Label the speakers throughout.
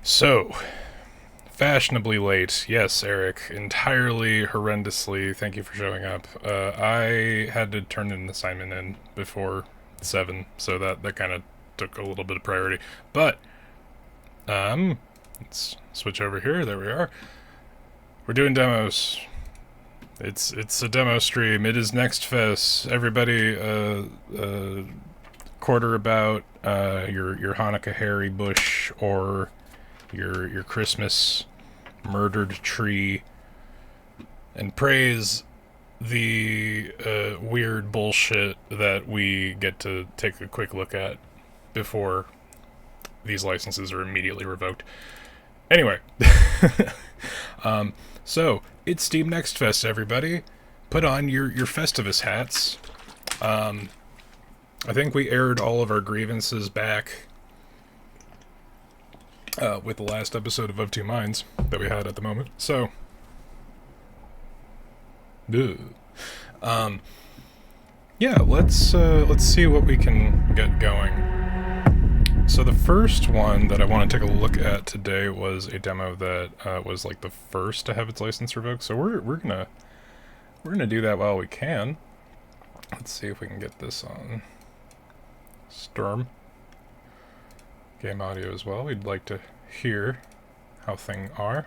Speaker 1: So, fashionably late. Yes, Eric. Entirely horrendously. Thank you for showing up. I had to turn an assignment in before 7, so that kind of took a little bit of priority. But, let's switch over here. There we are. We're doing demos. It's a demo stream. It is Next Fest. Everybody, quarter about your Hanukkah hairy bush or your Christmas murdered tree, and praise the weird bullshit that we get to take a quick look at before these licenses are immediately revoked. Anyway, so it's Steam Next Fest, everybody. Put on your Festivus hats. I think we aired all of our grievances back with the last episode of Two Minds that we had at the moment. So, yeah, let's see what we can get going. So the first one that I want to take a look at today was a demo that was like the first to have its license revoked. So we're gonna do that while we can. Let's see if we can get this on Storm game audio as well. We'd like to hear how things are.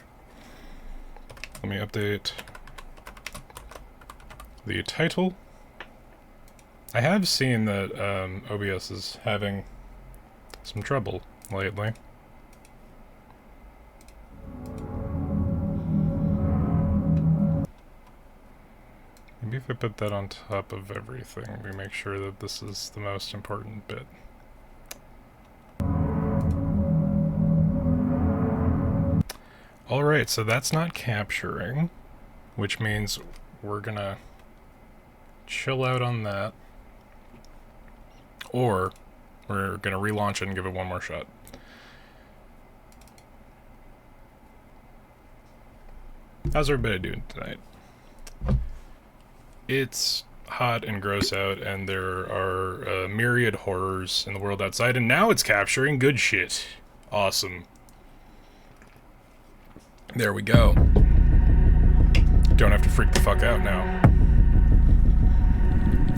Speaker 1: Let me update the title. I have seen that OBS is having some trouble lately. Maybe if I put that on top of everything, we make sure that this is the most important bit. Alright, so that's not capturing, which means we're gonna chill out on that, or we're gonna relaunch it and give it one more shot. How's everybody doing tonight? It's hot and gross out, and there are myriad horrors in the world outside, and now it's capturing good shit. Awesome. There we go. Don't have to freak the fuck out now.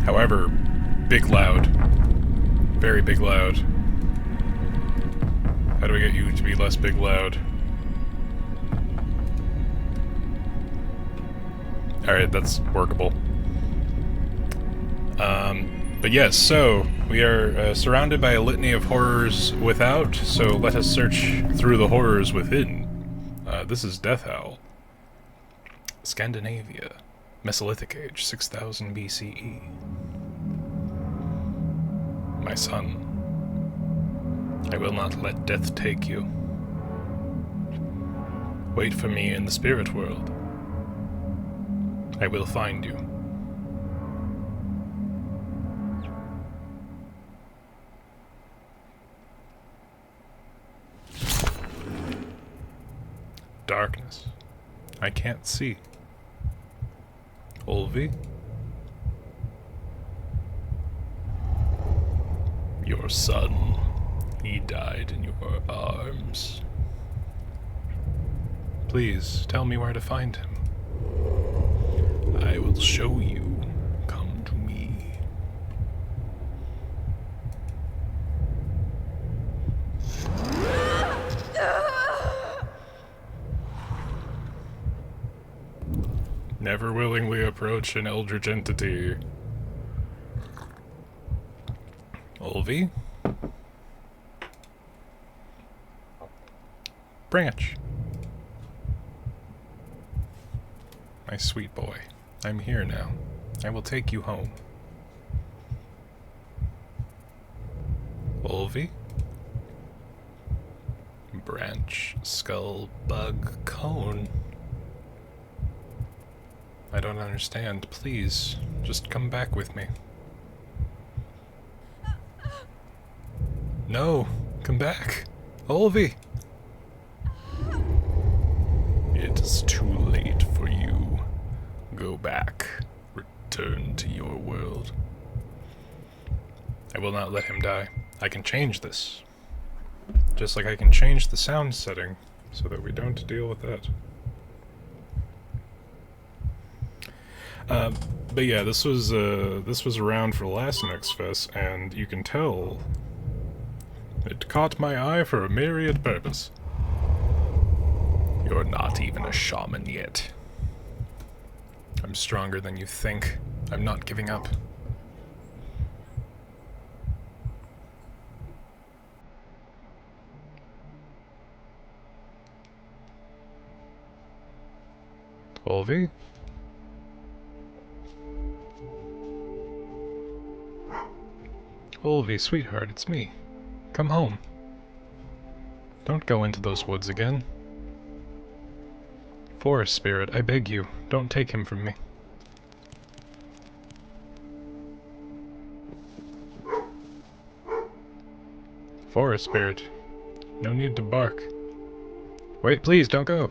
Speaker 1: However, big loud. Very big loud. How do we get you to be less big loud? Alright, that's workable. But yes, so we are surrounded by a litany of horrors without, so let us search through the horrors within. This is Death Howl. Scandinavia. Mesolithic age, 6000 BCE. My son, I will not let death take you. Wait for me in the spirit world. I will find you. Darkness. I can't see. Olvi? Your son. He died in your arms. Please, tell me where to find him. I will show you. Come to me. Never willingly approach an eldritch entity. Olvi? Branch. My sweet boy, I'm here now. I will take you home. Olvi? Branch, skull, bug, cone. I don't understand. Please, just come back with me. No, come back. Olvi! It is too late for you. Go back. Return to your world. I will not let him die. I can change this. Just like I can change the sound setting so that we don't deal with that. But yeah, this was around for the last Next Fest, and you can tell it caught my eye for a myriad purpose. You're not even a shaman yet. I'm stronger than you think. I'm not giving up. Olvi? Olvi, sweetheart, it's me. Come home. Don't go into those woods again. Forest Spirit, I beg you, don't take him from me. Forest Spirit, no need to bark. Wait, please, don't go.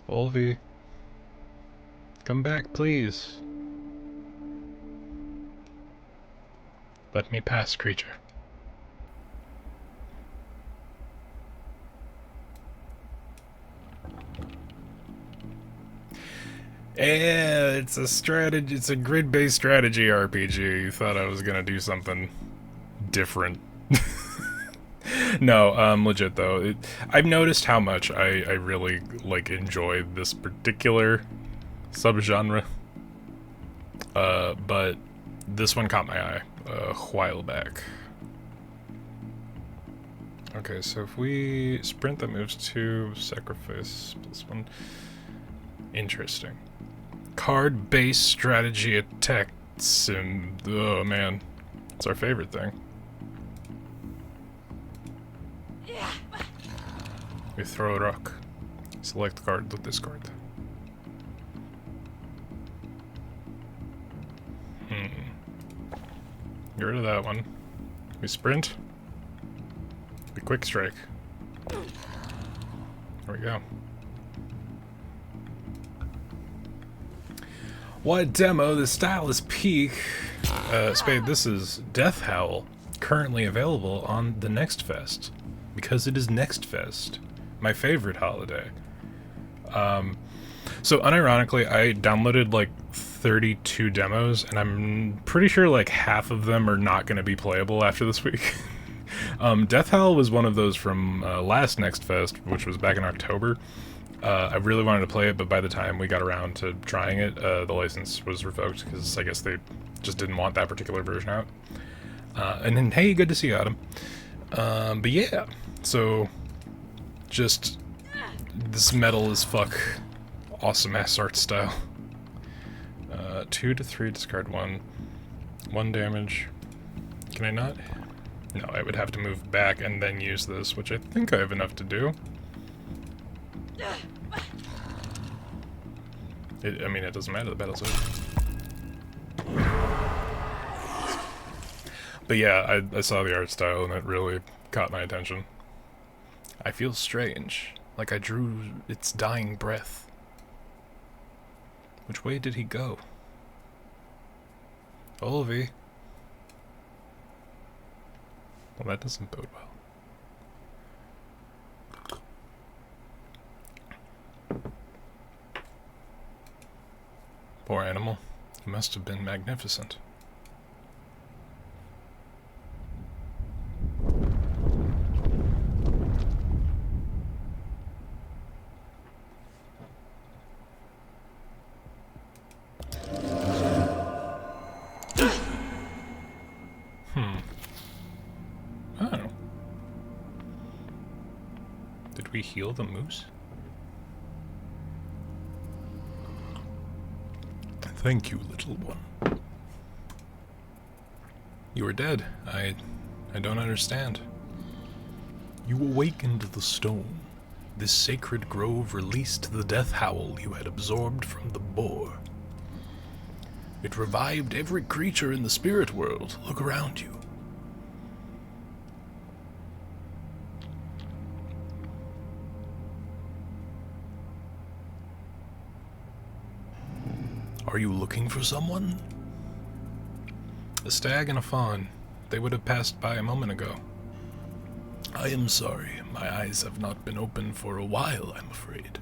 Speaker 1: Olvi, come back, please. Let me pass, creature. Yeah, it's a strategy. It's a grid-based strategy RPG. You thought I was gonna do something different. No, legit though. I've noticed how much I really like enjoy this particular subgenre. But this one caught my eye a while back. Okay, so if we sprint, that moves to sacrifice plus one. Interesting. Card-based strategy attack sim. Oh man, it's our favorite thing. We throw a rock. Select card with this card. Get rid of that one. We sprint. We quick strike. There we go. What demo? The style is peak. Spade, this is Death Howl, currently available on the Next Fest. Because it is Next Fest. My favorite holiday. So unironically, I downloaded like 32 demos, and I'm pretty sure like half of them are not going to be playable after this week. Death Howl was one of those from last Next Fest, which was back in October. I really wanted to play it, but by the time we got around to trying it, the license was revoked because I guess they just didn't want that particular version out. And then, hey, good to see you, Adam. But yeah, so just this metal as fuck, awesome ass art style. 2 to 3, discard 1. 1 damage. Can I not? No, I would have to move back and then use this, which I think I have enough to do. I mean, it doesn't matter, the battle's over. But yeah, I saw the art style and it really caught my attention. I feel strange, like I drew its dying breath. Which way did he go? Olvi. Well, that doesn't bode well. Poor animal. He must have been magnificent. Oh. Did we heal the moose? Thank you, little one. You are dead. I don't understand. You awakened the stone. This sacred grove released the death howl you had absorbed from the boar. It revived every creature in the spirit world. Look around you. Are you looking for someone? A stag and a fawn. They would have passed by a moment ago. I am sorry. My eyes have not been open for a while, I'm afraid.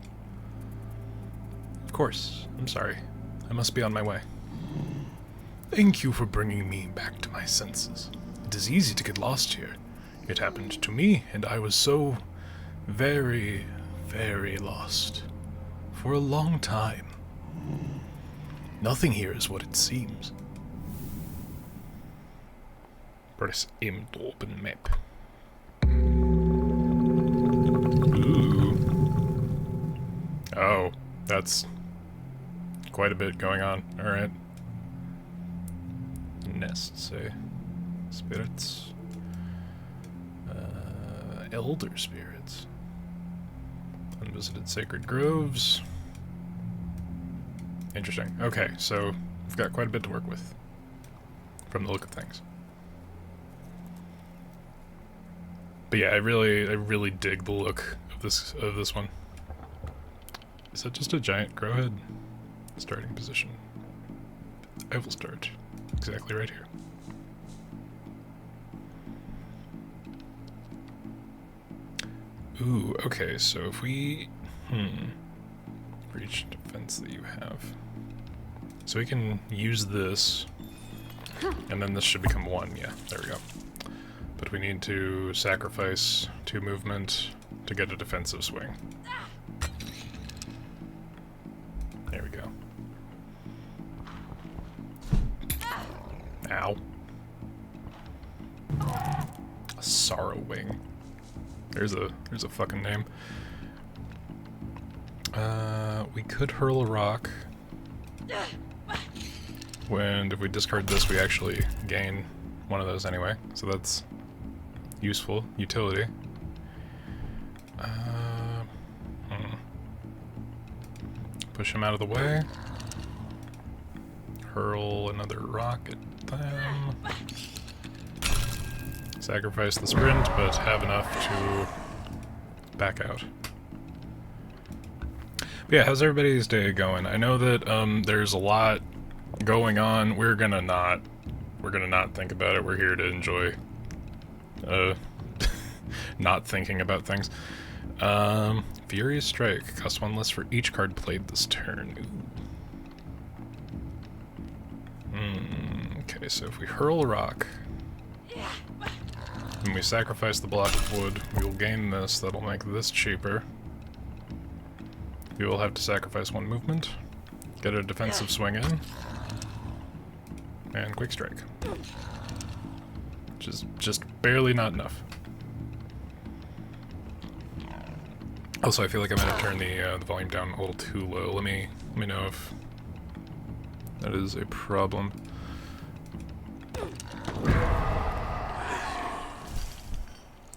Speaker 1: Of course. I'm sorry. I must be on my way. Thank you for bringing me back to my senses. It is easy to get lost here. It happened to me, and I was so very, very lost. For a long time. Nothing here is what it seems. Press M to open map. Ooh. Oh, that's quite a bit going on. Alright. Nests, eh? Spirits. Elder spirits. Unvisited sacred groves. Interesting. Okay, so we've got quite a bit to work with. From the look of things. But yeah, I really dig the look of this one. Is that just a giant crowhead? Starting position. I will start exactly right here. Ooh, okay, so if we... For each defense that you have. So we can use this, and then this should become 1, yeah, there we go. But we need to sacrifice 2 movement to get a defensive swing. There we go. Ow. A Sorrow Wing. There's a fucking name. We could hurl a rock. When if we discard this, we actually gain one of those anyway. So that's useful utility. Push him out of the way. Hurl another rock at them. Sacrifice the sprint, but have enough to back out. But yeah, how's everybody's day going? I know that there's a lot going on. We're gonna not think about it. We're here to enjoy not thinking about things. Furious Strike. Cost 1 less for each card played this turn. Okay, so if we hurl a rock and we sacrifice the block of wood, we will gain this. That'll make this cheaper. We will have to sacrifice 1 movement, get a defensive swing in, and Quick Strike. Which is just barely not enough. Also, I feel like I might have turned the volume down a little too low. Let me know if that is a problem.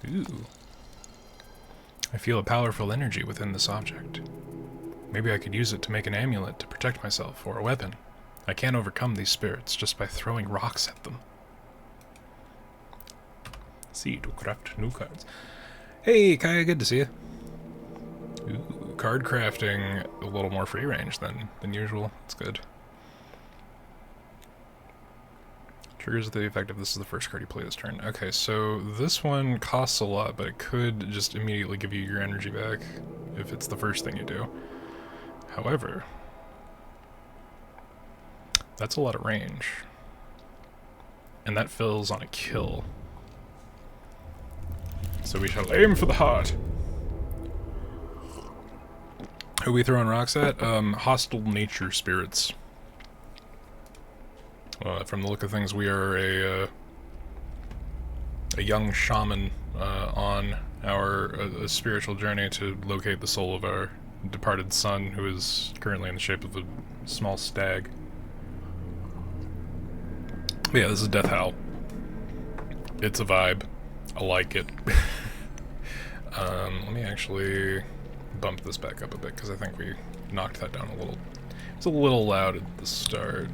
Speaker 1: Ooh. I feel a powerful energy within this object. Maybe I could use it to make an amulet to protect myself, or a weapon. I can't overcome these spirits just by throwing rocks at them. See, to craft new cards. Hey, Kaya, good to see you. Ooh, card crafting a little more free range than usual. That's good. Triggers the effect if this is the first card you play this turn. Okay, so this one costs a lot, but it could just immediately give you your energy back if it's the first thing you do. However, that's a lot of range. And that fills on a kill. So we shall aim for the heart. Who are we throwing rocks at? Hostile nature spirits. From the look of things, we are a young shaman on our spiritual journey to locate the soul of our departed son, who is currently in the shape of a small stag. But yeah, this is Death Howl. It's a vibe. I like it. Let me actually bump this back up a bit, because I think we knocked that down a little. It's a little loud at the start,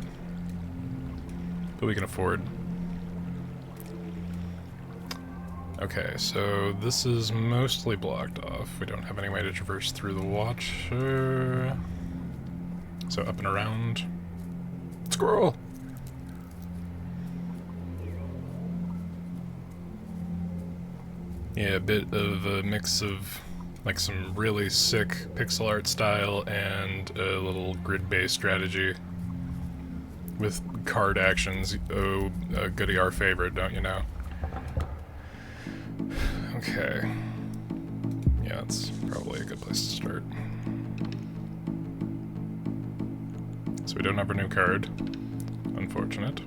Speaker 1: but we can afford. Okay, so this is mostly blocked off. We don't have any way to traverse through the Watcher. So up and around. Squirrel! Yeah, a bit of a mix of like some really sick pixel art style and a little grid-based strategy with card actions. Oh, goody, our favorite, don't you know? Okay. Yeah, that's probably a good place to start. So we don't have a new card. Unfortunate.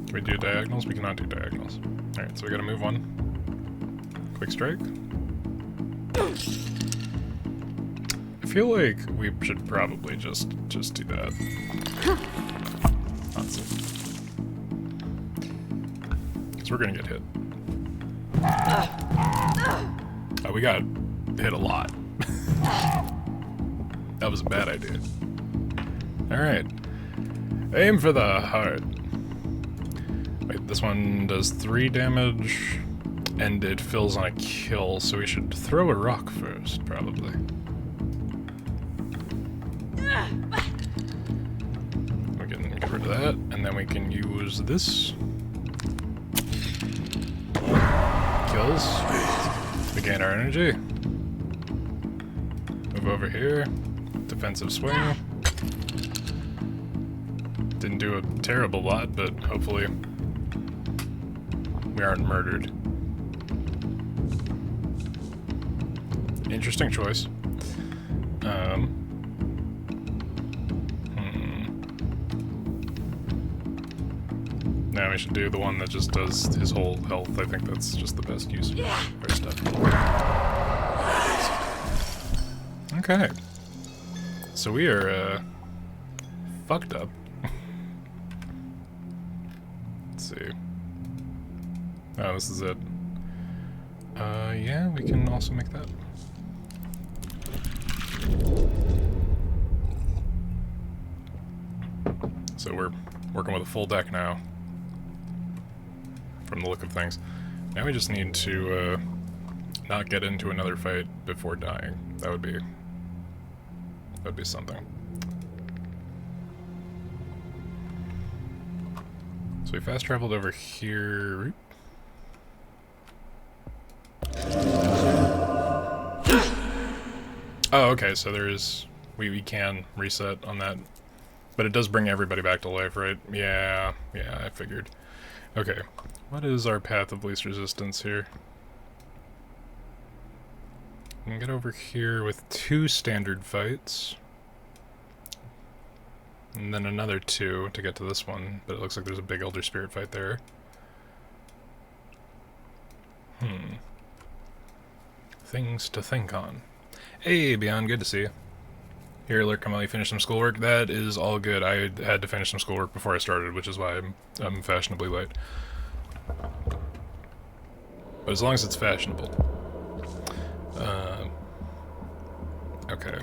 Speaker 1: Can we do diagonals? We cannot do diagonals. Alright, so we gotta move one. Quick strike. I feel like we should probably just do that. Because we're gonna get hit. Oh, we got hit a lot. That was a bad idea. Alright. Aim for the heart. Wait, this one does 3 damage, and it fills on a kill, so we should throw a rock first, probably. We can get rid of that, and then we can use this. Kills. We gain our energy. Move over here. Defensive swing. Didn't do a terrible lot, but hopefully we aren't murdered. Interesting choice. Now we should do the one that just does his whole health. I think that's just the best use of our stuff. Okay. So we are, fucked up. Let's see. Oh, this is it. Yeah, we can also make that. So we're working with a full deck now, from the look of things. Now we just need to not get into another fight before dying. That would be something. So we fast traveled over here. Oh, okay, so there is... We can reset on that. But it does bring everybody back to life, right? Yeah, I figured. Okay, what is our path of least resistance here? We can get over here with 2 standard fights. And then another 2 to get to this one, but it looks like there's a big Elder Spirit fight there. Things to think on. Hey, Beyond, good to see you. Here, Lurk, come on, you finish some schoolwork. That is all good. I had to finish some schoolwork before I started, which is why I'm fashionably late. But as long as it's fashionable. Okay.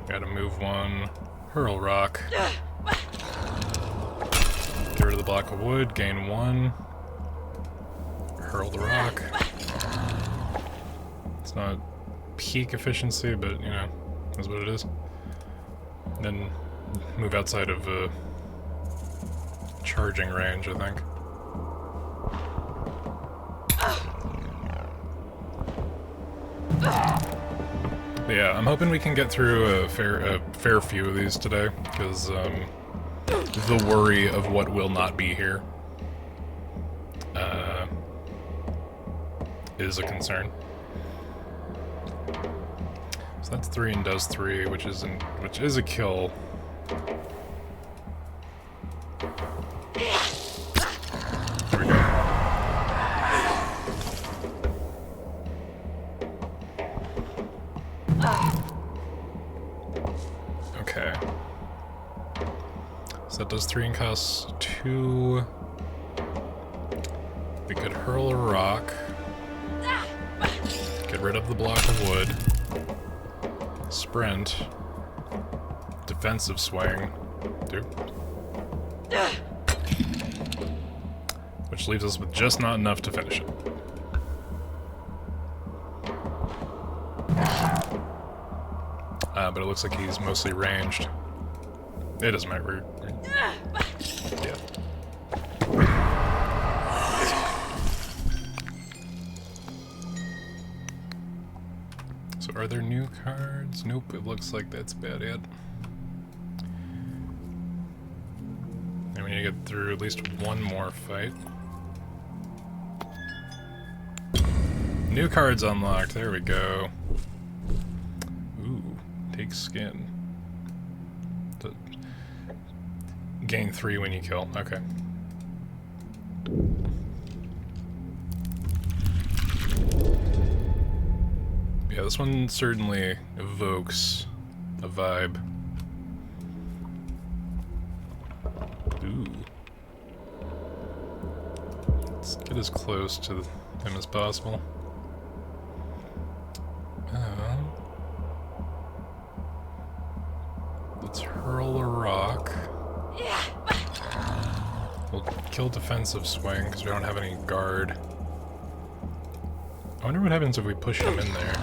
Speaker 1: Gotta move one. Hurl rock. Get rid of the block of wood, gain 1. Hurl the rock. It's not peak efficiency, but, you know, that's what it is. And then move outside of charging range, I think. But yeah, I'm hoping we can get through a fair few of these today, because the worry of what will not be here is a concern. So that's 3 and does 3, which is a kill. There we go. Okay. So that does 3 and costs 2. We could hurl a rock. Get rid of the block of wood. Sprint. Defensive swing. Which leaves us with just not enough to finish it. but it looks like he's mostly ranged. It doesn't matter. Yeah. So are there new cards? Nope, it looks like that's about it. And we need to get through at least one more fight. New cards unlocked, there we go. Ooh, take skin. Gain 3 when you kill, okay. Yeah, this one certainly evokes a vibe. Ooh. Let's get as close to him as possible. Let's hurl a rock. We'll kill defensive swing because we don't have any guard. I wonder what happens if we push him in there.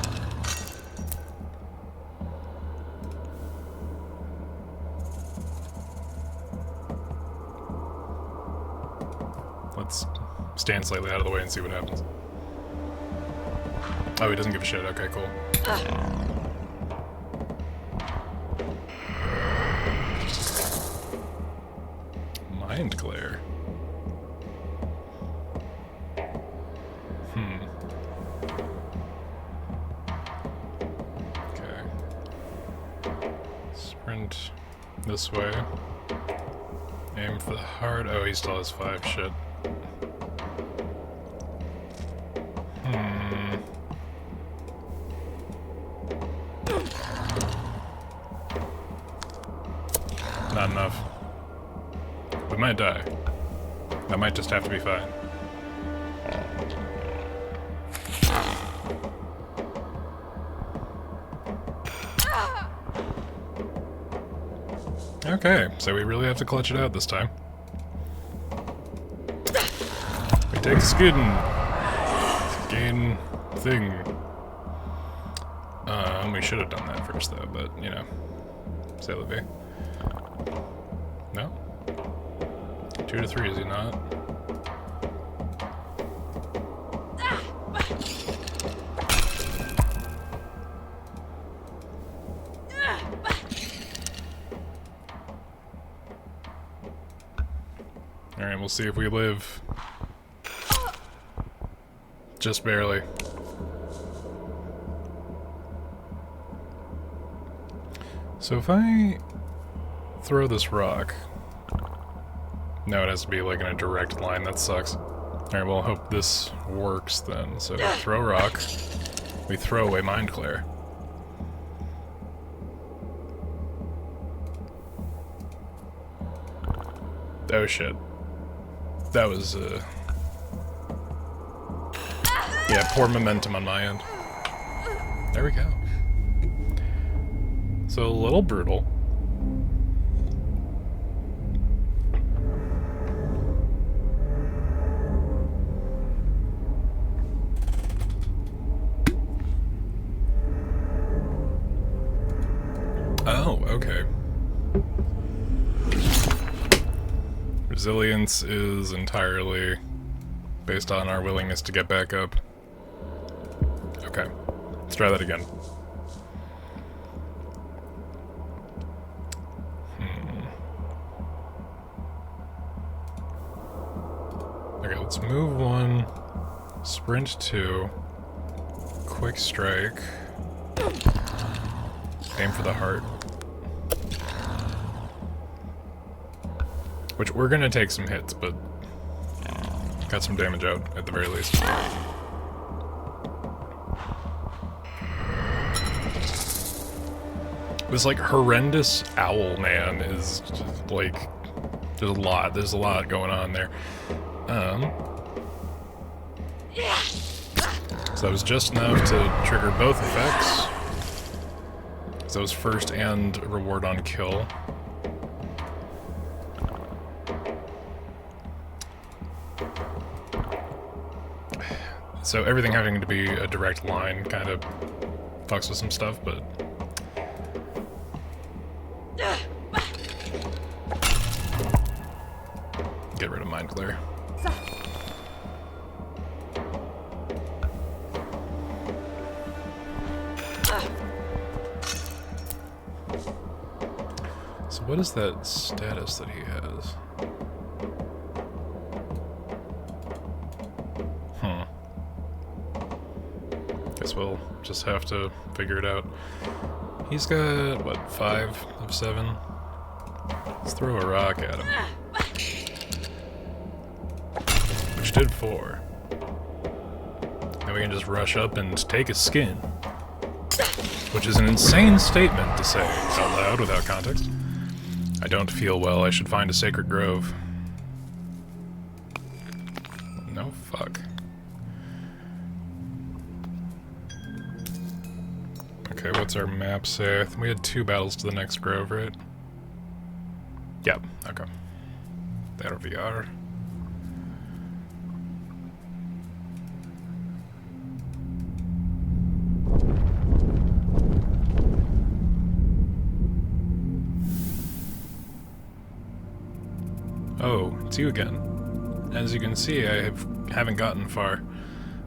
Speaker 1: Let's stand slightly out of the way and see what happens. Oh, he doesn't give a shit. Okay, cool. Mind glare. Okay. Sprint this way. Aim for the heart. Oh, he still has 5. Shit. Not enough. We might die. That might just have to be fine. Okay, so we really have to clutch it out this time. We take skin. Gain thing. We should have done that first though, but you know. Say la vie. No? 2 to 3, is he not? Alright, we'll see if we live. Just barely. So if I throw this rock... No, it has to be like in a direct line, that sucks. Alright, well I hope this works then. So throw rock, we throw away Mind Glare. Oh shit. That was, yeah, poor momentum on my end. There we go. So a little brutal. Oh, okay. Resilience is entirely based on our willingness to get back up. Okay, let's try that again. Okay, let's move 1, sprint 2, quick strike, aim for the heart. Which we're gonna take some hits, but got some damage out at the very least. This like horrendous owl man is just, like, there's a lot going on there. So that was just enough to trigger both effects. So it was first and reward on kill. So everything having to be a direct line kind of fucks with some stuff, but Get rid of Mind Glare. So what is that status that he has? Guess we'll just have to figure it out. He's got, what, 5 of 7? Let's throw a rock at him. Which did 4. Then we can just rush up and take his skin. Which is an insane statement to say out loud without context. I don't feel well. I should find a sacred grove. No, fuck. Okay, what's our map say? I think we had 2 battles to the next grove, right? Yep, okay. There we are. Oh, it's you again. As you can see, I haven't gotten far.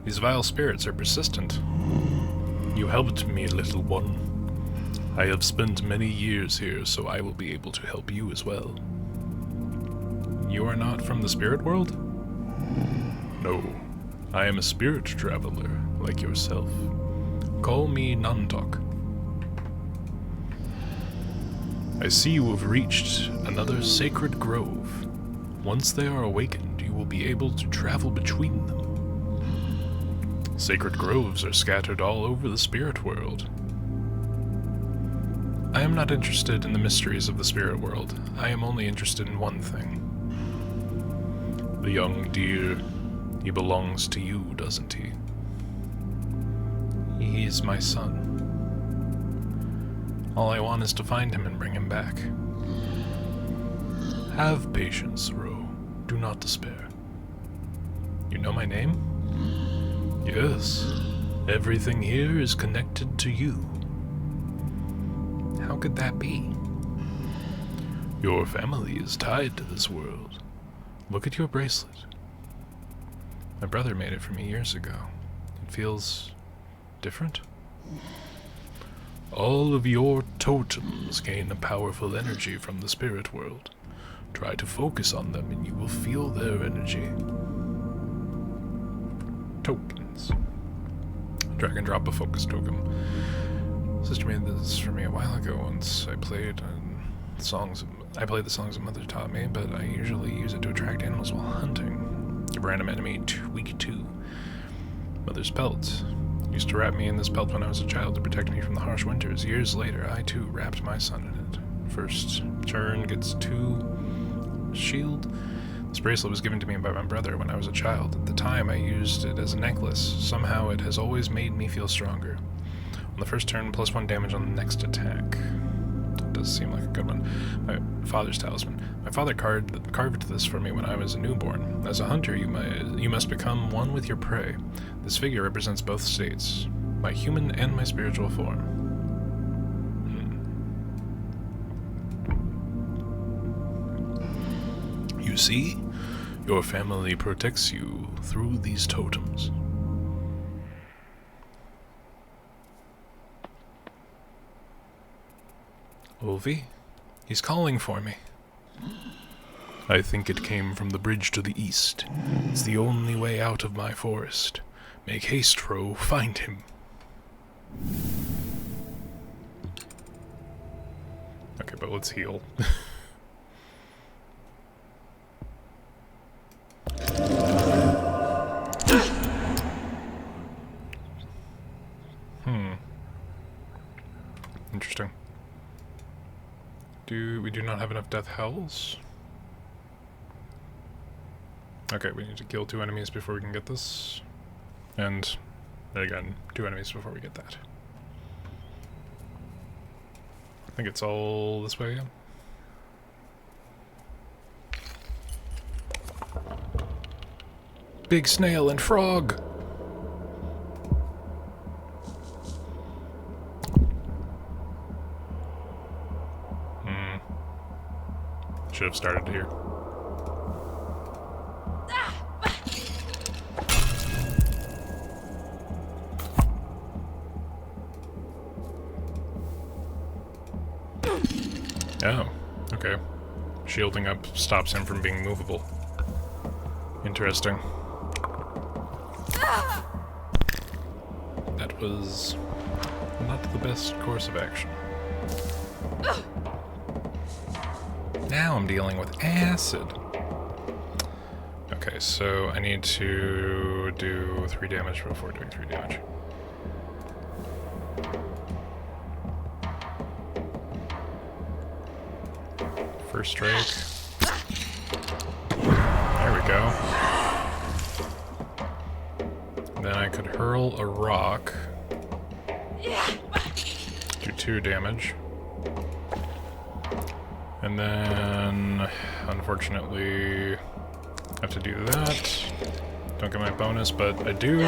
Speaker 1: These vile spirits are persistent. You helped me, little one. I have spent many years here, so I will be able to help you as well. You are not from the spirit world? No. I am a spirit traveler, like yourself. Call me Nantok. I see you have reached another sacred grove. Once they are awakened, you will be able to travel between them. Sacred groves are scattered all over the spirit world. I am not interested in the mysteries of the spirit world. I am only interested in one thing. The young deer, he belongs to you, doesn't he? He is my son. All I want is to find him and bring him back. Have patience, Ro. Do not despair. You know my name? Yes. Everything here is connected to you. How could that be? Your family is tied to this world. Look at your bracelet. My brother made it for me years ago. It feels different. All of your totems gain a powerful energy from the spirit world. Try to focus on them and you will feel their energy. Tokens. Drag and drop a focus token. Sister made this for me a while ago once. I played the songs Mother taught me, but I usually use it to attract animals while hunting. A random enemy, week 2. Mother's pelt. Used to wrap me in this pelt when I was a child to protect me from the harsh winters. Years later, I too wrapped my son in it. First turn gets 2 shield. This bracelet was given to me by my brother when I was a child. At the time, I used it as a necklace. Somehow, it has always made me feel stronger. On the first turn, +1 damage on the next attack. That does seem like a good one. My father's talisman. My father carved this for me when I was a newborn. As a hunter, you must become one with your prey. This figure represents both states, my human and my spiritual form. You see? Your family protects you through these totems. Ovi? He's calling for me. I think it came from the bridge to the east. It's the only way out of my forest. Make haste, Ro. Find him. Okay, but let's heal. Interesting. We do not have enough death howls. Okay, we need to kill 2 enemies before we can get this. And, again, 2 enemies before we get that. I think it's all this way, yeah? Big snail and frog! should have started here. Oh, okay. Shielding up stops him from being movable. Interesting. That was not the best course of action. Now I'm dealing with acid. Okay, so I need to do 3 damage before doing 3 damage. First strike. There we go. Then I could hurl a rock. Do 2 damage. And then, unfortunately, have to do that. Don't get my bonus, but I do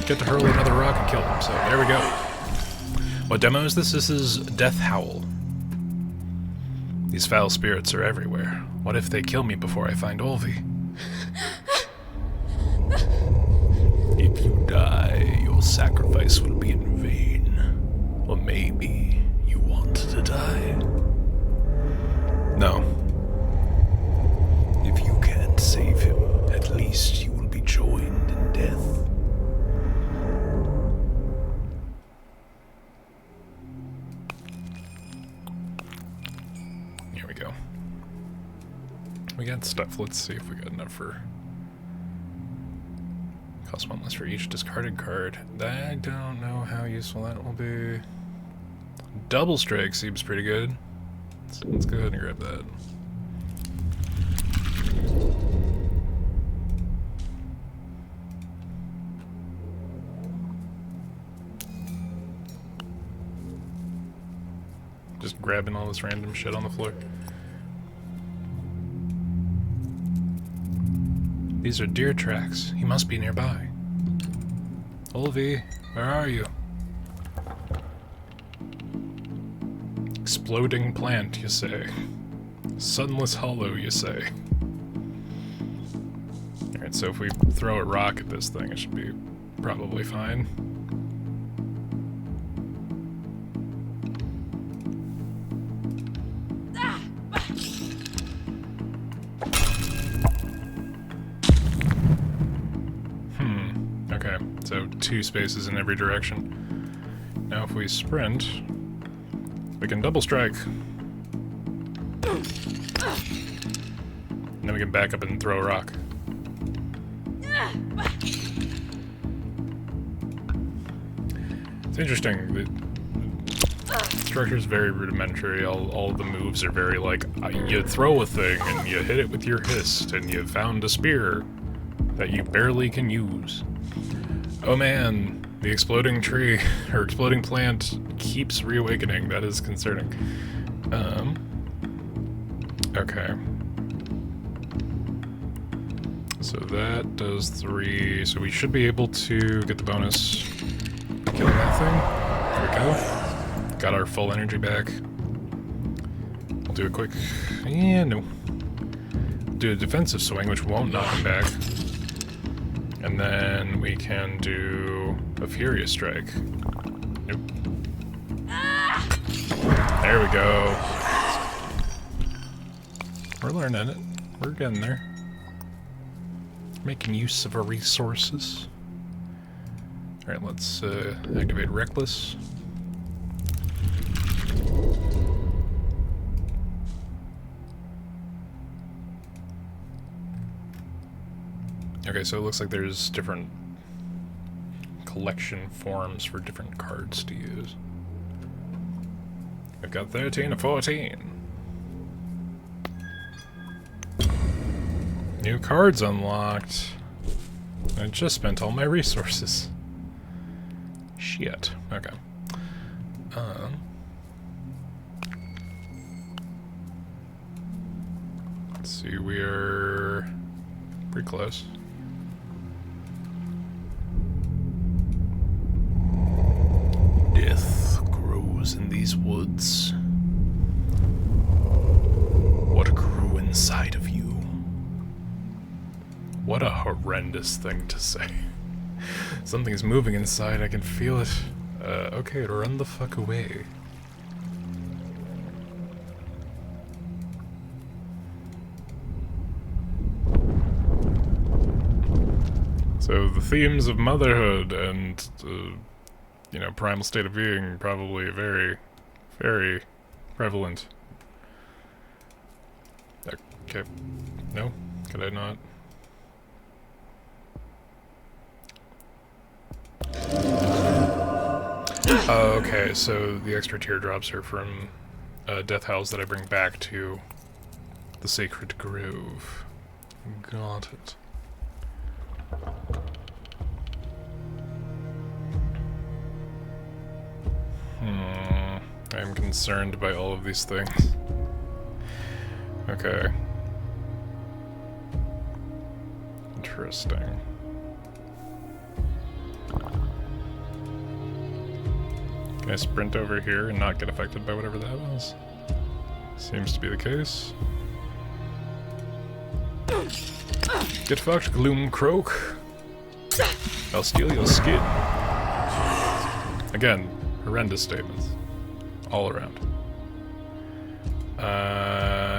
Speaker 1: get to hurl another rock and kill him, so there we go. What demo is this? This is Death Howl. These foul spirits are everywhere. What if they kill me before I find Olvi? If you die, your sacrifice will be in vain. Or maybe you want to die. No. If you can't save him, at least you will be joined in death. Here we go. We got stuff. Let's see if we got enough for... Cost 1 less for each discarded card. I don't know how useful that will be. Double strike seems pretty good. Let's go ahead and grab that. Just grabbing all this random shit on the floor. These are deer tracks. He must be nearby. Olvi, where are you? Exploding plant, you say. Sunless hollow, you say. Alright, so if we throw a rock at this thing, it should be probably fine. Okay, so 2 spaces in every direction. Now if we sprint, we can double strike. And then we can back up and throw a rock. It's interesting. The structure is very rudimentary. All the moves are very like, you throw a thing and you hit it with your fist and you found a spear that you barely can use. Oh man, the exploding tree, or exploding plant keeps reawakening. That is concerning. Okay. So that does 3, so we should be able to get the bonus killing that thing. There we go. Got our full energy back. We'll do a quick... yeah, no. Do a defensive swing, which won't knock him back. And then we can do a Furious Strike. Nope. There we go. We're learning it. We're getting there. Making use of our resources. Alright, let's activate Reckless. Okay, so it looks like there's different collection forms for different cards to use. I've got 13 to 14. New cards unlocked. I just spent all my resources. Shit. Okay. Let's see, we are pretty close. Death grows in these woods. What cruel What a horrendous thing to say. Something's moving inside, I can feel it. Okay, run the fuck away. So the themes of motherhood and, you know, primal state of being probably very, very prevalent. Okay. No? Could I not? Okay, so the extra teardrops are from death howls that I bring back to the sacred grove. Got it. I'm concerned by all of these things. Okay. Interesting. Can I sprint over here and not get affected by whatever that was? Seems to be the case. Get fucked, Gloomcroak. I'll steal your skin. Again, horrendous statements. All around.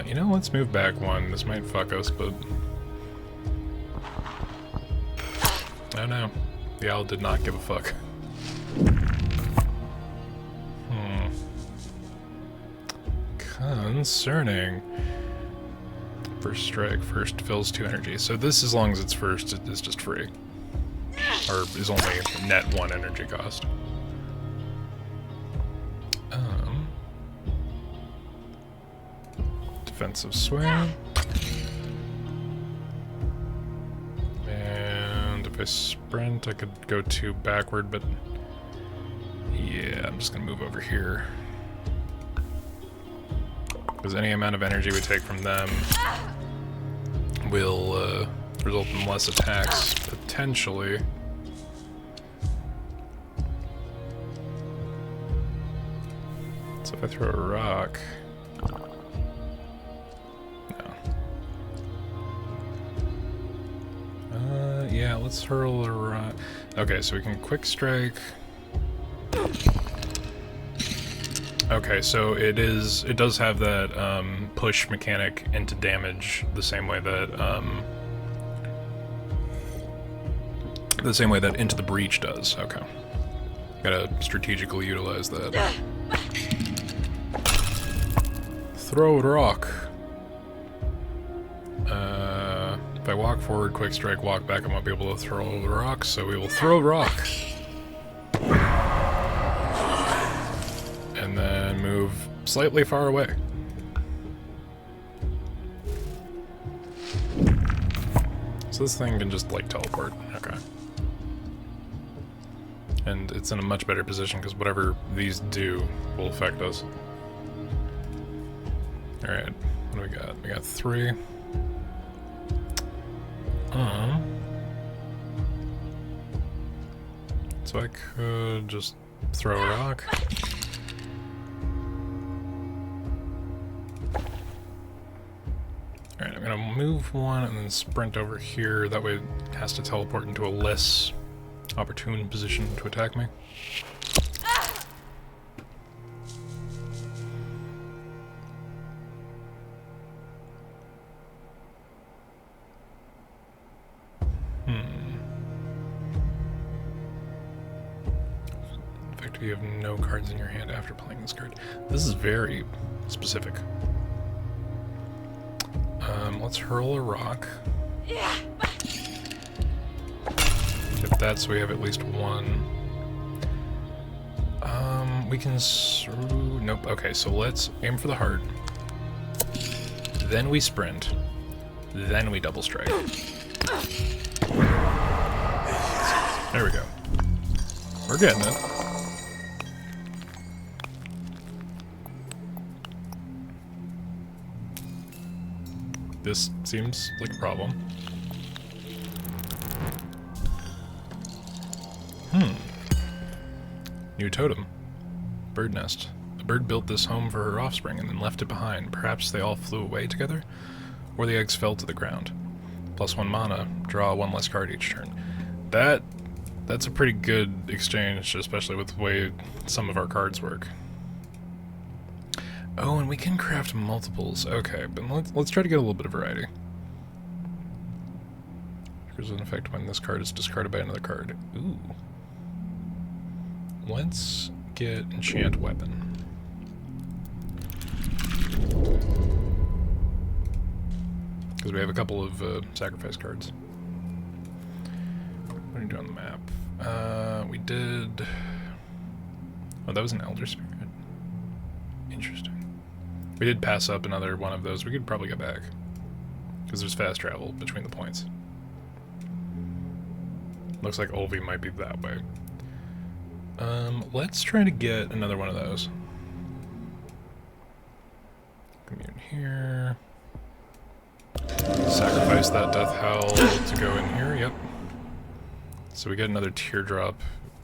Speaker 1: You know, let's move back one. This might fuck us, but... Oh no. The owl did not give a fuck. Concerning. First strike, first fills 2 energy. So this, as long as it's first, it is just free. Or is only net 1 energy cost. Defensive swing. And if I sprint, I could go 2 backward, but yeah, I'm just gonna move over here. Because any amount of energy we take from them will result in less attacks, potentially. So if I throw a rock... No. Yeah, let's hurl a rock. Okay, so we can quick strike. Okay, so it does have that push mechanic into damage the same way that Into the Breach does. Okay. Gotta strategically utilize that. Throw rock. If I walk forward, quick strike, walk back, I won't be able to throw the rock, so we will throw rock. And then move slightly far away. So this thing can just, like, teleport. Okay. And it's in a much better position because whatever these do will affect us. Alright, what do we got? We got 3. So I could just throw a rock. Alright, I'm gonna move 1 and then sprint over here. That way it has to teleport into a less opportune position to attack me. You have no cards in your hand after playing this card. This is very specific. Let's hurl a rock. Get that so we have at least 1. We can... Nope. Okay, so let's aim for the heart. Then we sprint. Then we double strike. There we go. We're getting it. This seems like a problem. New totem. Bird nest. A bird built this home for her offspring and then left it behind. Perhaps they all flew away together? Or the eggs fell to the ground. +1 mana, draw 1 less card each turn. That's a pretty good exchange, especially with the way some of our cards work. Oh, and we can craft multiples. Okay, but let's try to get a little bit of variety. Triggers an effect when this card is discarded by another card. Ooh. Let's get Enchant Weapon. Because we have a couple of sacrifice cards. What do you do on the map? We did... Oh, that was an Elder Spirit. Interesting. We did pass up another one of those. We could probably get back. Because there's fast travel between the points. Looks like Olvi might be that way. Let's try to get another one of those. Commune here. Sacrifice that Death Howl to go in here, yep. So we get another Teardrop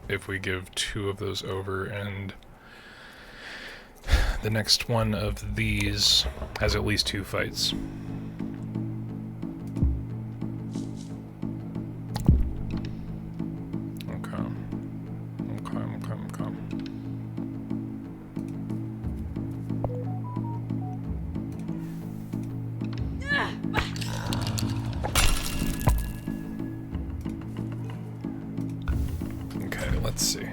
Speaker 1: if we give 2 of those over, and the next one of these has at least 2 fights. Okay. Okay, let's see.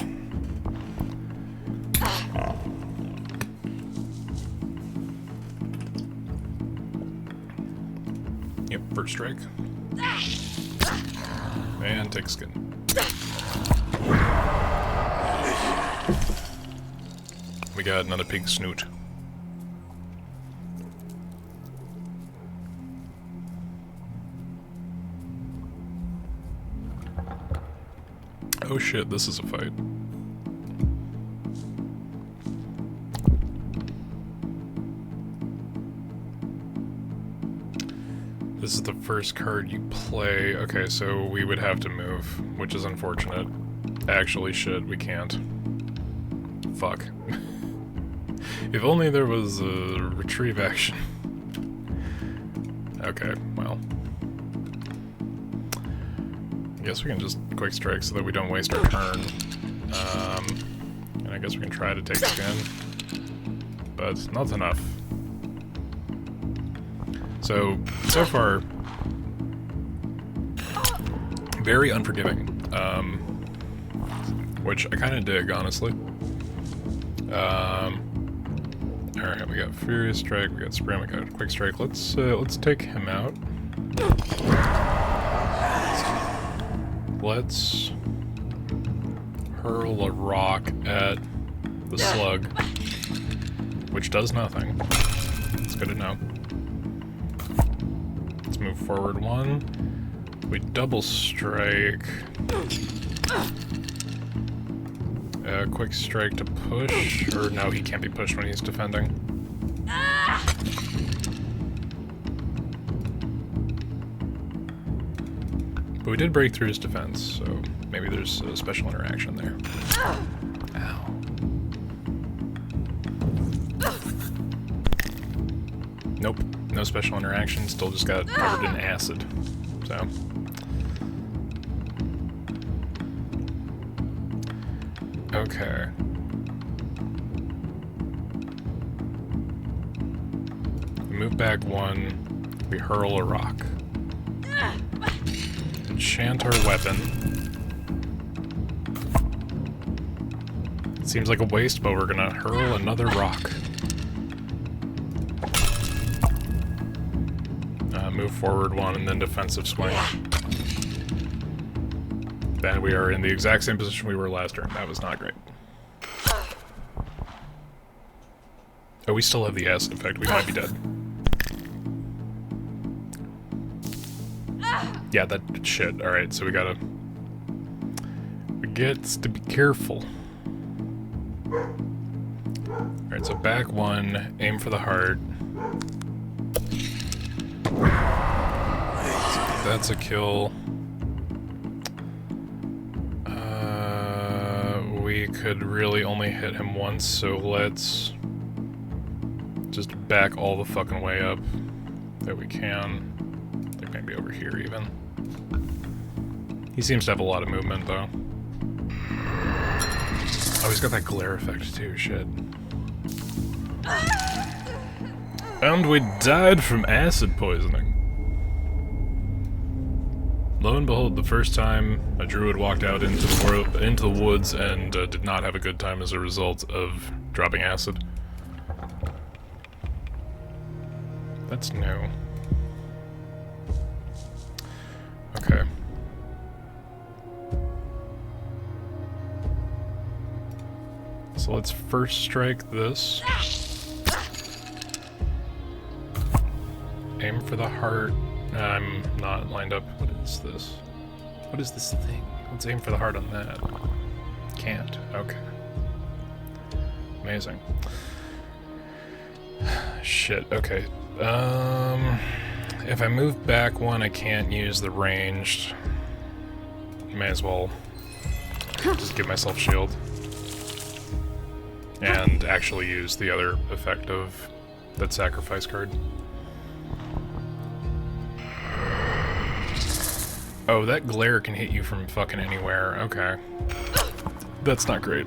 Speaker 1: Yep, first strike. And take skin. We got another pig snoot. Oh shit, this is a fight. This is the first card you play. Okay, so we would have to move, which is unfortunate. Actually, shit, we can't. Fuck. If only there was a retrieve action. Okay, well. I guess we can just quick strike so that we don't waste our turn. And I guess we can try to take skin. But not enough. So far, very unforgiving. Which I kind of dig, honestly. Alright, we got Furious Strike, we got Sprint, we got Quick Strike. Let's take him out. Let's hurl a rock at the slug, which does nothing. It's good to know. Let's move forward 1. We double strike. Quick strike to push, or no, he can't be pushed when he's defending. But we did break through his defense, so maybe there's a special interaction there. Ow. Nope, no special interaction, still just got covered in acid, so. Okay. We move back 1, we hurl a rock. Enchant our weapon. It seems like a waste, but we're gonna hurl another rock. Move forward 1 and then defensive swing. And we are in the exact same position we were last turn. That was not great. Oh, we still have the acid effect. We might be dead. Yeah, that shit. Alright, so we gotta... We get to be careful. Alright, so back 1, aim for the heart. That's a kill. We could really only hit him once, so let's just back all the fucking way up that we can. Like like maybe over here even. He seems to have a lot of movement though. Oh, he's got that glare effect too, shit. And we died from acid poisoning. Lo and behold, the first time a druid walked out into the woods and did not have a good time as a result of dropping acid. That's new. Okay. So let's first strike this. Aim for the heart. I'm not lined up. What is this? What is this thing? Let's aim for the heart on that. Can't. Okay. Amazing. Shit, okay. If I move back one, I can't use the ranged. May as well just give myself shield. And actually use the other effect of that sacrifice card. Oh, that glare can hit you from fucking anywhere. Okay. That's not great.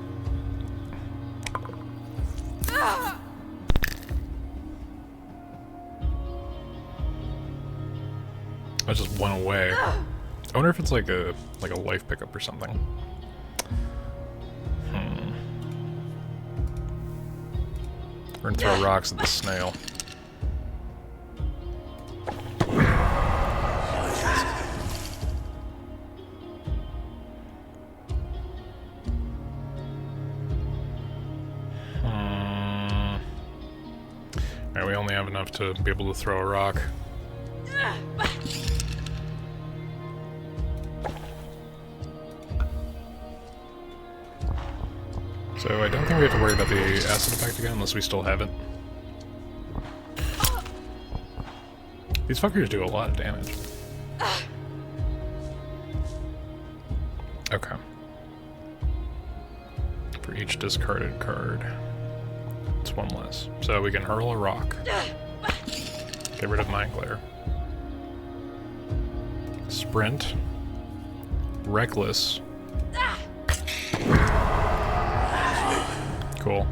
Speaker 1: I just went away. I wonder if it's like a life pickup or something. We're gonna throw rocks at the snail. Alright, we only have enough to be able to throw a rock. So I don't think we have to worry about the acid effect again, unless we still have it. These fuckers do a lot of damage. Okay. For each discarded card. It's one less. So we can hurl a rock. Get rid of Mind Glare. Sprint. Reckless. Cool.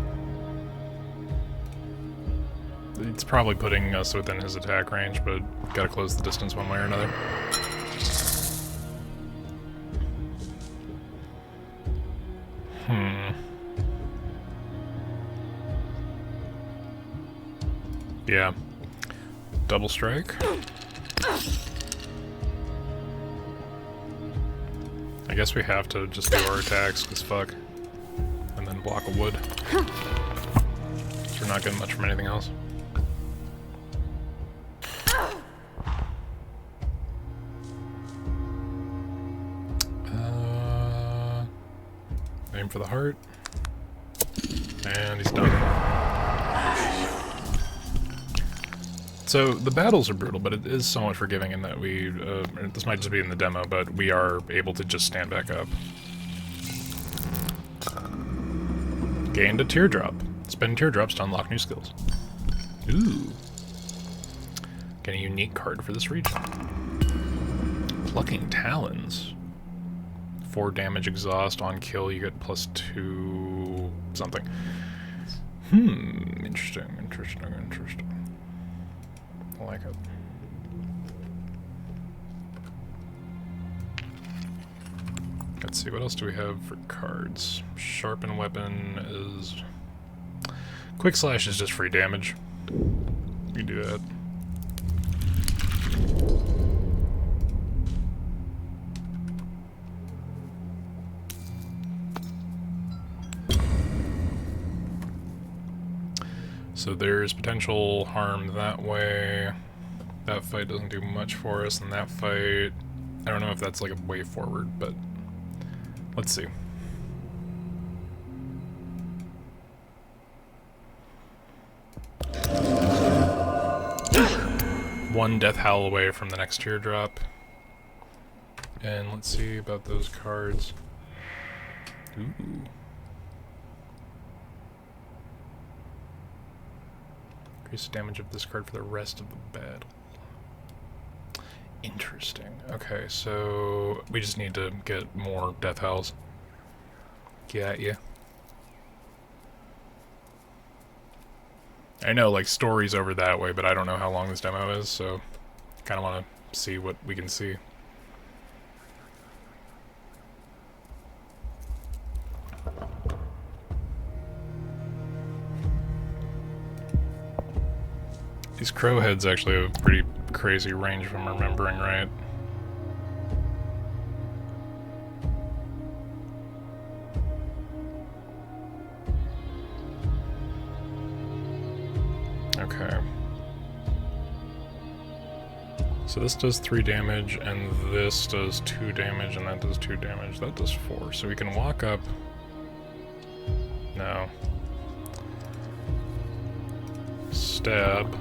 Speaker 1: It's probably putting us within his attack range, but gotta close the distance one way or another. Yeah. Double strike. I guess we have to just do our attacks, cause fuck. And then block a wood. We're not getting much from anything else. Aim for the heart. And he's done. So the battles are brutal, but it is somewhat forgiving in that we, this might just be in the demo, but we are able to just stand back up. Gained a teardrop. Spend teardrops to unlock new skills. Ooh. Get a unique card for this region. Plucking Talons. 4 damage exhaust on kill, you get +2 something. Interesting. I like it. Let's see, what else do we have for cards? Sharpen Weapon is... Quick Slash is just free damage. You can do that. So there's potential harm that way. That fight doesn't do much for us, and that fight... I don't know if that's like a way forward, but... Let's see. One Death Howl away from the next teardrop. And let's see about those cards. Ooh. Increase the damage of this card for the rest of the battle. Interesting. Okay, so we just need to get more death howls. Got ya. I know, like, story's over that way, but I don't know how long this demo is, so kind of want to see what we can see. These crow heads actually have a pretty crazy range if I'm remembering right. Okay. So this does 3 damage, and this does 2 damage, and that does 2 damage. That does 4. So we can walk up... No. Stab.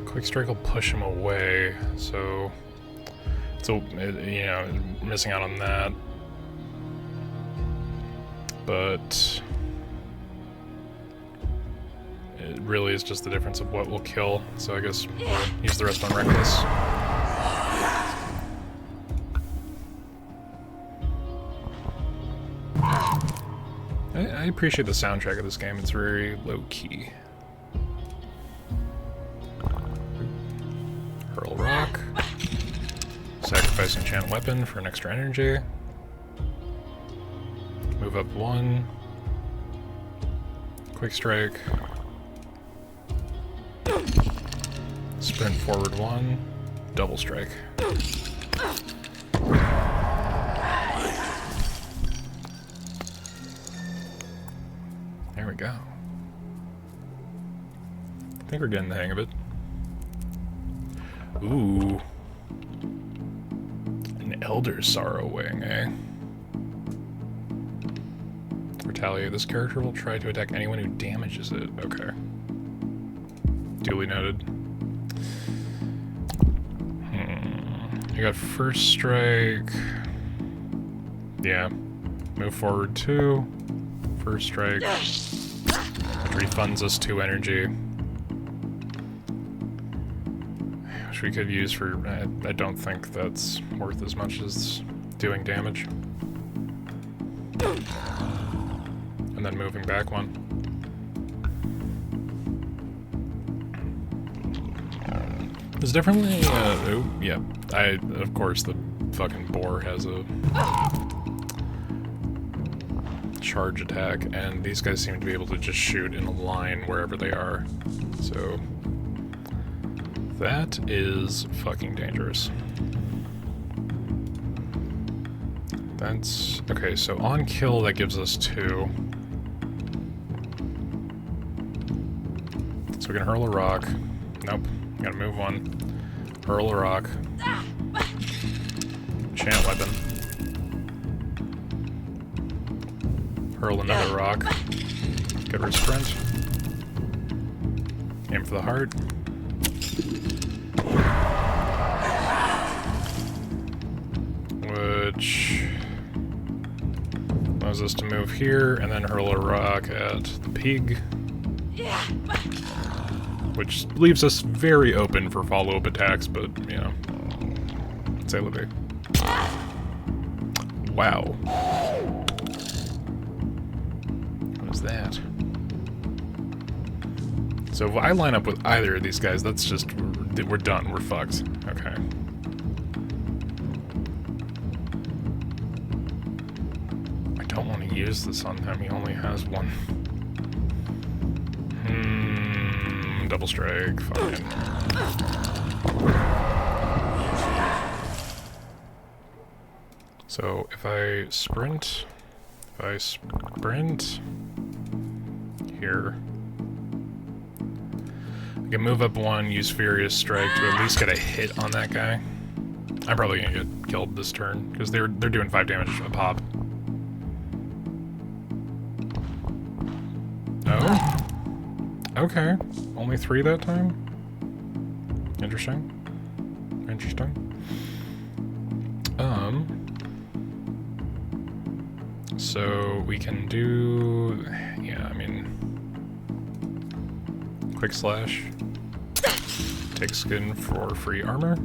Speaker 1: Quick strike will push him away, so... you know, missing out on that. But... it really is just the difference of what will kill, so I guess we'll use the rest on Reckless. I appreciate the soundtrack of this game, it's very low-key. Hurl Rock. Sacrifice Enchant Weapon for an extra energy. Move up 1. Quick Strike. Sprint forward 1. Double Strike. There we go. I think we're getting the hang of it. Ooh. An Elder Sorrow Wing, eh? Retaliate. This character will try to attack anyone who damages it. Okay. Duly noted. I got First Strike. Yeah. Move forward 2. First Strike. Refunds us 2 energy. Which we could use for... I don't think that's worth as much as doing damage. And then moving back 1. There's definitely... oh, yeah. Of course, the fucking boar has a... charge attack, and these guys seem to be able to just shoot in a line wherever they are. So... that is fucking dangerous. That's... okay, so on kill, that gives us 2. So we can hurl a rock. Nope. Gotta move 1. Hurl a rock. Enchant weapon. Hurl another rock. Get rid of sprint. Aim for the heart. Which allows us to move here and then hurl a rock at the pig. Which leaves us very open for follow-up attacks, but, you know, say la vie. Wow. What is that? So if I line up with either of these guys, that's just... we're done. We're fucked. Okay. I don't want to use this on him. He only has 1. Double strike, fine. So if I sprint here, I can move up 1, use Furious Strike to at least get a hit on that guy. I'm probably gonna get killed this turn because they're doing 5 damage a pop. Oh. Okay, only 3 that time? Interesting. Interesting. So we can do... yeah, I mean... Quick slash. Take skin for free armor.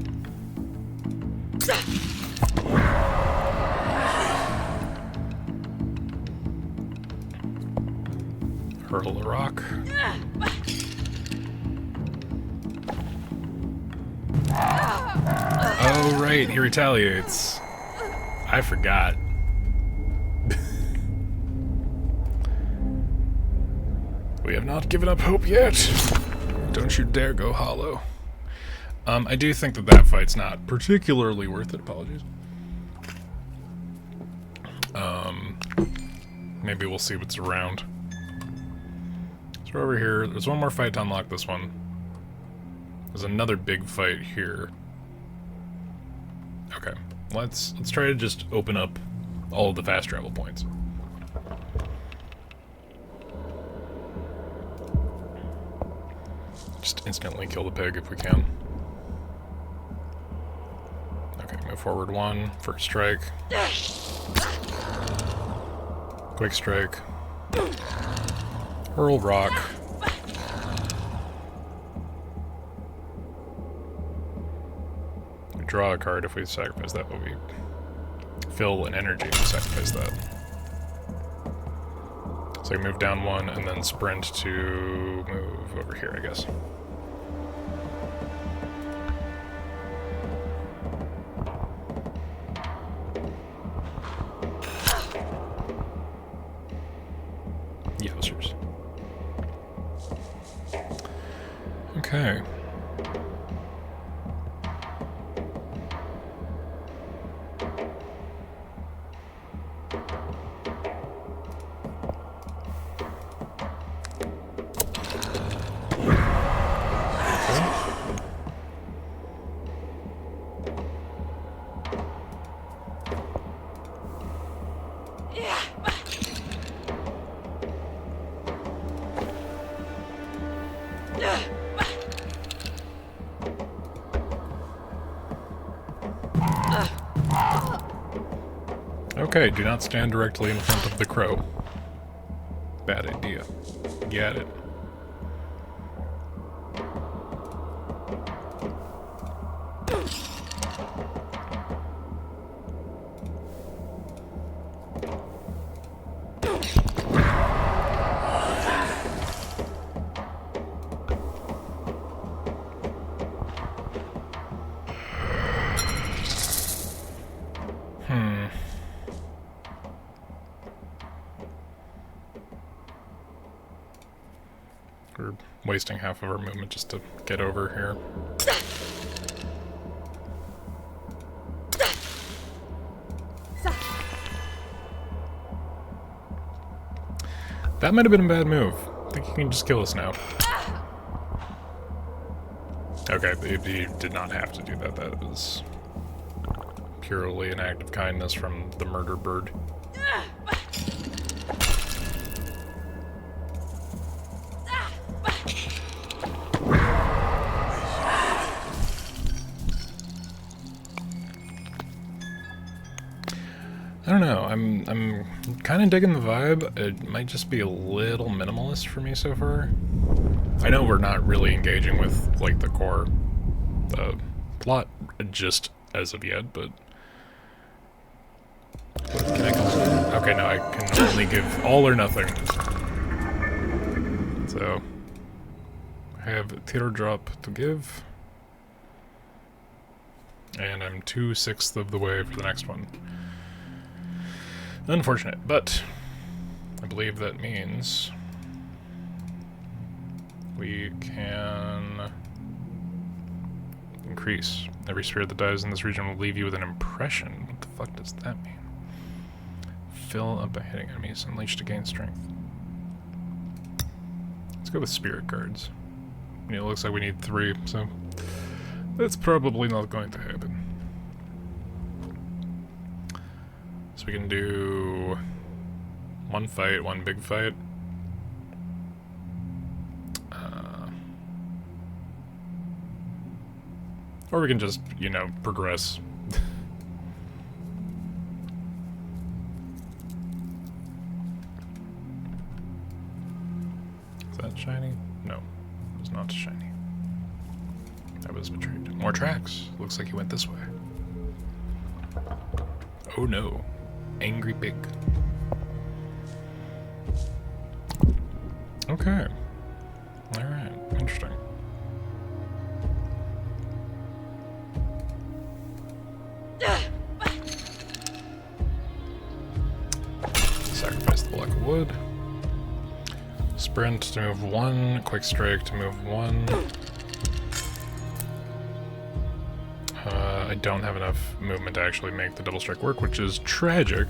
Speaker 1: Hurl a rock. Oh right, he retaliates. I forgot. We have not given up hope yet. Don't you dare go hollow. I do think that that fight's not particularly worth it. Apologies. Maybe we'll see what's around. So we're over here. There's one more fight to unlock this one. There's another big fight here. Okay, let's try to just open up all of the fast travel points. Just instantly kill the pig if we can. Okay, move forward one, first strike. Quick strike. Hurl rock. We draw a card if we sacrifice that, but we fill an energy to sacrifice that. So we move down one and then sprint to move over here, I guess. Yowzers. Okay. Okay, do not stand directly in front of the crow. Bad idea. Get it. We're wasting half of our movement just to get over here. That might have been a bad move. I think he can just kill us now. Okay, he did not have to do that. That was purely an act of kindness from the murder bird. I don't know, I'm kind of digging the vibe. It might just be a little minimalist for me so far. I know we're not really engaging with, like, the core plot just as of yet, but... Can I go? Okay, no, I can only give all or nothing. So... I have teardrop to give. And I'm 2/6 of the way for the next one. Unfortunate, but I believe that means we can increase. Every spirit that dies in this region will leave you with an impression. What the fuck does that mean? Fill up by hitting enemies, unleash to gain strength. Let's go with spirit cards. It looks like we need 3, so that's probably not going to happen. So we can do one fight, one big fight. Or we can just, you know, progress. Is that shiny? No. was not shiny. I was betrayed. More tracks. Looks like he went this way. Oh no. Angry pig. Okay. Alright. Interesting. Sacrifice the block of wood. Sprint to move 1. Quick strike to move 1. I don't have enough movement to actually make the double strike work, which is tragic.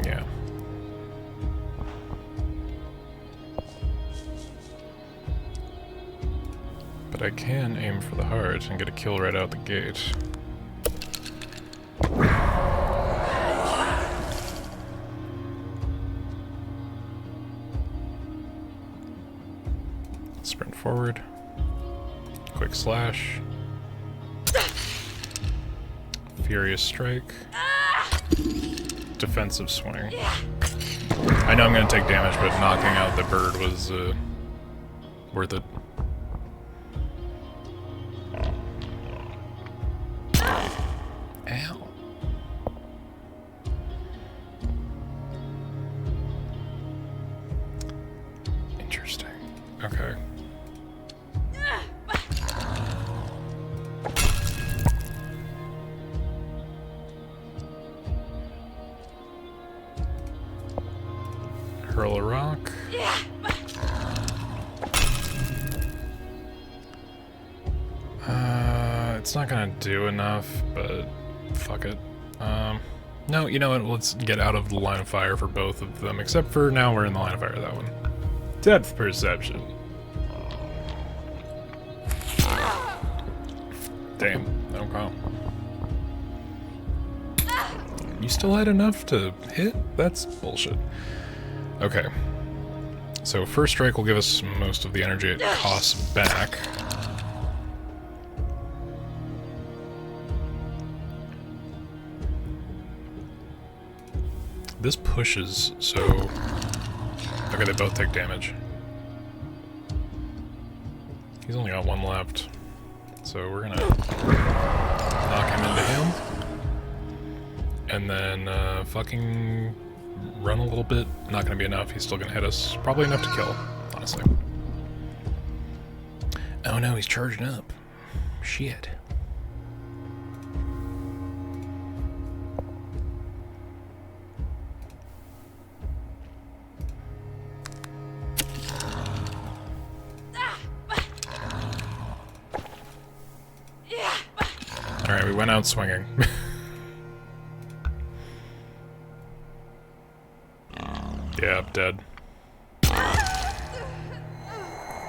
Speaker 1: Yeah. But I can aim for the heart and get a kill right out the gate. Sprint forward. Quick slash. Furious strike. Defensive swing. I know I'm going to take damage, but knocking out the bird was worth it. Ow. Interesting. Okay. Hurl a rock. It's not gonna do enough, but fuck it. No, you know what? Let's get out of the line of fire for both of them, except for now we're in the line of fire of that one. Depth perception. Damn. Okay. You still had enough to hit? That's bullshit. Okay. So first strike will give us most of the energy it costs back. This pushes, so... Okay, they both take damage. He's only got 1 left. So we're gonna knock him into him. And then fucking run a little bit. Not gonna be enough. He's still gonna hit us. Probably enough to kill, honestly. Oh no, he's charging up. Shit. Alright, we went out swinging. Yeah, dead.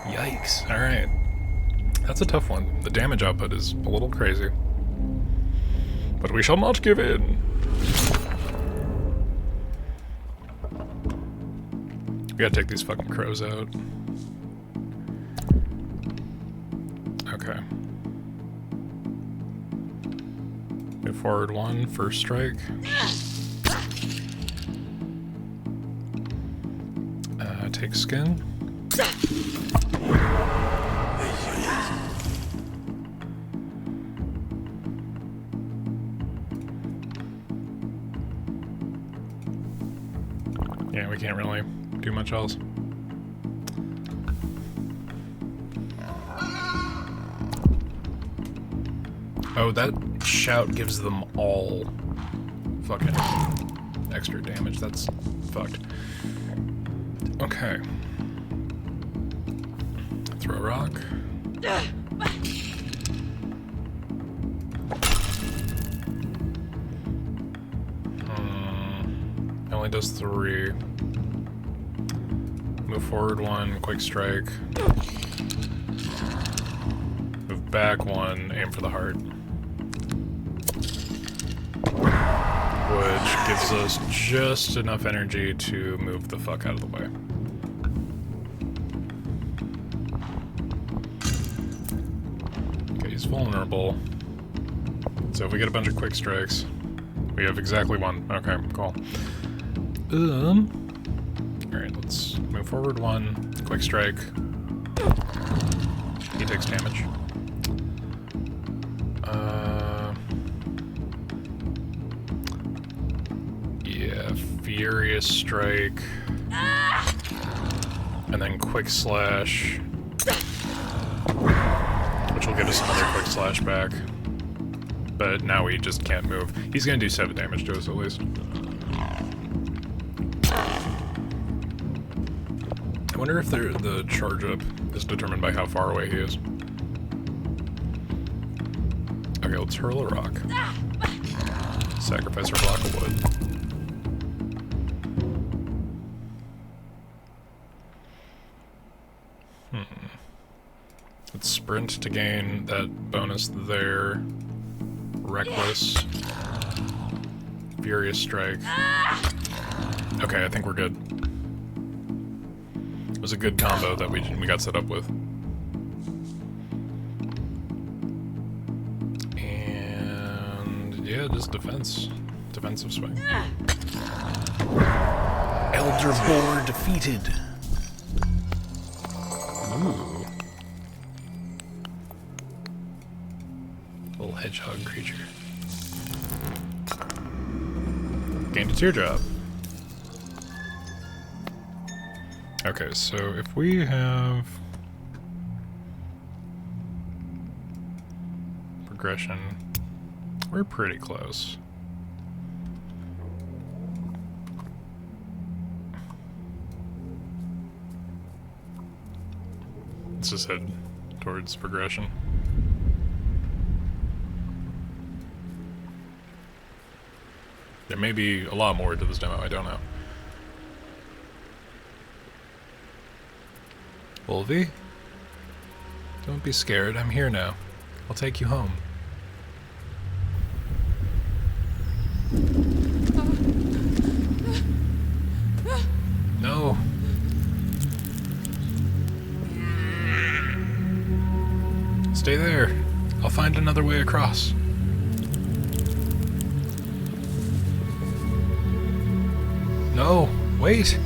Speaker 1: Yikes. Alright. That's a tough one. The damage output is a little crazy. But we shall not give in. We gotta take these fucking crows out. Okay. Move forward 1, first strike. Take skin. Yeah, we can't really do much else. Oh, that shout gives them all fucking extra damage. That's fucked. Okay. Throw a rock. Only does 3. Move forward 1, quick strike. Move back 1, aim for the heart. Which gives us just enough energy to move the fuck out of the way. Okay, he's vulnerable. So if we get a bunch of quick strikes, We have exactly one. Okay, cool. Alright, let's move forward one. Quick strike. He takes damage. Yeah, Furious Strike. And then Quick Slash. Which will get us another Quick Slash back. But now he just can't move. He's gonna do 7 damage to us at least. I wonder if the charge up is determined by how far away he is. Okay, let's hurl a rock. Sacrifice our block of wood. Let's sprint to gain that bonus there. Reckless. Furious Strike. Okay, I think we're good. It was a good combo that we got set up with. And yeah, just defense. Defensive swing. Elder Boar defeated. Ooh. Little hedgehog creature. Gained a teardrop. Okay, so if we have progression, we're pretty close. Let's just head towards progression. There may be a lot more to this demo, I don't know. Wolvie? Don't be scared, I'm here now. I'll take you home. No. Stay there. I'll find another way across. No, wait!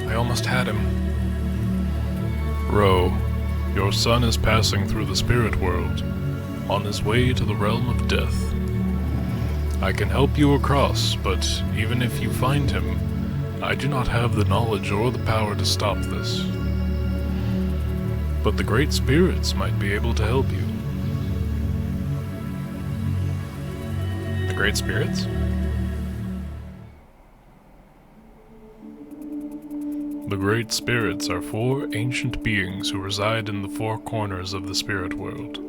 Speaker 1: I almost had him.
Speaker 2: Ro, your son is passing through the spirit world, on his way to the realm of death. I can help you across, but even if you find him, I do not have the knowledge or the power to stop this. But the great spirits might be able to help you.
Speaker 1: The Great Spirits?
Speaker 2: The great spirits are 4 ancient beings who reside in the 4 corners of the spirit world.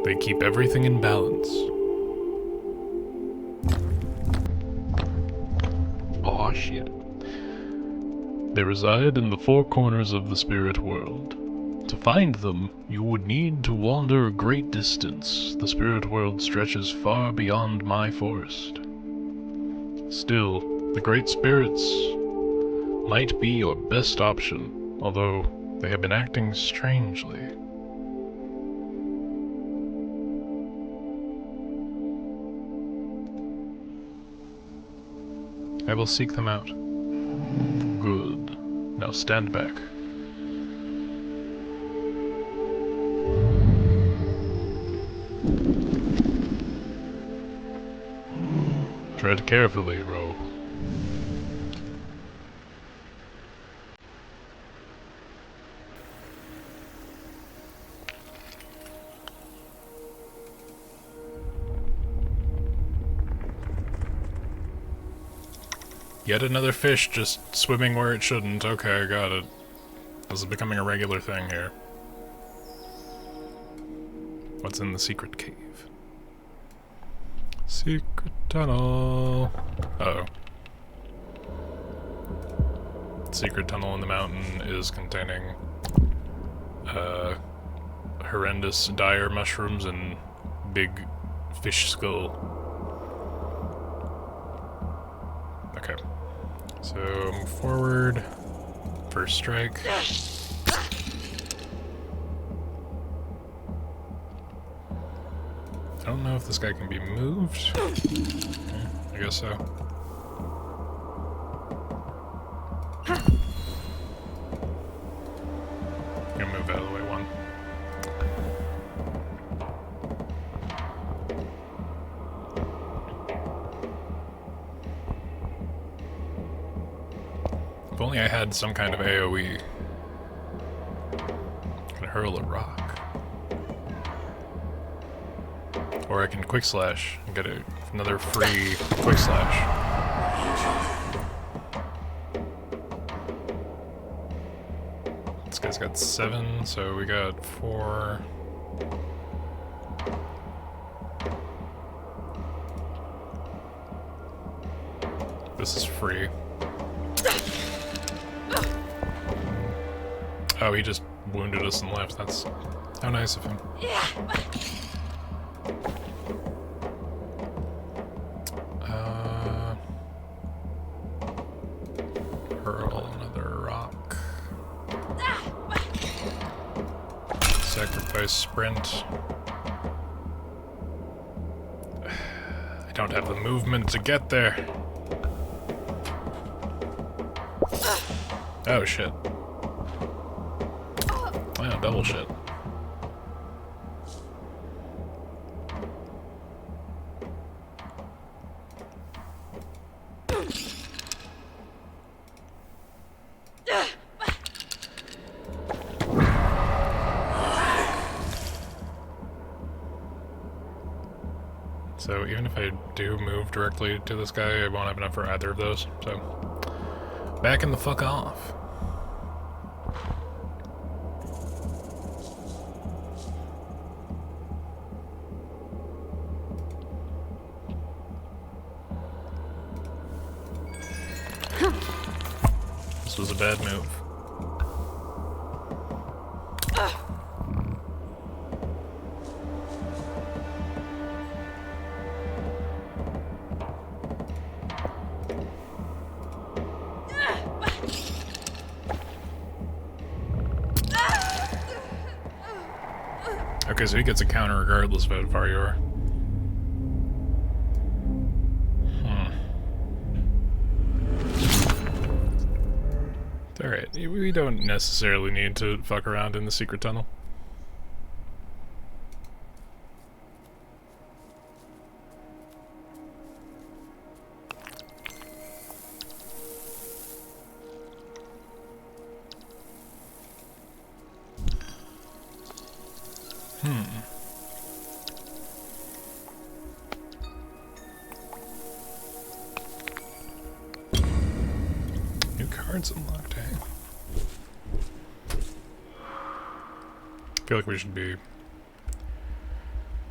Speaker 2: They keep everything in balance.
Speaker 1: Aw, shit.
Speaker 2: They reside in the 4 corners of the spirit world. To find them, you would need to wander a great distance. The spirit world stretches far beyond my forest. Still, the great spirits might be your best option, although they have been acting strangely.
Speaker 1: I will seek them out.
Speaker 2: Good. Now stand back. Tread carefully, Ro.
Speaker 1: Yet another fish just swimming where it shouldn't. Okay, I got it. This is becoming a regular thing here. What's in the secret cave? Secret tunnel. Uh-oh. Secret tunnel in the mountain is containing horrendous dire mushrooms and big fish skull. So move forward. First strike. I don't know if this guy can be moved. I guess so. I'm gonna move out of the way one. If only I had some kind of AoE. I can hurl a rock. Or I can quick slash and get another free quick slash. This guy's got 7, so we got 4. This is free. Oh, he just wounded us and left. That's how nice of him. Hurl another rock. Sacrifice sprint. I don't have the movement to get there. Oh shit. Wow, double shit. So even if I do move directly to this guy, I won't have enough for either of those. So, backing the fuck off. This was a bad move. Okay, so he gets a counter regardless of how far you are. Alright, we don't necessarily need to fuck around in the secret tunnel. New cards unlocked, eh? I feel like we should be...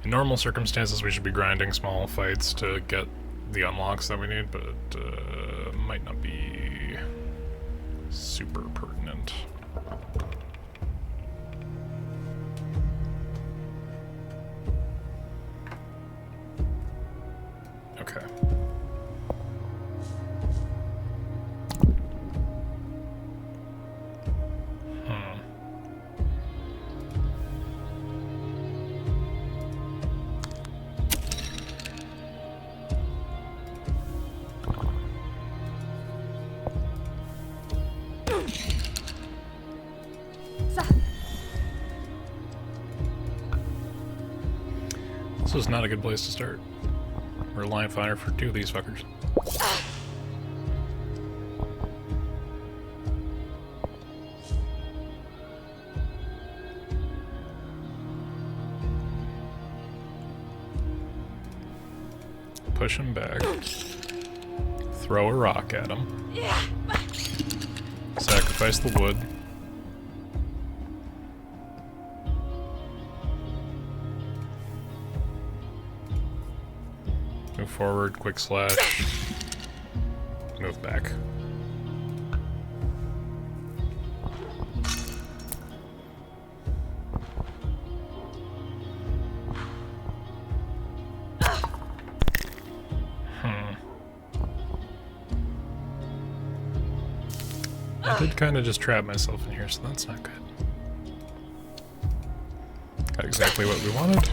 Speaker 1: In normal circumstances, we should be grinding small fights to get the unlocks that we need, but might not be super pertinent. Okay. This was not a good place to start. We're a line fighter for 2 of these fuckers. Push him back. Throw a rock at him. Sacrifice the wood. Move forward, quick slash. Move back. I did kind of just trap myself in here, so that's not good. Got exactly what we wanted.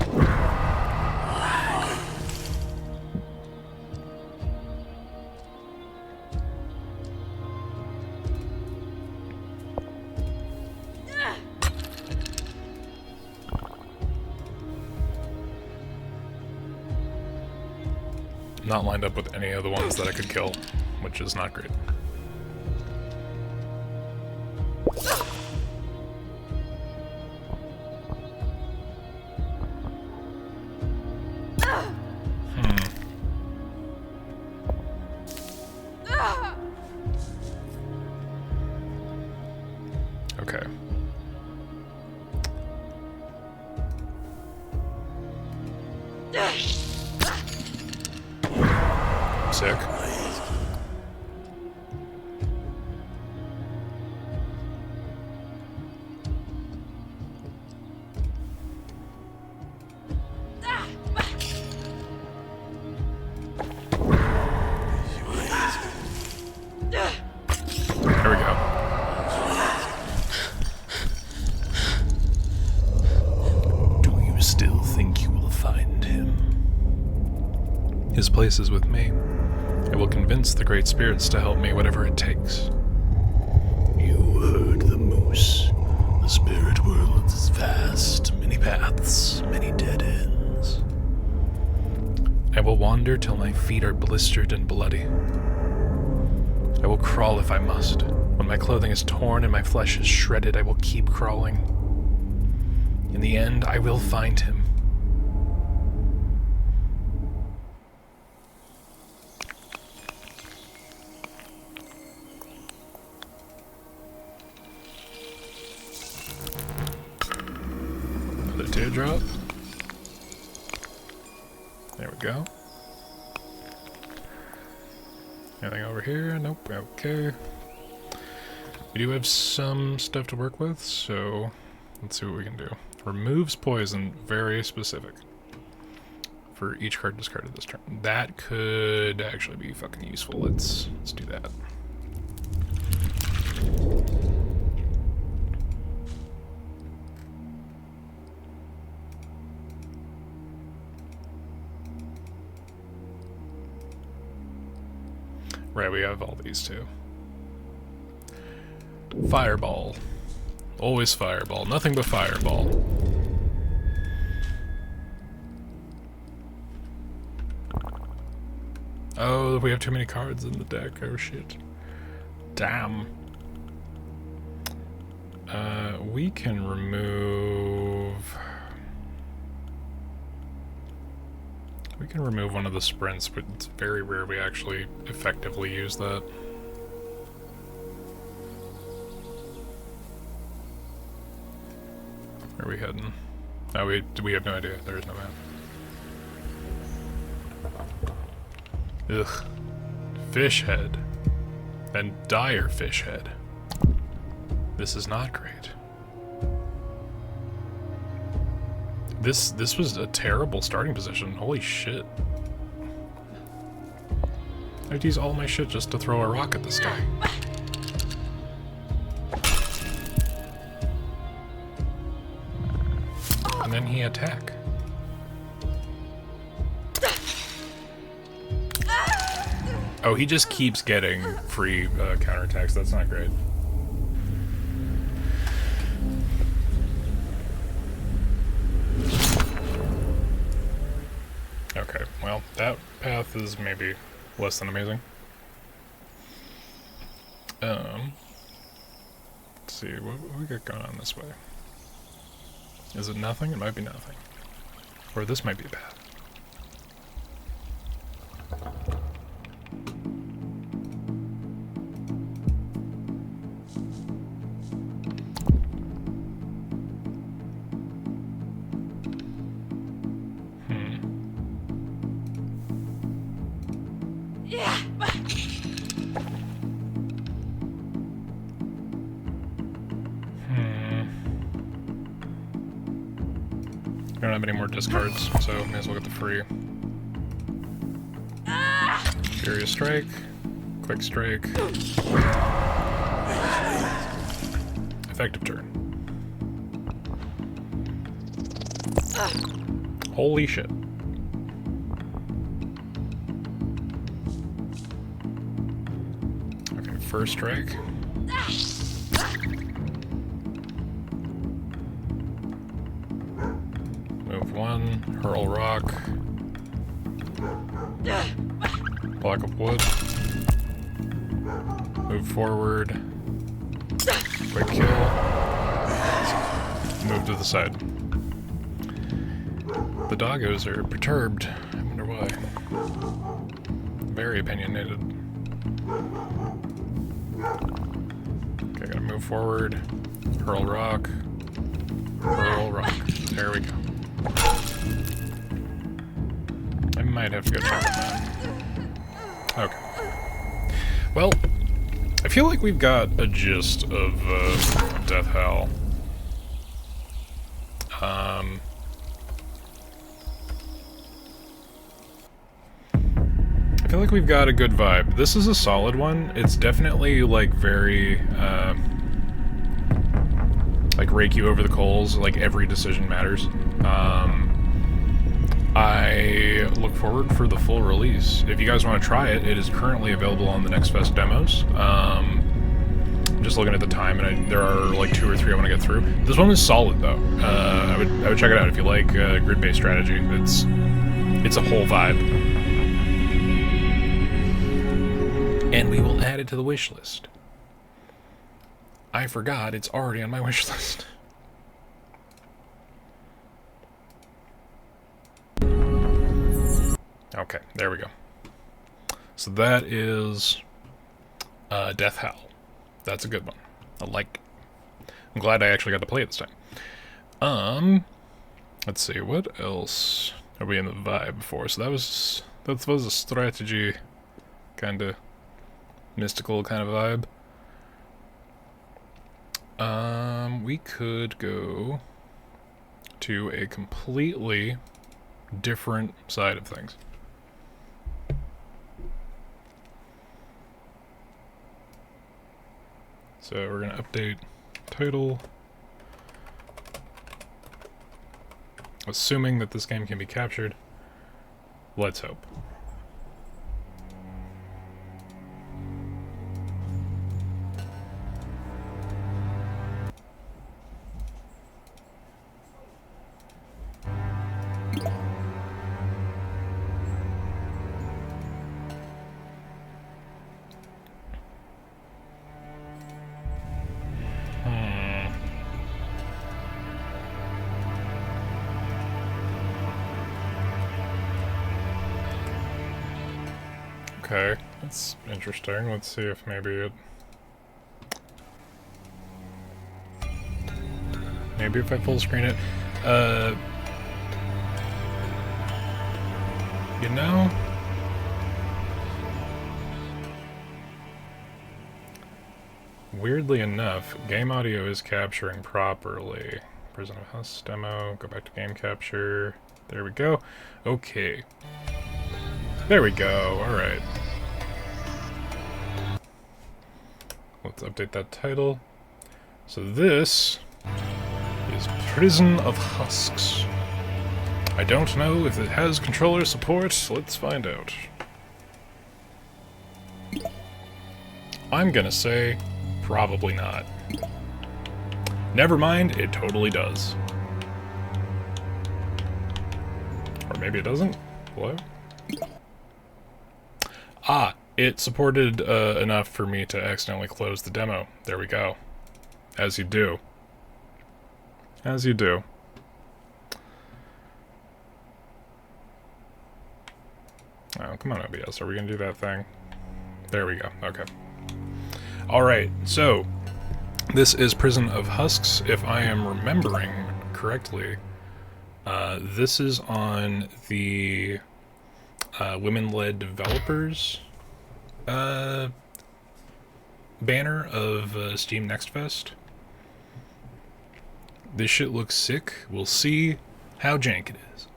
Speaker 1: Not lined up with any of the ones that I could kill, which is not great. Okay. Sick. There we go.
Speaker 2: Do you still think you will find him?
Speaker 1: His place is with me. I will convince the great spirits to help me, whatever it takes.
Speaker 2: You heard the moose. The spirit world is vast, many paths, many dead ends.
Speaker 1: I will wander till my feet are blistered and bloody. I will crawl if I must. When my clothing is torn and my flesh is shredded, I will keep crawling. In the end, I will find him. Another teardrop. There we go. Anything over here? Nope. Okay. We do have some stuff to work with, so let's see what we can do. Removes poison, very specific. For each card discarded this turn. That could actually be fucking useful. Let's do that. Right, we have all these too. Fireball. Always fireball. Nothing but fireball. Oh, we have too many cards in the deck. Oh shit. Damn. We can remove... We can remove one of the sprints, but it's very rare we actually effectively use that. Where are we heading? Oh, we have no idea. There is no map. Ugh. Fish head. And dire fish head. This is not great. This was a terrible starting position. Holy shit. I have to use all my shit just to throw a rock at this guy. And then he attack. Oh, he just keeps getting free counterattacks. That's not great. Okay, well, that path is maybe less than amazing. Let's see, what we got going on this way? Is it nothing? It might be nothing. Or this might be bad. I don't have any more discards, so may as well get the free. Furious Strike, Quick Strike. Effective turn. Holy shit. Okay, first strike. Move 1, hurl rock. Block up wood. Move forward. Quick kill. Move to the side. The doggos are perturbed. I wonder why. Very opinionated. Okay, gotta move forward. Hurl rock. Hurl rock. There we go. I might have to go check on that. Okay. Well, I feel like we've got a gist of Death Howl. I feel like we've got a good vibe. This is a solid one. It's definitely like very like rake you over the coals. Like every decision matters. I look forward for the full release. If you guys want to try it, it is currently available on the Next Fest demos. I'm just looking at the time, and there are like 2 or 3 I want to get through. This one is solid though. I would check it out if you like grid-based strategy. It's a whole vibe, and we will add it to the wish list. I forgot it's already on my wish list. Okay, there we go. So that is Death Howl. That's a good one. I like it. I'm glad I actually got to play it this time. Let's see, what else are we in the vibe for? So that was a strategy, kind of mystical kind of vibe. We could go to a completely different side of things. So we're going to update title, assuming that this game can be captured. Let's hope. Okay, that's interesting. Let's see if maybe it... Maybe if I full screen it... You know... Weirdly enough, game audio is capturing properly. Prison of Husks demo, go back to game capture. There we go. Okay. There we go, alright. Let's update that title. So this is Prison of Husks. I don't know if it has controller support. Let's find out. I'm gonna say probably not. Never mind, it totally does. Or maybe it doesn't? Hello? Ah, it supported enough for me to accidentally close the demo. There we go. As you do. As you do. Oh, come on, OBS. Are we going to do that thing? There we go. Okay. Alright, so this is Prison of Husks, if I am remembering correctly. This is on the women-led developers banner of Steam Next Fest. This shit looks sick. We'll see how jank it is.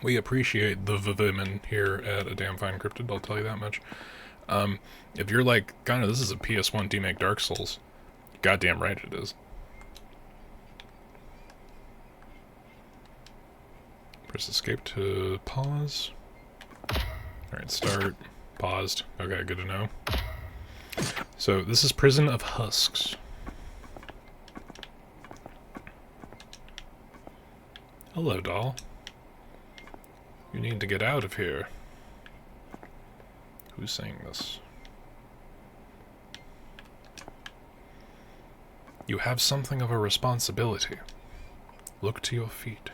Speaker 1: We appreciate the women here at A Damn Fine Cryptid, I'll tell you that much. If you're like, kind of, this is a PS1 remake Dark Souls, goddamn right it is. Press escape to pause. Alright, start. Paused. Okay, good to know. So, this is Prison of Husks. Hello, doll. You need to get out of here. Who's saying this? You have something of a responsibility. Look to your feet.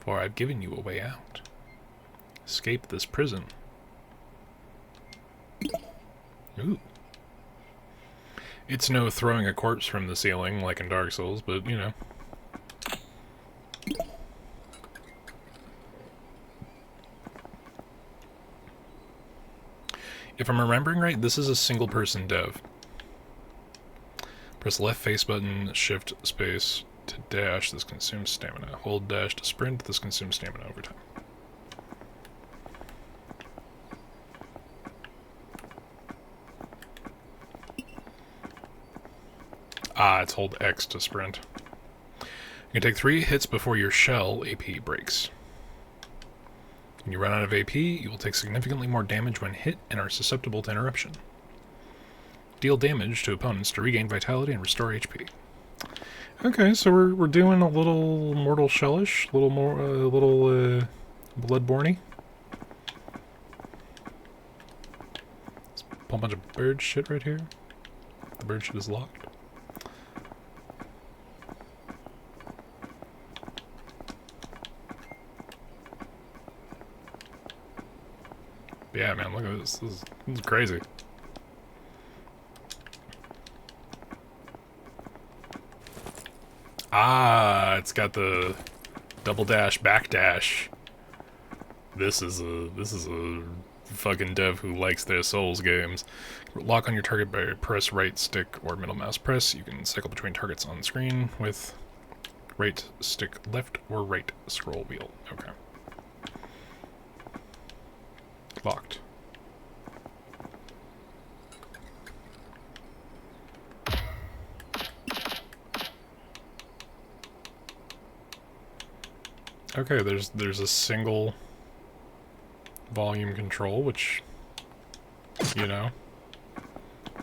Speaker 1: For I've given you a way out. Escape this prison. Ooh. It's no throwing a corpse from the ceiling like in Dark Souls, but, you know. If I'm remembering right, this is a single-person dev. Press left face button, shift space to dash. This consumes stamina. Hold dash to sprint. This consumes stamina over time. Ah, it's hold X to sprint. You can take 3 hits before your shell AP breaks. When you run out of AP, you will take significantly more damage when hit and are susceptible to interruption. Deal damage to opponents to regain vitality and restore HP. Okay, so we're doing a little Mortal Shellish, a little more, Bloodborne-y. Let's pull a bunch of bird shit right here. The bird shit is locked. Yeah, man, look at this. This is crazy. Ah, it's got the double dash, back dash. This is a fucking dev who likes their Souls games. Lock on your target by press right stick or middle mouse press. You can cycle between targets on the screen with right stick left or right scroll wheel. Okay. Locked. Okay, there's a single volume control, which, you know,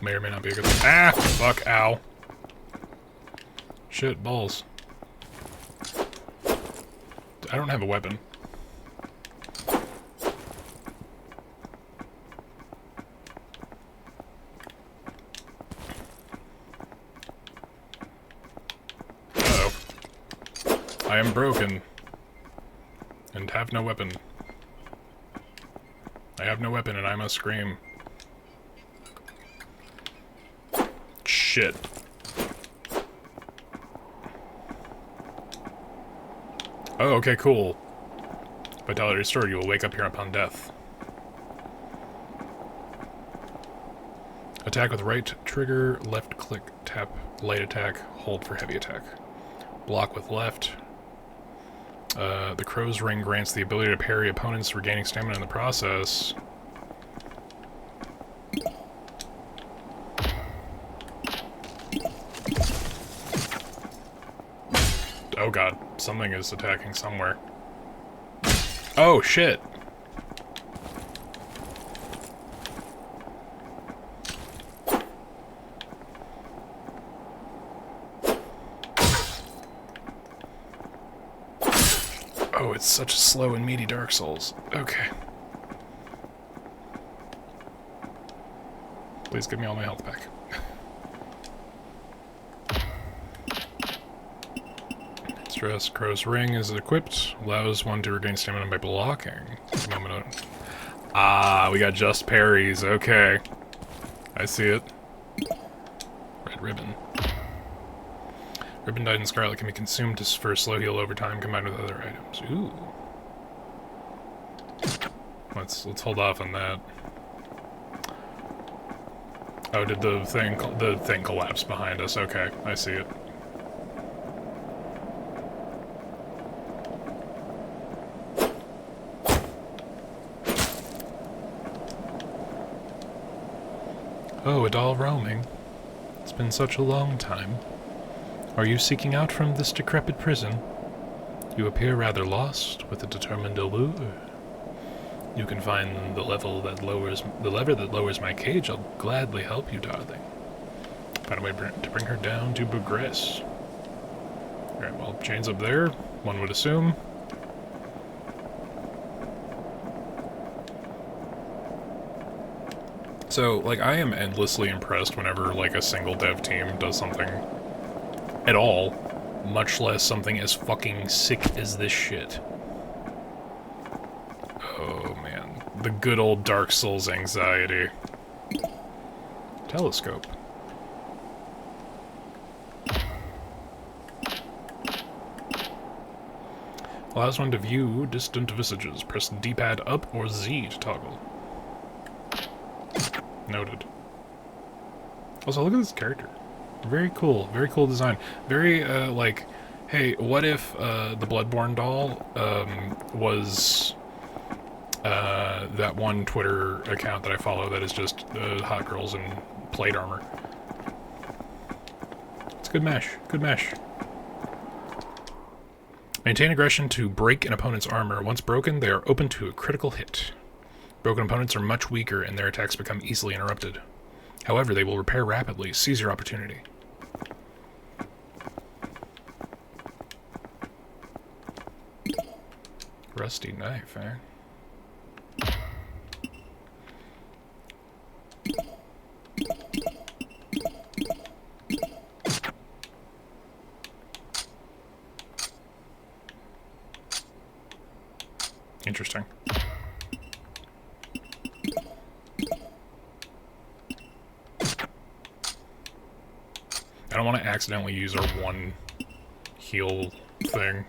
Speaker 1: may or may not be a good thing. Ah! Fuck, ow. Shit, balls. I don't have a weapon. Uh-oh. I am broken. And have no weapon. I have no weapon and I must scream. Shit. Oh, okay, cool. Vitality restored. You will wake up here upon death. Attack with right trigger, left click, tap, light attack, hold for heavy attack. Block with left. The Crow's Ring grants the ability to parry opponents, regaining stamina in the process. Oh god, something is attacking somewhere. Oh shit! Oh, it's such a slow and meaty Dark Souls. Okay. Please give me all my health back. Stress. Crow's Ring is equipped. Allows one to regain stamina by blocking. Ah, we got just parries. Okay. I see it. Red ribbon. Ribbon dyed in scarlet can be consumed for a slow heal over time combined with other items. Ooh. Let's hold off on that. Oh, did the thing collapse behind us? Okay, I see it. Oh, a doll roaming. It's been such a long time. Are you seeking out from this decrepit prison? You appear rather lost with a determined allure. You can find the lever that lowers my cage. I'll gladly help you, darling. Find a way to bring her down to progress. Alright, well, chain's up there, one would assume. So, like, I am endlessly impressed whenever, like, a single dev team does something at all, much less something as fucking sick as this shit. Oh, man. The good old Dark Souls anxiety. Telescope. Allows one to view distant visages. Press D-pad up or Z to toggle. Noted. Also, look at this character. Very cool design. Very, like, hey, what if, the Bloodborne doll, was, that one Twitter account that I follow that is just, hot girls in plate armor. It's good mesh. Good mesh. Maintain aggression to break an opponent's armor. Once broken, they are open to a critical hit. Broken opponents are much weaker and their attacks become easily interrupted. However, they will repair rapidly. Seize your opportunity. Rusty knife, eh? Interesting. I don't want to accidentally use our one heal thing.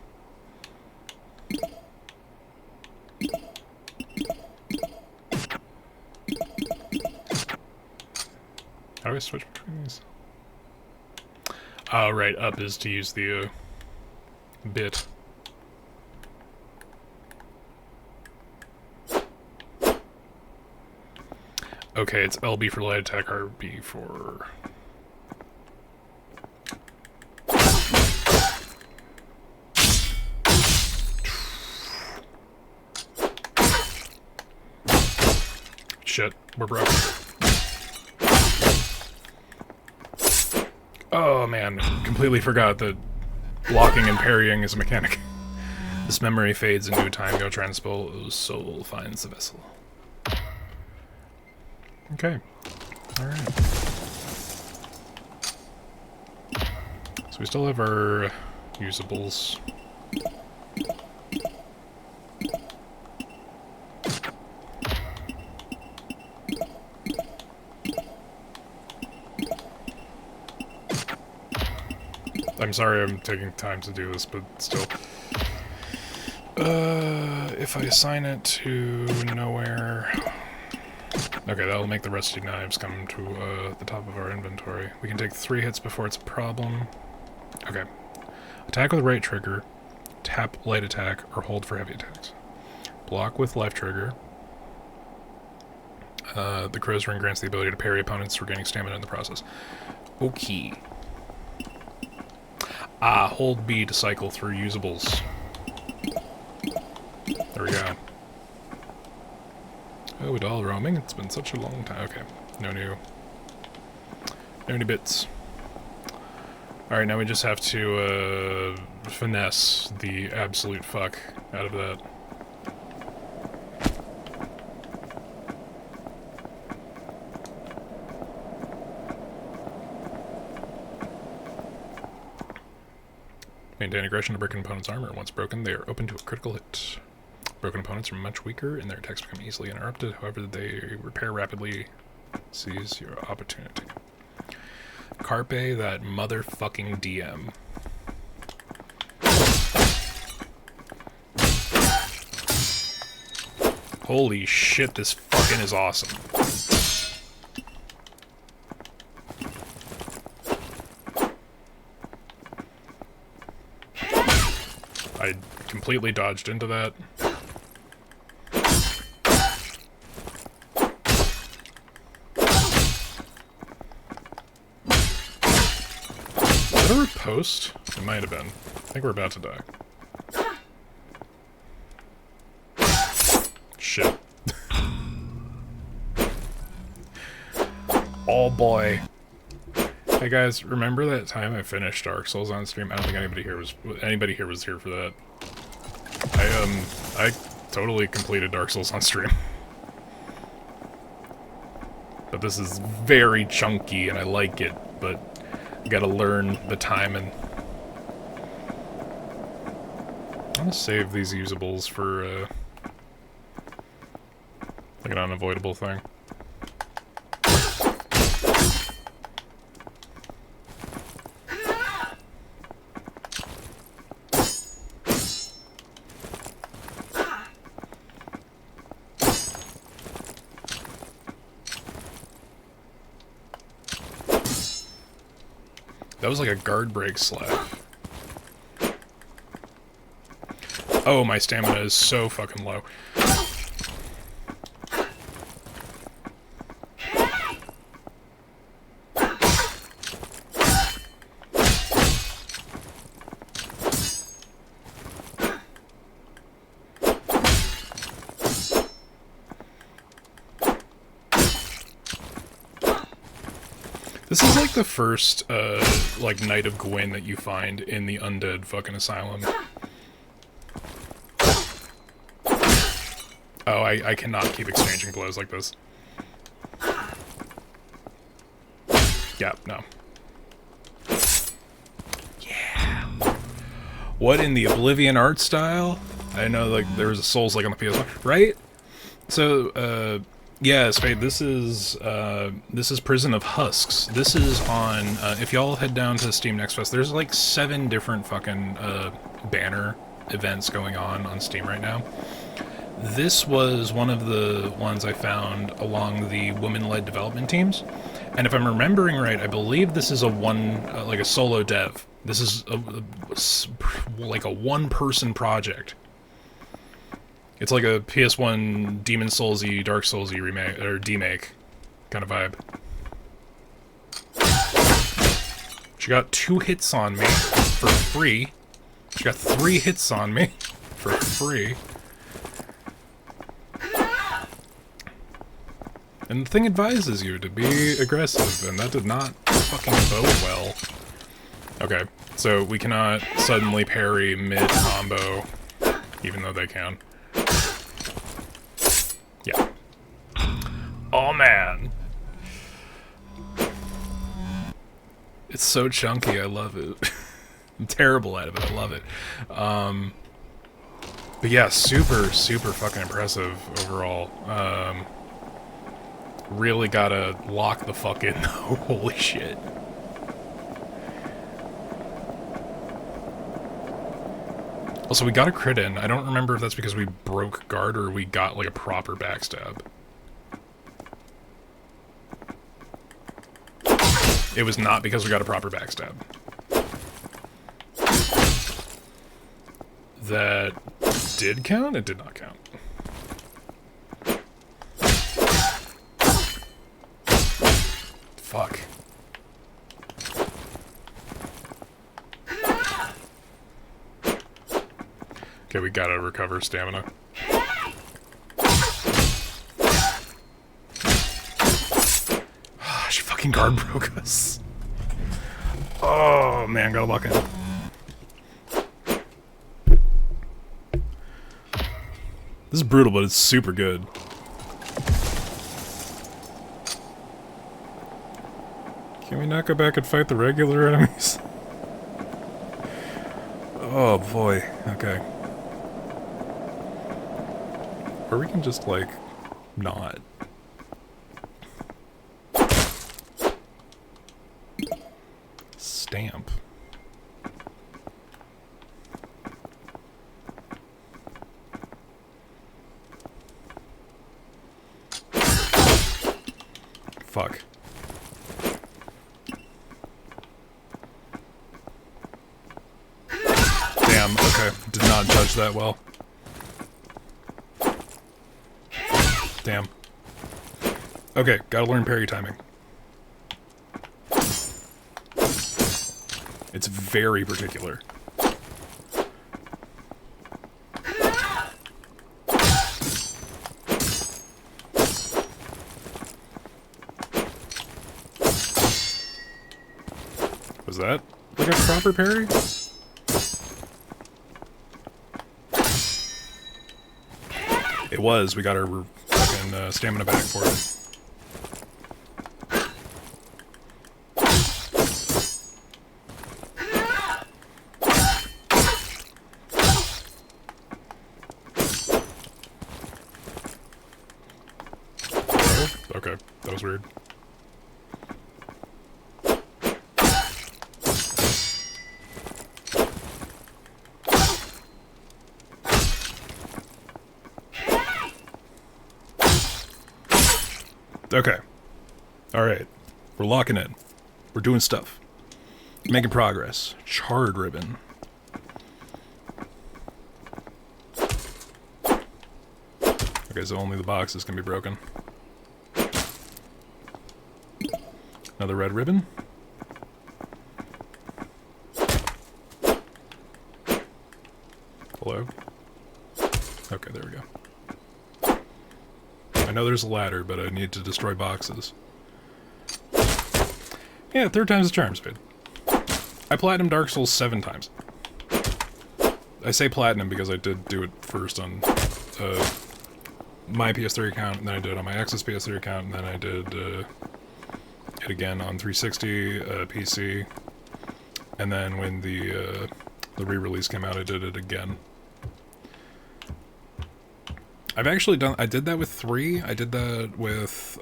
Speaker 1: How do I switch between these? Oh, right, up is to use the bit. Okay, it's LB for light attack, RB for... Shit, we're broke. Oh man, completely forgot that blocking and parrying is a mechanic. This memory fades into a time your transposed soul finds the vessel. Okay. Alright. So we still have our usables. I'm sorry I'm taking time to do this, but still. If I assign it to nowhere... Okay, that'll make the rusty knives come to the top of our inventory. We can take 3 hits before it's a problem. Okay. Attack with right trigger, tap light attack, or hold for heavy attacks. Block with left trigger. The crow's ring grants the ability to parry opponents, regaining stamina in the process. Okay. Hold B to cycle through usables. There we go. Oh, it all roaming? It's been such a long time. Okay. No new bits. Alright, now we just have to, finesse the absolute fuck out of that. Maintain aggression to break an opponent's armor. Once broken, they are open to a critical hit. Broken opponents are much weaker, and their attacks become easily interrupted. However, they repair rapidly. Seize your opportunity. Carpe that motherfucking DM. Holy shit, this fucking is awesome. I completely dodged into that. that a riposte? It might have been. I think we're about to die. Shit. Oh boy. Hey guys, remember that time I finished Dark Souls on stream? I don't think anybody here was here for that. I totally completed Dark Souls on stream. But this is very chunky and I like it, but you gotta learn the time. And I'm gonna save these usables for like an unavoidable thing. That was like a guard break slap. Oh, my stamina is so fucking low. This is like the first, like, Knight of Gwyn that you find in the undead fucking asylum. Oh, I cannot keep exchanging blows like this. Yeah, no. Yeah. What in the Oblivion art style? I know, like, there was a Souls like on the PS1, right? So, yeah, Spade, this is Prison of Husks. This is on, if y'all head down to Steam Next Fest, there's like 7 different fucking, banner events going on Steam right now. This was one of the ones I found along the women-led development teams. And if I'm remembering right, I believe this is like a solo dev. This is like a one-person project. It's like a PS1 Demon Souls-y, Dark Souls-y remake, or demake kind of vibe. She got 2 hits on me for free. She got 3 hits on me for free. And the thing advises you to be aggressive, and that did not fucking bode well. Okay, so we cannot suddenly parry mid-combo, even though they can. Yeah. Oh man! It's so chunky, I love it. I'm terrible at it, but I love it. But yeah, super fucking impressive overall. Really gotta lock the fuck in, though. Holy shit. Also, we got a crit in. I don't remember if that's because we broke guard or we got, like, a proper backstab. It was not because we got a proper backstab. That did count? It did not count. Fuck. Okay, we gotta recover stamina. She fucking guard broke us. Oh man, gotta lock in. This is brutal, but it's super good. Can we not go back and fight the regular enemies? Oh boy, okay. Or we can just, like, not. Stamp. Fuck. Damn, okay. Did not judge that well. Damn. Okay, gotta learn parry timing. It's very particular. Was that like a proper parry? It was. We got our fucking stamina back for it. Okay, that was weird. Okay. Alright. We're locking in. We're doing stuff. Making progress. Charred ribbon. Okay, so only the boxes can be broken. Another red ribbon. Hello? Okay, there we go. I know there's a ladder, but I need to destroy boxes. Yeah, 3rd time's the charm, dude. I platinum Dark Souls 7 times. I say platinum because I did do it first on my PS3 account, and then I did it on my Access PS3 account, and then I did it again on 360 PC. And then when the re-release came out, I did it again. I've actually done... I did that with 3. I did that with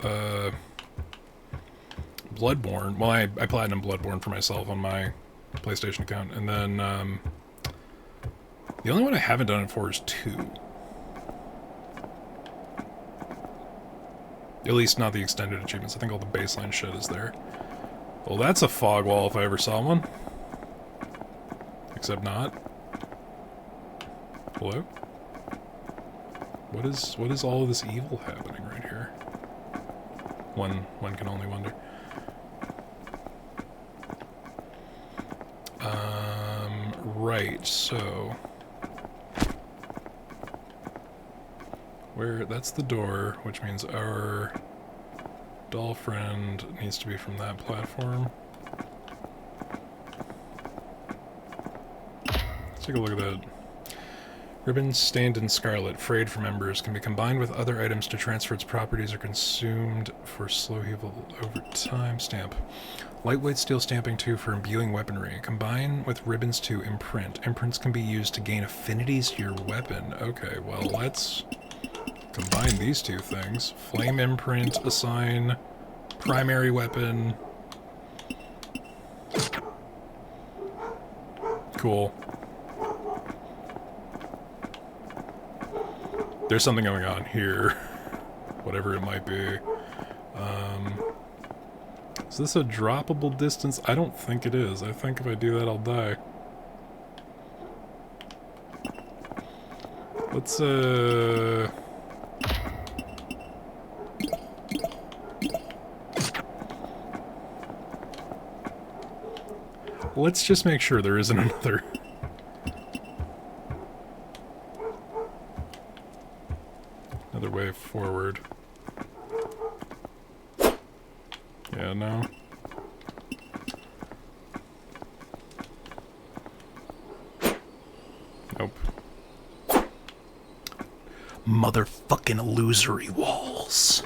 Speaker 1: Bloodborne. Well, I platinum Bloodborne for myself on my PlayStation account. And then the only one I haven't done it for is 2. At least not the extended achievements. I think all the baseline shit is there. Well, that's a fog wall if I ever saw one. Except not. Hello? What is all of this evil happening right here? One can only wonder. Right, so that's the door, which means our doll friend needs to be from that platform. Let's take a look at that. Ribbon stained in scarlet, frayed from embers, can be combined with other items to transfer its properties or consumed for slow heal over time. Stamp. Lightweight steel stamping 2 for imbuing weaponry. Combine with ribbons to imprint. Imprints can be used to gain affinities to your weapon. Okay, well, let's combine these two things. Flame imprint, assign primary weapon. Cool. There's something going on here. Whatever it might be. Is this a droppable distance? I don't think it is. I think if I do that, I'll die. Let's, let's just make sure there isn't another... another way forward. Yeah, no. Nope. Motherfucking illusory walls.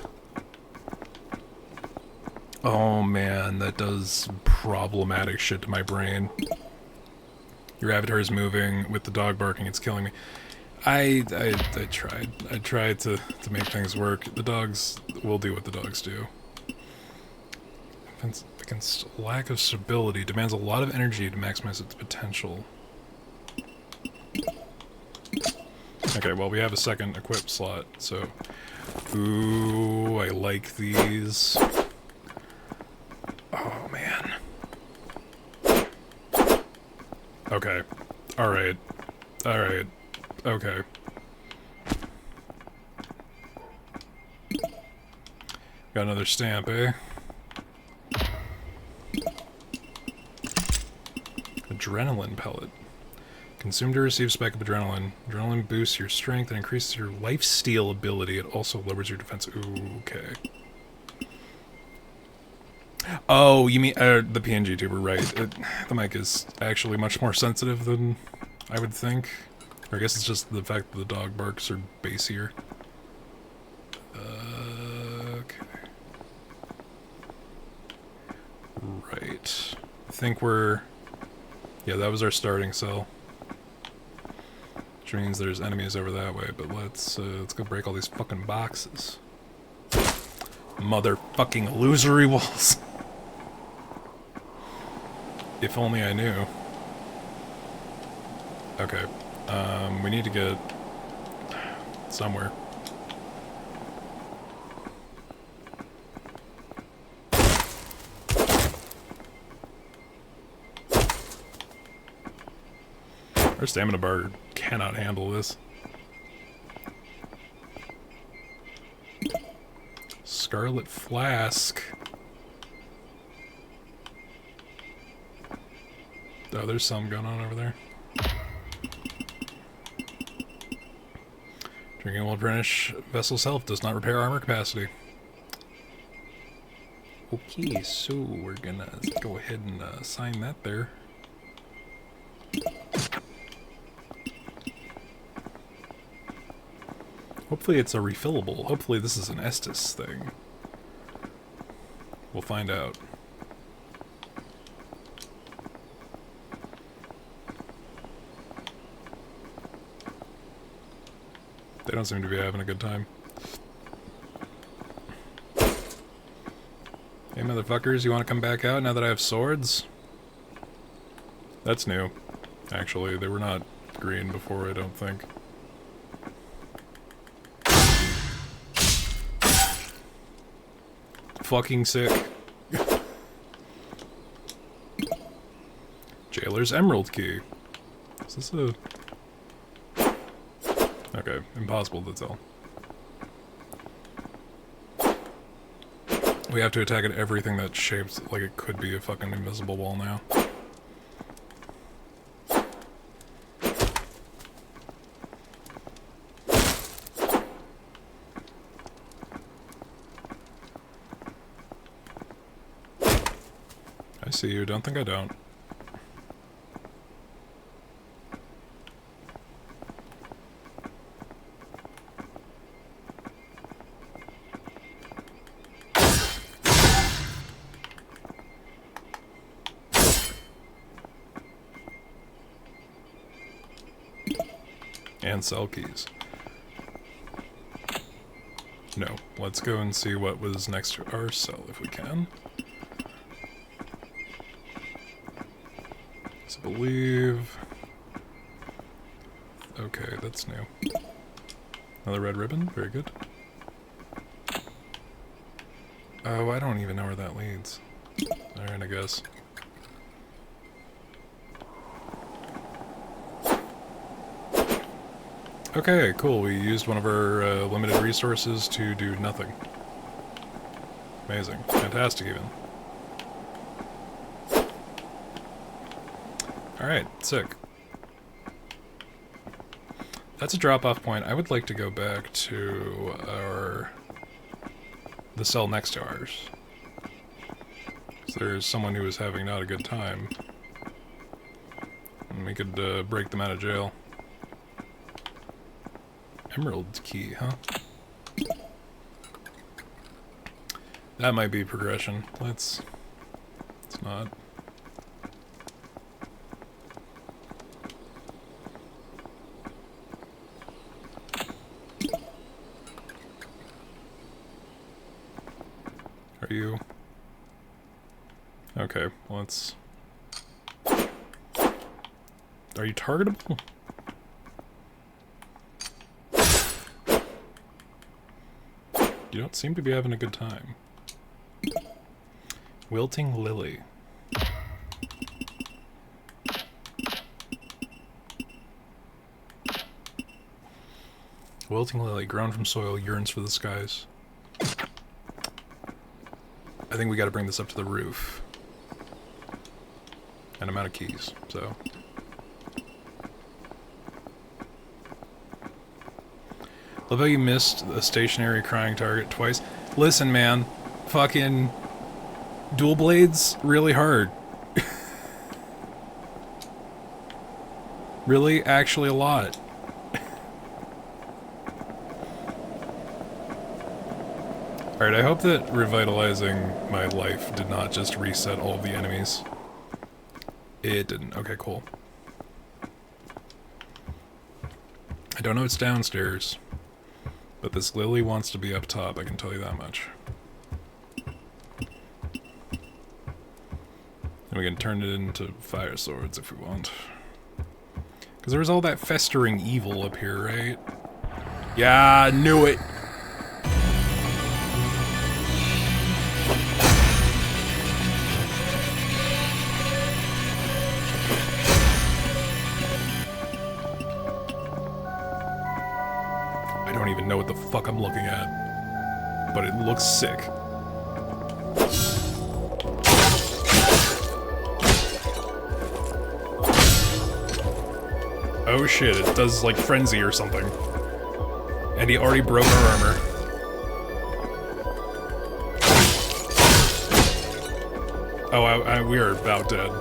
Speaker 1: Oh man, that does problematic shit to my brain. Your avatar is moving with the dog barking, it's killing me. I tried to make things work. The dogs will do what the dogs do. Against lack of stability, demands a lot of energy to maximize its potential. Okay, well we have a second equip slot, so... Ooh, I like these. Oh, man. Okay. Alright. Alright. Okay. Got another stamp, eh? adrenaline pellet. Consume to receive spike of adrenaline. Adrenaline boosts your strength and increases your lifesteal ability. It also lowers your defense. Ooh, okay. Oh, you mean the PNG tuber, right. The mic is actually much more sensitive than I would think. Or I guess it's just the fact that the dog barks are bassier. Okay. Right. I think we're... Yeah, that was our starting cell. Which means there's enemies over that way, but let's go break all these fucking boxes. Motherfucking illusory walls. If only I knew. Okay. We need to get somewhere. Our stamina bar cannot handle this. Scarlet Flask. Oh, there's some going on over there. Drinking will replenish vessel's health, does not repair armor capacity. Okay, so we're gonna go ahead and sign that there. Hopefully it's a refillable. Hopefully this is an Estus thing. We'll find out. They don't seem to be having a good time. Hey motherfuckers, you want to come back out now that I have swords? That's new. Actually, they were not green before, I don't think. Fucking sick. Jailer's Emerald Key. Is this a... Okay, impossible to tell. We have to attack at everything that's shaped like it could be a fucking invisible wall now. I see you, don't think I don't. And cell keys. No, let's go and see what was next to our cell if we can. So I believe... Okay, that's new. Another red ribbon, very good. Oh, I don't even know where that leads. Alright, I guess. Okay, cool. We used one of our limited resources to do nothing. Amazing. Fantastic, even. Alright, sick. That's a drop-off point. I would like to go back to the cell next to ours. So there's someone who is having not a good time. And we could break them out of jail. Emerald key, huh? That might be progression. It's not. Are you? Okay, let's... Are you targetable? You don't seem to be having a good time. Wilting Lily. Wilting Lily, grown from soil, yearns for the skies. I think we gotta bring this up to the roof. And I'm out of keys, so... Love how you missed the stationary crying target twice. Listen, man. Fucking... dual blades, really hard. Really, actually a lot. Alright, I hope that revitalizing my life did not just reset all of the enemies. It didn't. Okay, cool. I don't know what's downstairs, but this Lily wants to be up top, I can tell you that much. And we can turn it into fire swords if we want. Because there was all that festering evil up here, right? Yeah, I knew it! I don't even know what the fuck I'm looking at. But it looks sick. Oh shit, it does like frenzy or something. And he already broke our armor. Oh, we are about dead.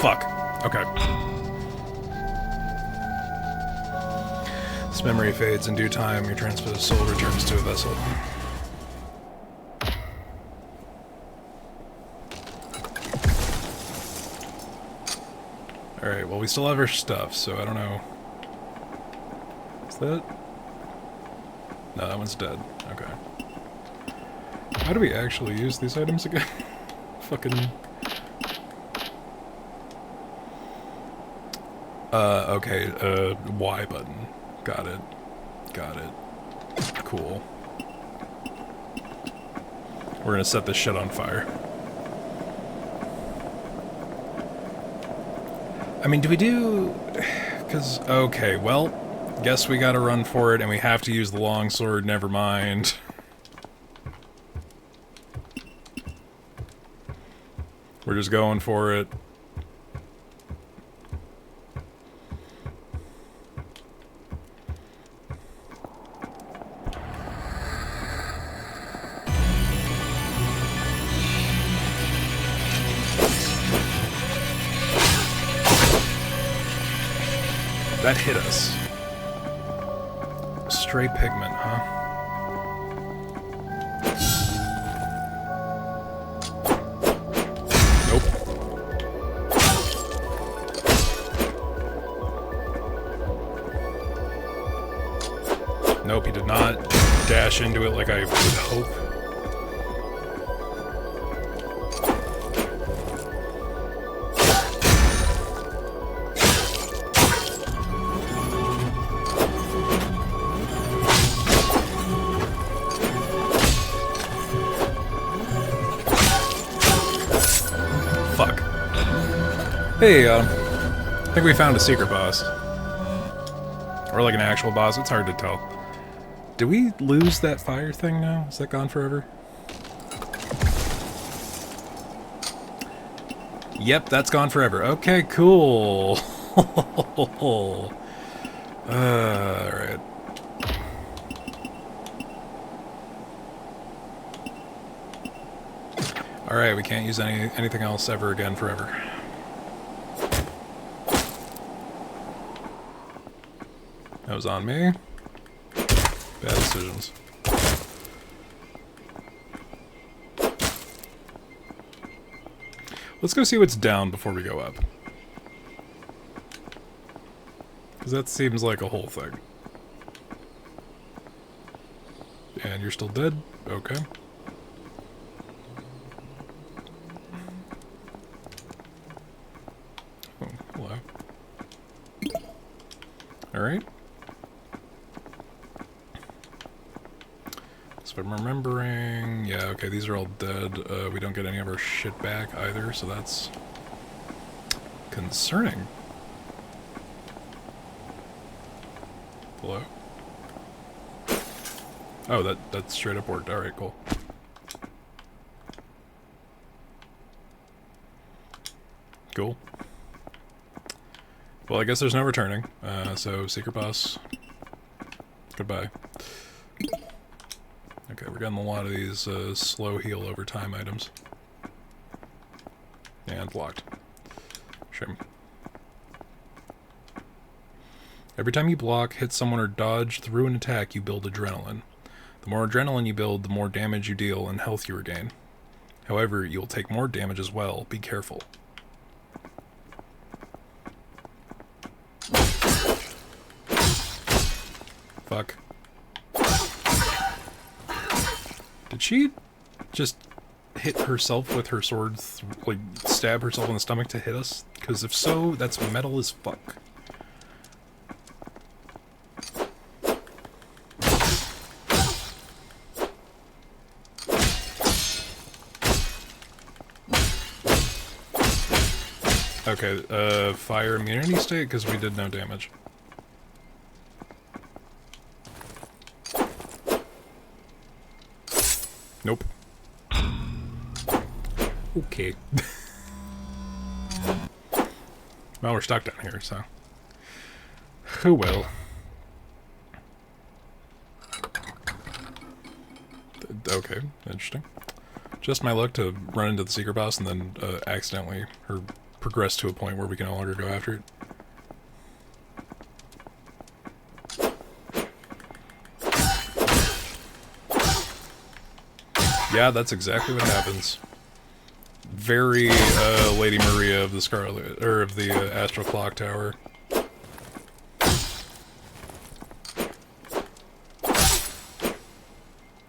Speaker 1: Fuck. Okay. This memory fades in due time. Your transferred soul returns to a vessel. Alright, well we still have our stuff, so I don't know. Is that... No, that one's dead. Okay. How do we actually use these items again? Fucking... okay, Y button. Got it. Got it. Cool. We're gonna set this shit on fire. I mean, do we do... Because, okay, well, guess we gotta run for it and we have to use the longsword, never mind. We're just going for it. That hit us. Stray pigment, huh? Nope. Nope, he did not dash into it like I would hope. Hey, I think we found a secret boss. Or like an actual boss, it's hard to tell. Did we lose that fire thing now? Is that gone forever? Yep, that's gone forever. Okay, cool. Alright. Alright, we can't use anything else ever again forever. That was on me. Bad decisions. Let's go see what's down before we go up. Because that seems like a whole thing. And you're still dead? Okay. Oh, hello. Alright. So if I'm remembering... Yeah, okay, these are all dead. We don't get any of our shit back either, so that's... concerning. Hello? Oh, that straight up worked. Alright, cool. Cool. Well, I guess there's no returning. So, secret boss. Goodbye. Okay, we're getting a lot of these slow heal over time items. And blocked. Shame. Every time you block, hit someone, or dodge through an attack, you build adrenaline. The more adrenaline you build, the more damage you deal and health you regain. However, you'll take more damage as well. Be careful. Fuck. Did she just hit herself with her sword, like stab herself in the stomach to hit us? Because if so, that's metal as fuck. Okay, fire immunity state, because we did no damage. Nope. Okay. Well, we're stuck down here, so... Oh well. Okay, interesting. Just my luck to run into the secret boss and then accidentally, or progress to a point where we can no longer go after it. Yeah, that's exactly what happens. Very Lady Maria of the Scarlet, or of the Astral Clock Tower.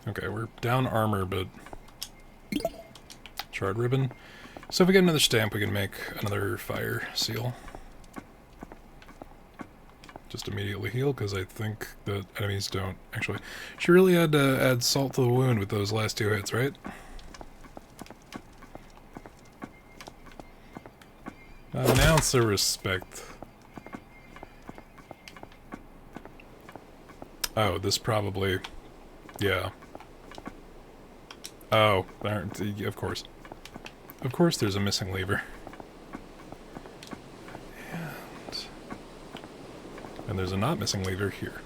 Speaker 1: Okay, we're down armor, but charred ribbon. So if we get another stamp, we can make another fire seal. Just immediately heal, because I think the enemies don't actually... She really had to add salt to the wound with those last two hits, right? An ounce of respect. Oh, this probably... Yeah. Oh, of course. Of course there's a missing lever. And there's a not missing lever here.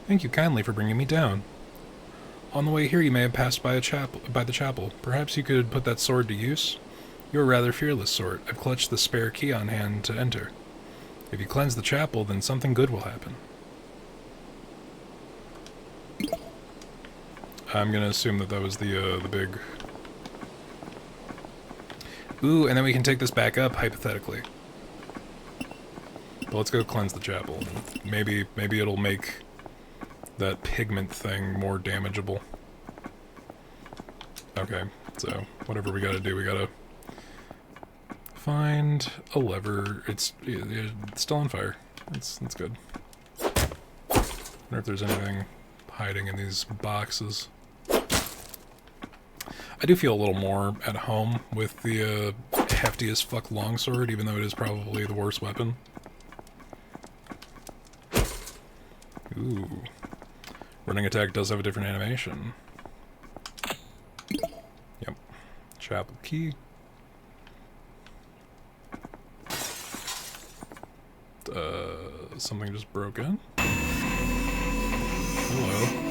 Speaker 1: Thank you kindly for bringing me down. On the way here you may have passed by the chapel. Perhaps you could put that sword to use? You're a rather fearless sort. I've clutched the spare key on hand to enter. If you cleanse the chapel, then something good will happen. I'm gonna assume that was the big... Ooh, and then we can take this back up, hypothetically. But let's go cleanse the chapel. Maybe it'll make that pigment thing more damageable. Okay, so whatever we gotta do, we gotta find a lever. It's still on fire. That's good. I wonder if there's anything hiding in these boxes. I do feel a little more at home with the hefty as fuck longsword, even though it is probably the worst weapon. Ooh. Running attack does have a different animation. Yep. Chapel key. Something just broke in? Hello.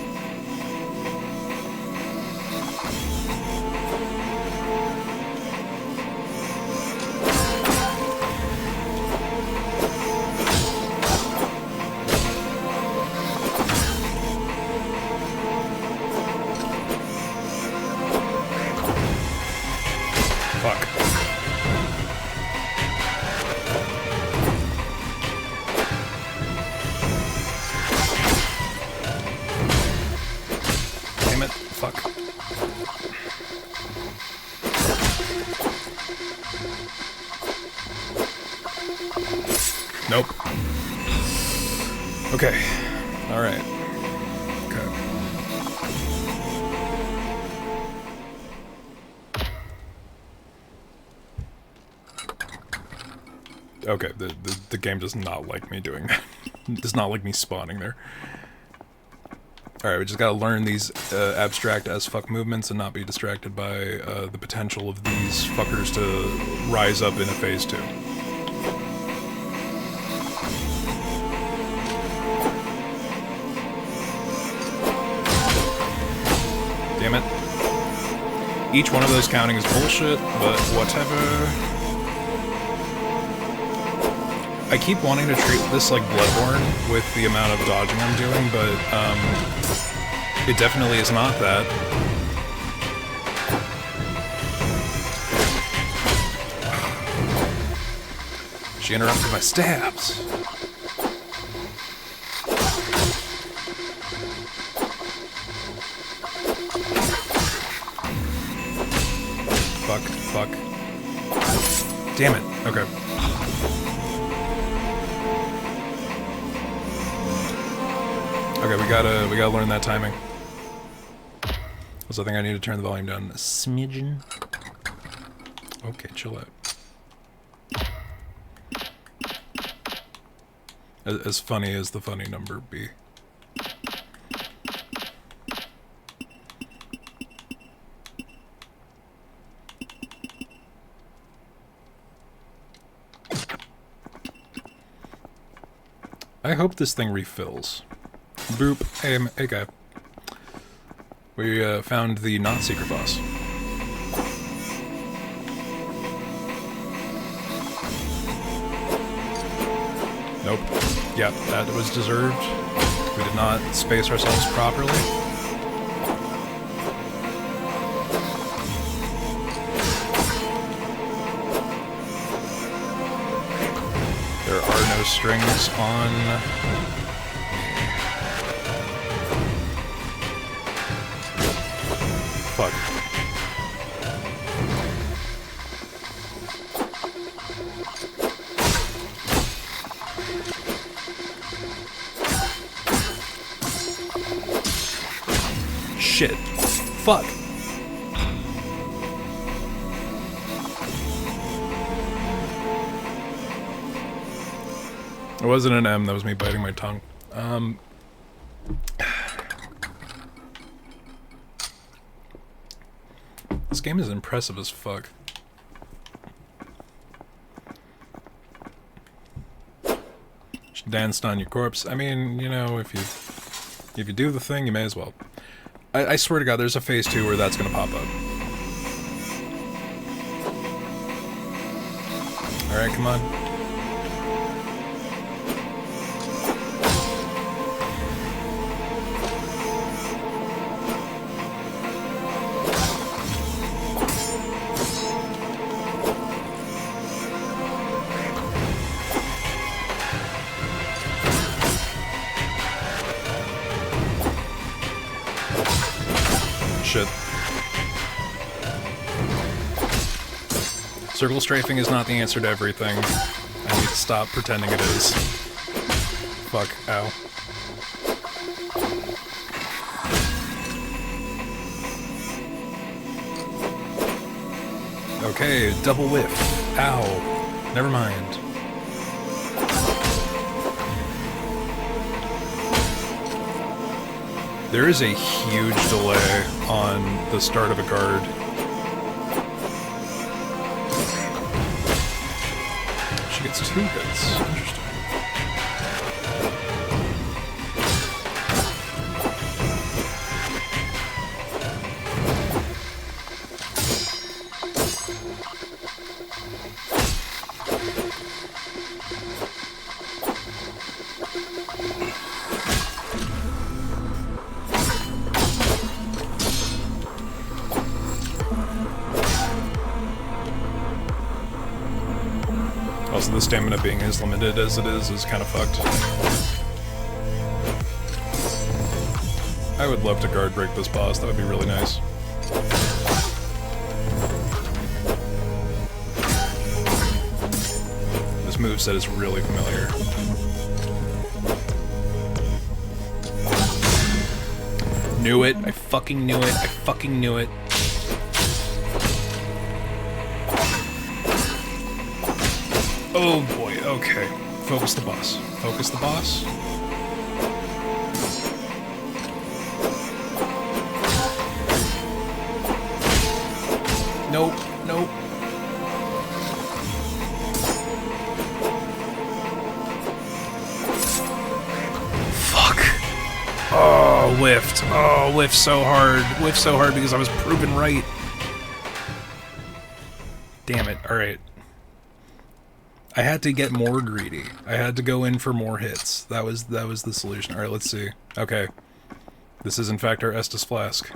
Speaker 1: Nope. Okay. Alright. Okay. Okay, the game does not like me doing that. It does not like me spawning there. Alright, we just gotta learn these abstract as fuck movements and not be distracted by the potential of these fuckers to rise up in a phase 2. Damn it. Each one of those counting is bullshit, but whatever. I keep wanting to treat this like Bloodborne with the amount of dodging I'm doing, but it definitely is not that. She interrupted my stabs. Fuck. Damn it. Okay. Okay, we gotta learn that timing. Also, I think I need to turn the volume down a smidgen. Okay, chill out. As funny as the funny number be. I hope this thing refills. Boop. Hey guy. We found the not-secret boss. Nope. Yeah, that was deserved. We did not space ourselves properly. There are no strings on... Fuck. Shit. Fuck. It wasn't an M, that was me biting my tongue. This game is impressive as fuck. She danced on your corpse. I mean, you know, if you do the thing, you may as well. I swear to God, there's a phase 2 where that's gonna pop up. Alright, come on. Shit. Circle strafing is not the answer to everything. I need to stop pretending it is. Fuck. Ow. Okay, double whiff. Ow. Never mind. There is a huge delay on the start of a guard. She gets 2 hits. Interesting. Also, the stamina being as limited as it is kind of fucked. I would love to guard break this boss, that would be really nice. This moveset is really familiar. Knew it. I fucking knew it. I fucking knew it. Oh boy, okay. Focus the boss. Focus the boss. Nope, nope. Fuck. Oh, whiffed. Oh, whiffed so hard. Whiffed so hard because I was proven right. Damn it. Alright. I had to get more greedy. I had to go in for more hits. That was the solution. Alright, let's see. Okay. This is in fact our Estus Flask.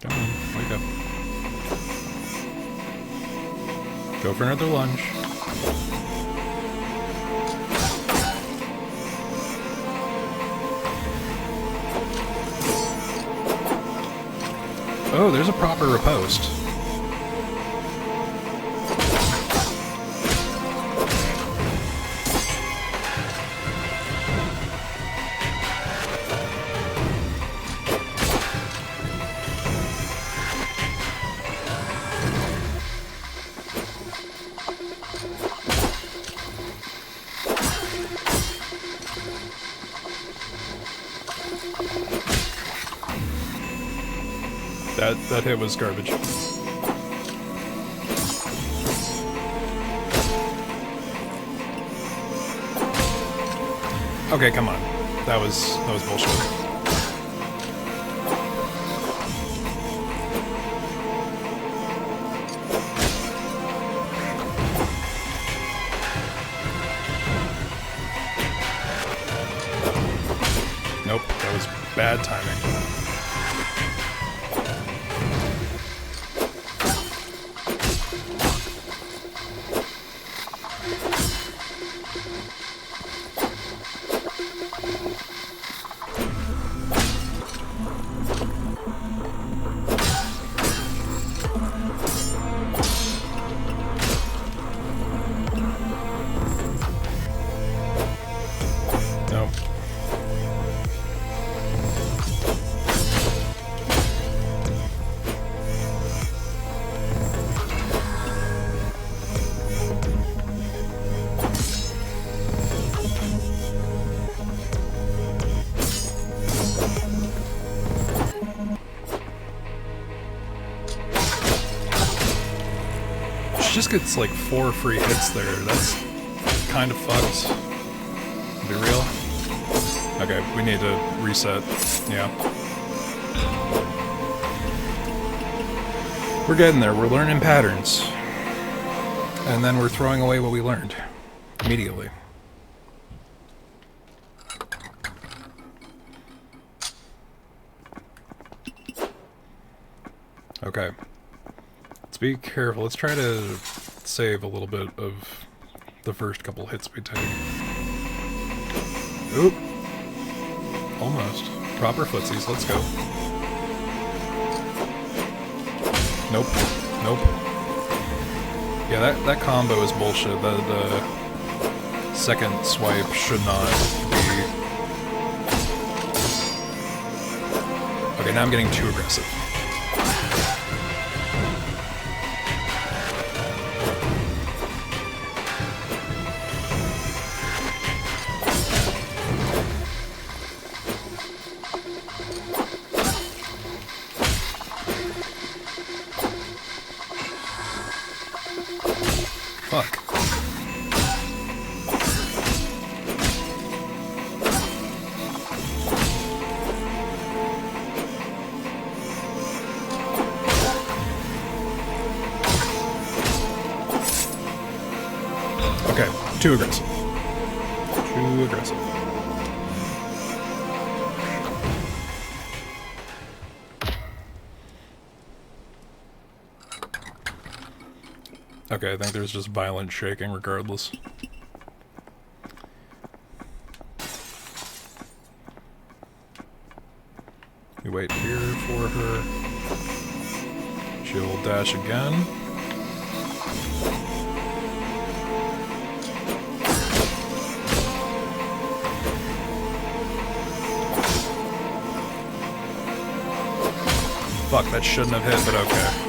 Speaker 1: Come on, wake up. Go for another lunge. Oh, there's a proper riposte. That hit was garbage. Okay, come on. That was bullshit. Nope, that was bad timing. Just gets like 4 free hits there. That's kind of fucked. Be real. Okay, we need to reset. Yeah. We're getting there. We're learning patterns. And then we're throwing away what we learned. Immediately. Okay. Let's be careful. Let's try to save a little bit of the first couple hits we take. Oop. Almost. Proper footsies. Let's go. Nope. Nope. Yeah, that combo is bullshit. The second swipe should not be... Okay, now I'm getting too aggressive. Fuck. Okay, too aggressive. Too aggressive. Okay, I think there's just violent shaking regardless. We wait here for her. She'll dash again. Fuck, that shouldn't have hit, but okay.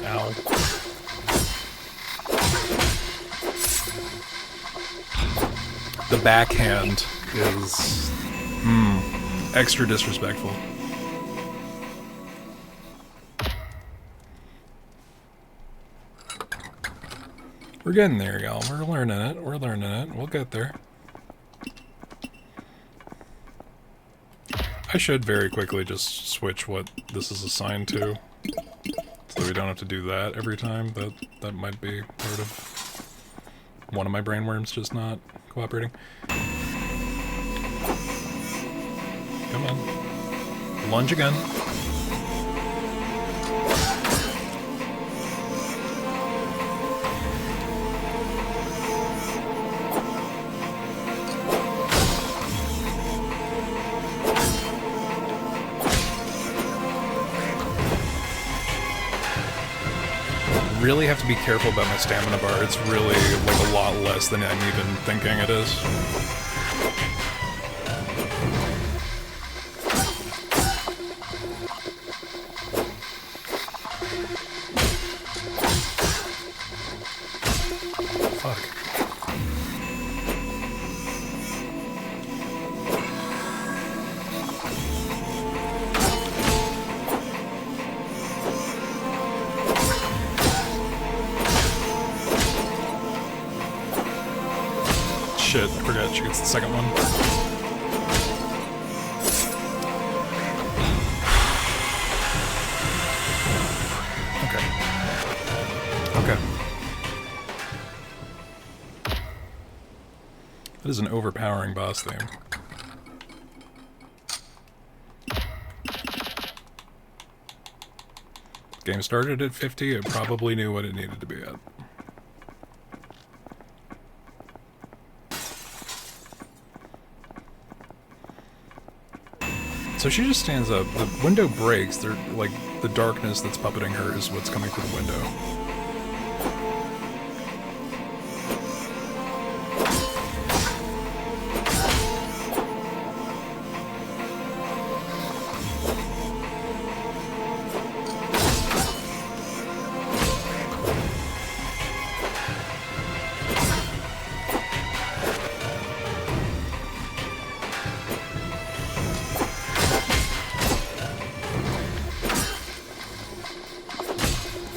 Speaker 1: Ow. The backhand is extra disrespectful. We're getting there, y'all. We're learning it. We're learning it. We'll get there. I should very quickly just switch what this is assigned to, so we don't have to do that every time. That might be part of one of my brainworms just not cooperating. Come on. Lunge again. Really have to be careful about my stamina bar. It's really like a lot less than I'm even thinking it is. Fuck. Shit, I forgot she gets the second one. Okay. Okay. That is an overpowering boss theme. Game started at 50, it probably knew what it needed to be at. So she just stands up, the window breaks, they're like, the darkness that's puppeting her is what's coming through the window.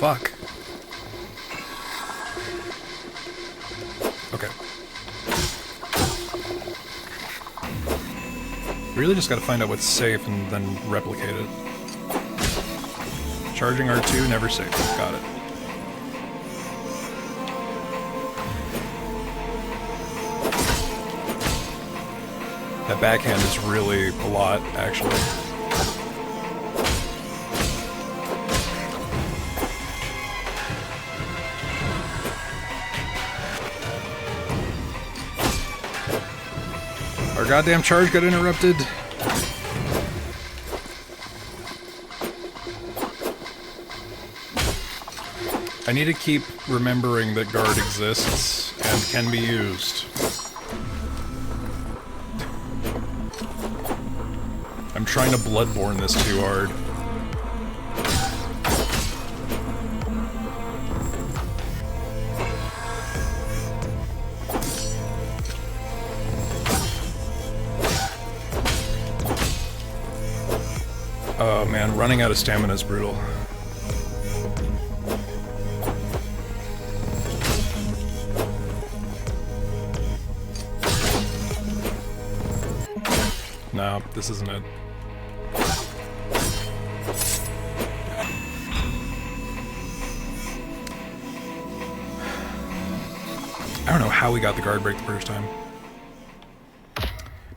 Speaker 1: Fuck. Okay. Really just gotta find out what's safe and then replicate it. Charging R2, never safe. Got it. That backhand is really a lot, actually. Our goddamn charge got interrupted. I need to keep remembering that guard exists and can be used. I'm trying to Bloodborne this too hard. Oh man, running out of stamina is brutal. No, this isn't it. I don't know how we got the guard break the first time.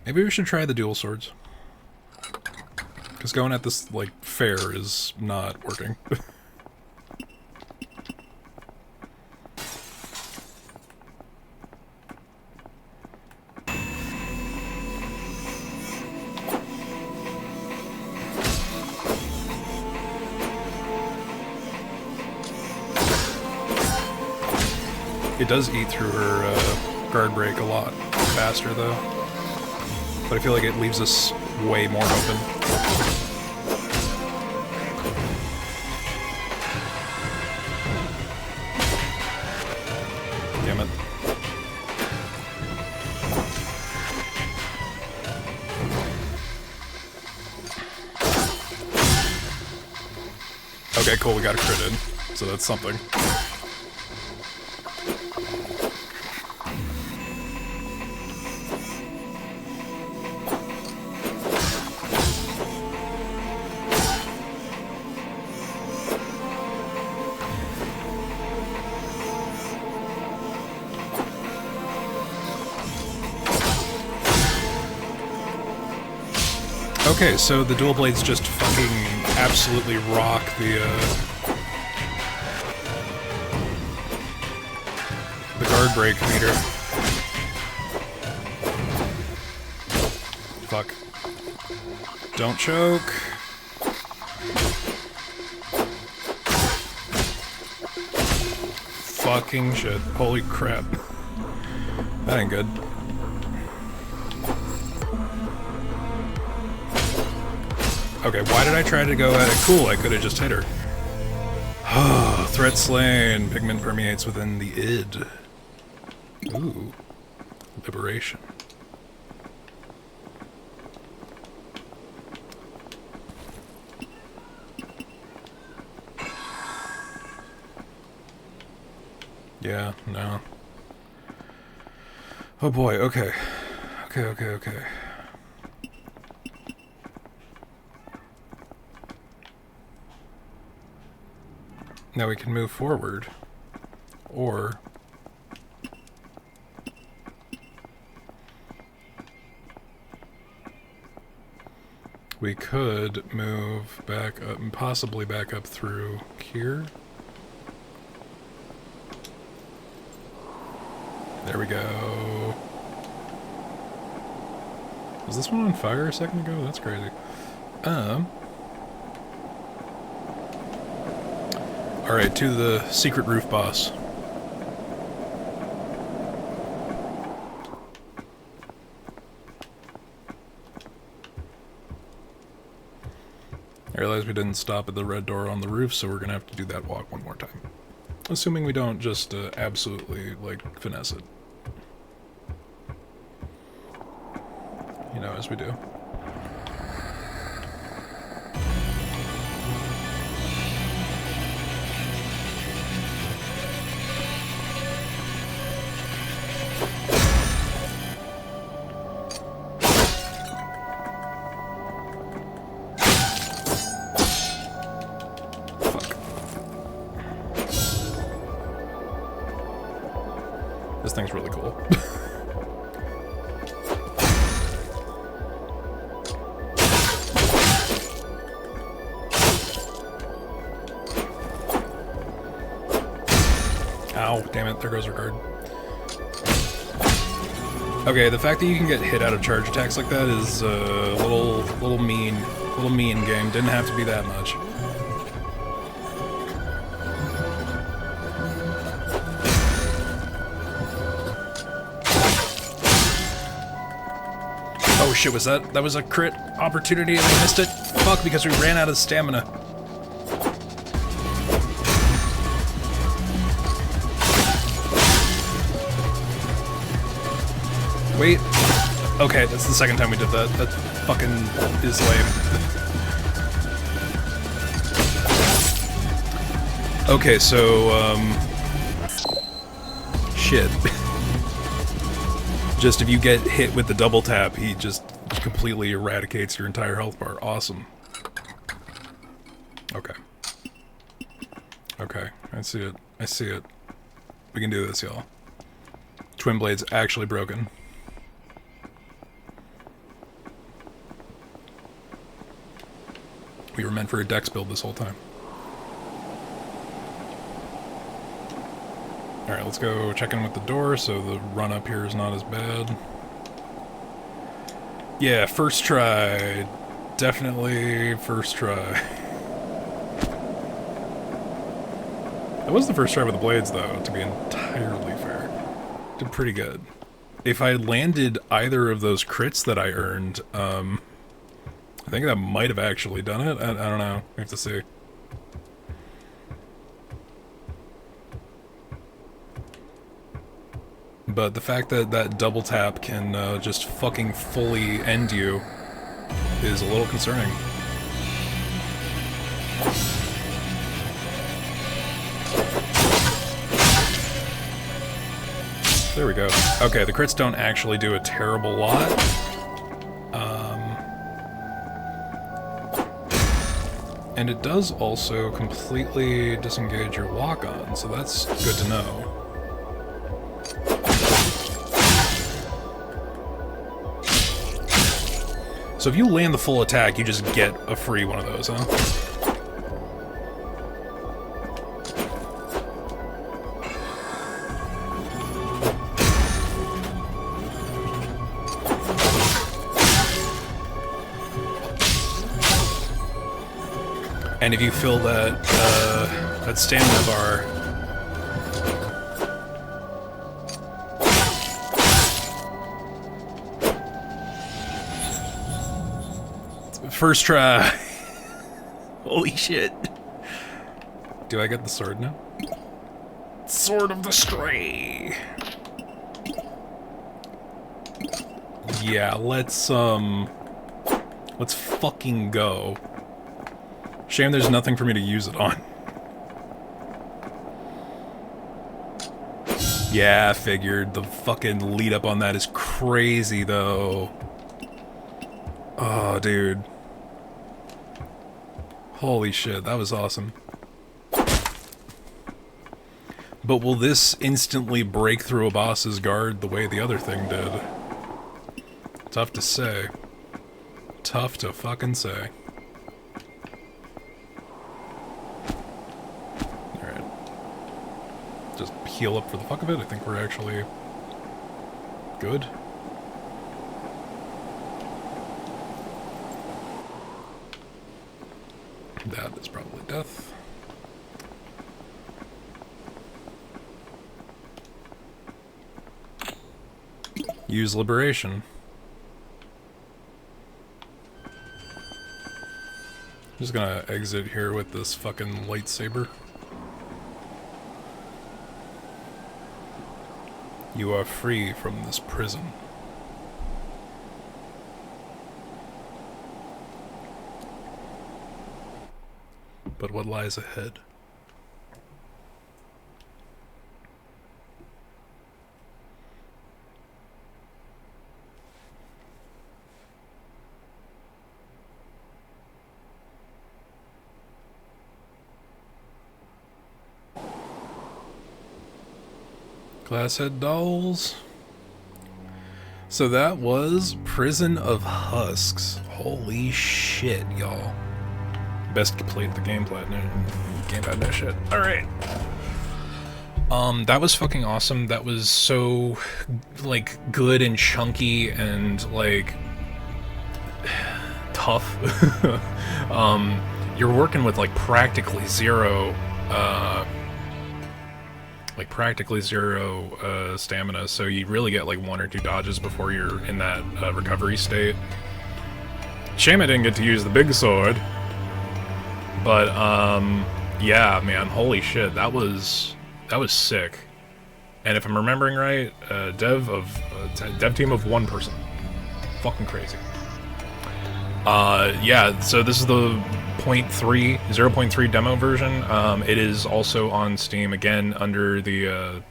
Speaker 1: Maybe we should try the dual swords. Because going at this, like, fair is not working. It does eat through her guard break a lot faster, though. But I feel like it leaves us way more open. Damn it. Okay, cool, we got a crit in, so that's something. Okay, so the dual blades just fucking absolutely rock the guard break meter. Fuck. Don't choke. Fucking shit. Holy crap. That ain't good. Okay, why did I try to go at it? Cool, I could have just hit her. Threat slain. Pigment permeates within the id. Ooh. Liberation. Yeah, no. Oh boy, okay. Okay. Now we can move forward, or we could move back up, and possibly back up through here. There we go. Was this one on fire a second ago? That's crazy. Alright, to the secret roof boss. I realize we didn't stop at the red door on the roof, so we're gonna have to do that walk one more time. Assuming we don't just absolutely, like, finesse it. You know, as we do. This thing's really cool. Ow, damn it, there goes our guard. Okay, the fact that you can get hit out of charge attacks like that is a little mean game. Didn't have to be that much. Oh shit, that was a crit opportunity and I missed it? Fuck, because we ran out of stamina. Wait. Okay, that's the second time we did that. That fucking is lame. Okay, so, shit. Just if you get hit with the double tap, he just completely eradicates your entire health bar. Awesome. Okay. Okay, I see it. I see it. We can do this, y'all. Twin Blade's actually broken. meant for a dex build this whole time. Alright, let's go check in with the door so the run up here is not as bad. Yeah, first try. Definitely first try. That was the first try with the blades, though, to be entirely fair. Did pretty good. If I landed either of those crits that I earned, I think that might have actually done it. I don't know. We have to see. But the fact that that double tap can just fucking fully end you is a little concerning. There we go. Okay, the crits don't actually do a terrible lot. And it does also completely disengage your lock-on, so that's good to know. So if you land the full attack, you just get a free one of those, huh? And if you fill that, that stamina bar... First try. Holy shit. Do I get the sword now? Sword of the Stray. Yeah, let's fucking go. Shame there's nothing for me to use it on. Yeah, I figured. The fucking lead up on that is crazy, though. Oh, dude. Holy shit, that was awesome. But will this instantly break through a boss's guard the way the other thing did? Tough to say. Tough to fucking say. Alright. Just heal up for the fuck of it. I think we're actually good. That is probably death. Use liberation. I'm just gonna exit here with this fucking lightsaber. You are free from this prison. But what lies ahead? Glasshead dolls. So that was Prison of Husks. Holy shit, y'all. Best played the game platinum. Game had that shit. Alright. That was fucking awesome. That was so, like, good and chunky and, like, tough. You're working with, like, practically zero stamina, so you really get, like, 1 or 2 dodges before you're in that recovery state. Shame I didn't get to use the big sword. But, yeah, man, holy shit, that was sick. And if I'm remembering right, dev team of 1 person. Fucking crazy. Yeah, so this is the 0.3 demo version. It is also on Steam, again, under the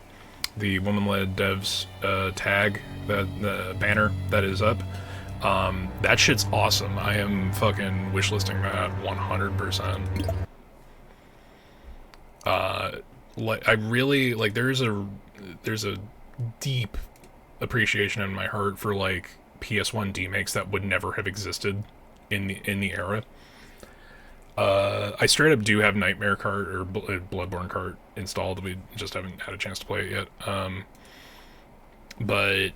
Speaker 1: woman-led devs tag, the banner that is up. That shit's awesome. I am fucking wishlisting that 100%. Like, I really, like, there's a deep appreciation in my heart for, like, PS1 demakes that would never have existed in the era. I straight up do have Nightmare Cart or Bloodborne Cart installed. We just haven't had a chance to play it yet. But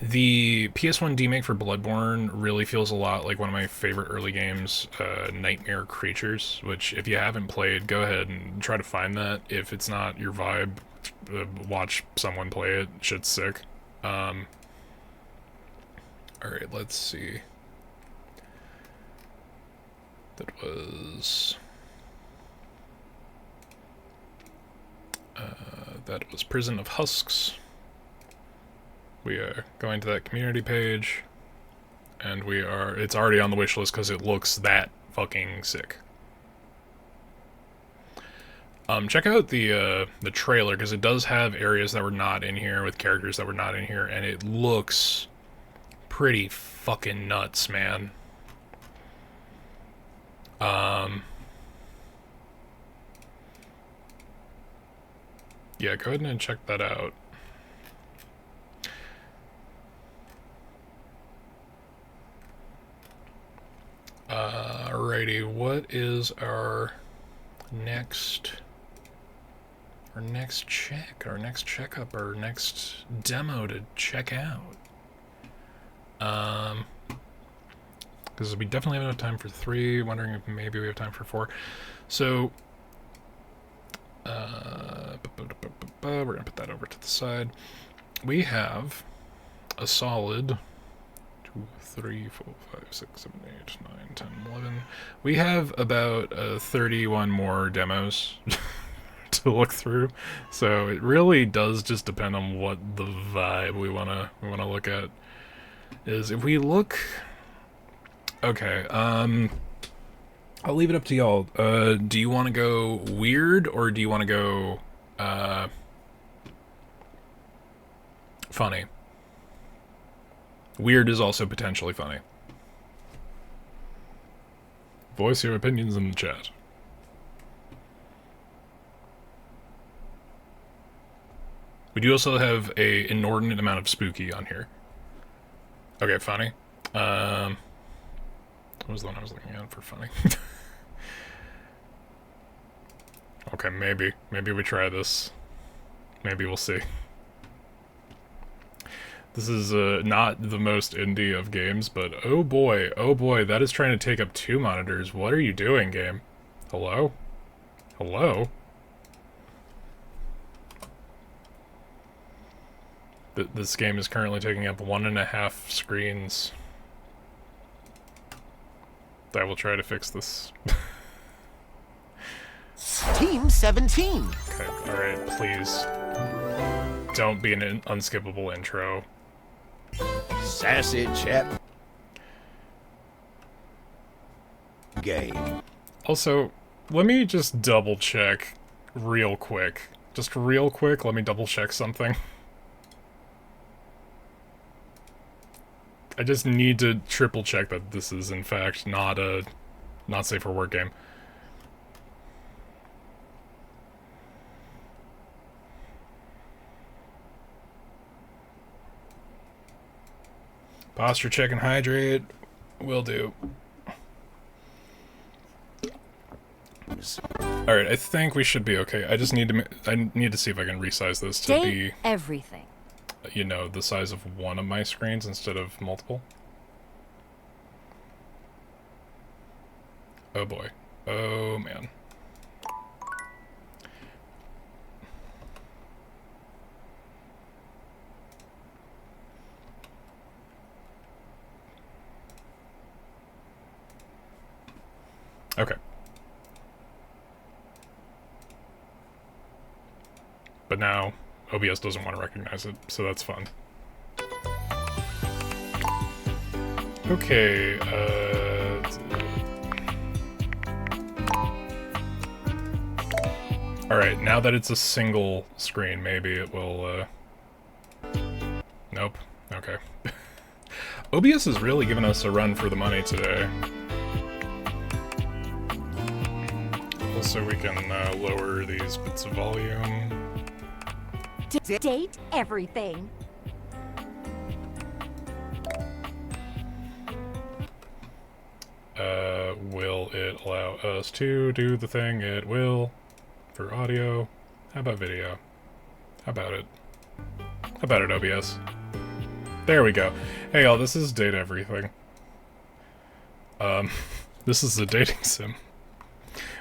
Speaker 1: the PS1 demake for Bloodborne really feels a lot like one of my favorite early games, Nightmare Creatures, which if you haven't played, go ahead and try to find that. If it's not your vibe, watch someone play it. Shit's sick. Alright, let's see. That was Prison of Husks. We are going to that community page, and it's already on the wish list because it looks that fucking sick. Check out the trailer, because it does have areas that were not in here with characters that were not in here, and it looks pretty fucking nuts, man. Yeah, go ahead and check that out. Alrighty, what is our next checkup, our next demo to check out? Because we definitely have enough time for 3, wondering if maybe we have time for 4. So, we're gonna put that over to the side. We have a solid 2, 3, 4, 5, 6, 7, 8, 9, 10, 11. We have about 31 more demos to look through. So it really does just depend on what the vibe we wanna look at is. If we look, okay, I'll leave it up to y'all. Do you want to go weird, or do you want to go funny? Weird is also potentially funny. Voice your opinions in the chat. We do also have a inordinate amount of spooky on here. Okay, funny. What was the one I was looking at for funny? Okay, maybe we try this. Maybe we'll see. This is not the most indie of games, but oh boy, that is trying to take up 2 monitors. What are you doing, game? Hello? Hello? This game is currently taking up 1.5 screens. I will try to fix this.
Speaker 3: Team 17.
Speaker 1: Okay, alright, please. Don't be an unskippable intro.
Speaker 3: Sassy chap. Game.
Speaker 1: Also, let me just double check real quick. Just real quick, let me double check something. I just need to triple check that this is in fact not a not safe for work game. Posture check and hydrate. Will do. Alright, I think we should be okay. I just need to see if I can resize this to be
Speaker 4: everything.
Speaker 1: You know, the size of one of my screens instead of multiple. Oh boy. Oh man. Okay. But now OBS doesn't want to recognize it, so that's fun. Okay, alright, now that it's a single screen, maybe it will, Nope. Okay. OBS is really giving us a run for the money today. Also, we can lower these bits of volume.
Speaker 4: Date everything.
Speaker 1: will it allow us to do the thing it will for audio? How about video? How about it? How about it, OBS? There we go. Hey y'all, this is Date Everything. This is a dating sim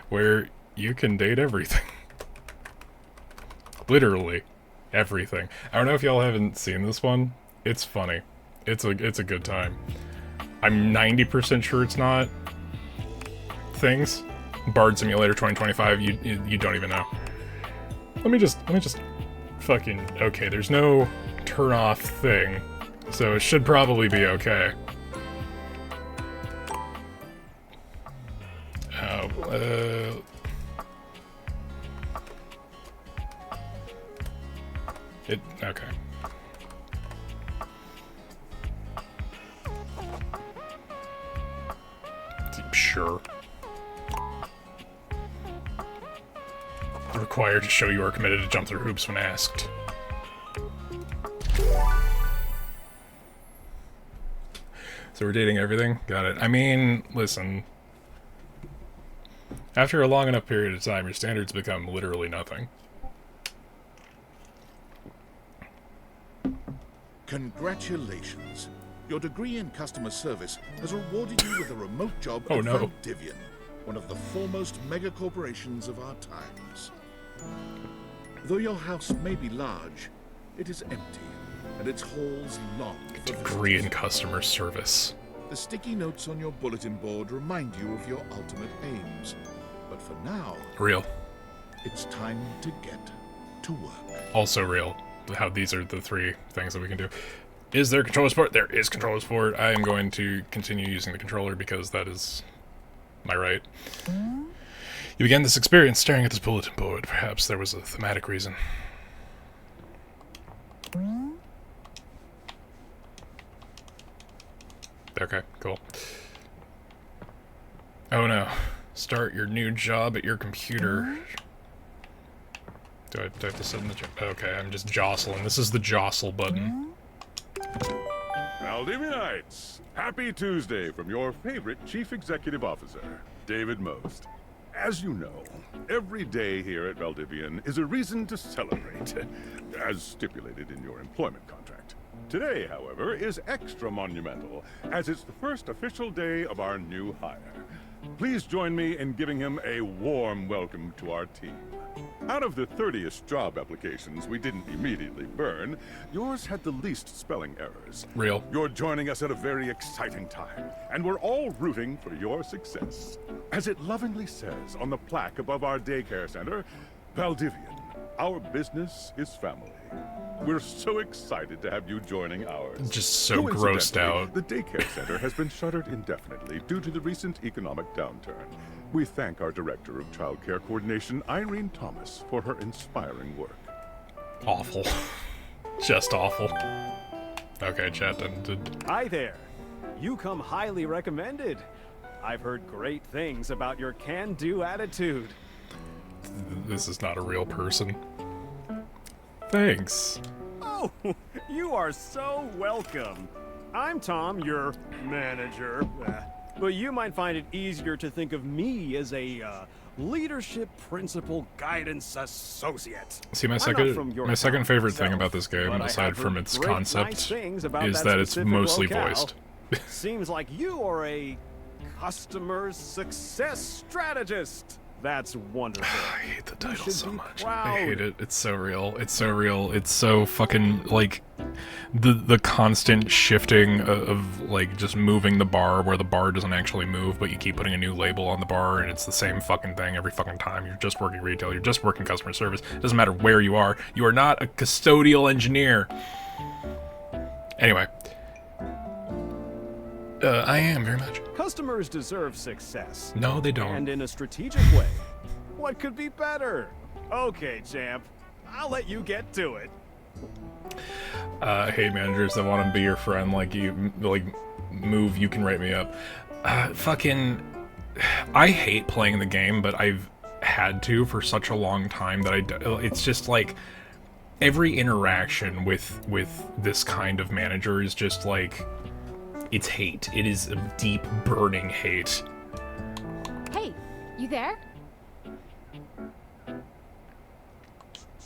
Speaker 1: where you can date everything. Literally everything. I don't know if y'all haven't seen this one. It's funny. It's a good time. I'm 90% sure it's not things. Bard Simulator 2025, you don't even know. Let me just fucking okay, there's no turn off thing. So it should probably be okay. Okay. Sure. Required to show you are committed to jump through hoops when asked. So we're dating everything? Got it. I mean, listen. After a long enough period of time, your standards become literally nothing.
Speaker 4: Congratulations. Your degree in customer service has rewarded you with a remote job
Speaker 1: Oh,
Speaker 4: at
Speaker 1: no.
Speaker 4: Valdivian, one of the foremost mega corporations of our times. Though your house may be large, it is empty, and its halls long for
Speaker 1: Degree in
Speaker 4: visitors.
Speaker 1: customer service.
Speaker 4: The sticky notes on your bulletin board remind you of your ultimate aims. But for now,
Speaker 1: Real.
Speaker 4: it's time to get to work.
Speaker 1: Also real. How these are the three things that we can do. Is there controller support? There is controller support. I am going to continue using the controller because that is my right. You began this experience staring at this bulletin board. Perhaps there was a thematic reason. Okay, cool. Oh no. Start your new job at your computer. Do I have to sit in the job? Okay, I'm just jostling. This is the jostle button.
Speaker 5: Valdivianites, happy Tuesday from your favorite Chief Executive Officer, David Most. As you know, every day here at Valdivian is a reason to celebrate, as stipulated in your employment contract. Today, however, is extra monumental, as it's the first official day of our new hire. Please join me in giving him a warm welcome to our team. Out of the 30th job applications we didn't immediately burn, yours had the least spelling errors.
Speaker 1: Real.
Speaker 5: You're joining us at a very exciting time, and we're all rooting for your success. As it lovingly says on the plaque above our daycare center, Valdivian, our business is family. We're so excited to have you joining ours.
Speaker 1: Just so grossed
Speaker 5: Coincidentally,
Speaker 1: out.
Speaker 5: The daycare center has been shuttered indefinitely due to the recent economic downturn. We thank our Director of Child Care Coordination, Irene Thomas, for her inspiring work.
Speaker 1: Awful. Just awful. Okay, chat done.
Speaker 6: Hi there. You come highly recommended. I've heard great things about your can-do attitude.
Speaker 1: This is not a real person. Thanks.
Speaker 6: Oh, you are so welcome. I'm Tom, your manager. But you might find it easier to think of me as a leadership principal guidance associate.
Speaker 1: See, my
Speaker 6: I'm not
Speaker 1: second
Speaker 6: from your
Speaker 1: second
Speaker 6: town
Speaker 1: favorite thing
Speaker 6: myself,
Speaker 1: about this game,
Speaker 6: but I
Speaker 1: aside
Speaker 6: have
Speaker 1: from
Speaker 6: heard
Speaker 1: its
Speaker 6: great
Speaker 1: concept,
Speaker 6: nice things about
Speaker 1: is
Speaker 6: that
Speaker 1: that it's
Speaker 6: specific
Speaker 1: mostly
Speaker 6: locale.
Speaker 1: voiced.
Speaker 6: Seems like you are a customer success strategist. That's wonderful.
Speaker 1: I hate the title
Speaker 6: should
Speaker 1: so
Speaker 6: be
Speaker 1: much.
Speaker 6: proud.
Speaker 1: I hate it. It's so real. It's so real. It's so fucking, like, the constant shifting of, like, just moving the bar where the bar doesn't actually move, but you keep putting a new label on the bar, and it's the same fucking thing every fucking time. You're just working retail. You're just working customer service. It doesn't matter where you are. You are not a custodial engineer. Anyway. I am, very much.
Speaker 6: Customers deserve success.
Speaker 1: No, they don't.
Speaker 6: And in a strategic way. What could be better? Okay, champ. I'll let you get to it.
Speaker 1: Hey managers that want to be your friend, like you, like, move, you can write me up. Fucking, I hate playing the game, but I've had to for such a long time that it's just like, every interaction with this kind of manager is just like, it's hate. It is a deep, burning hate.
Speaker 7: You there?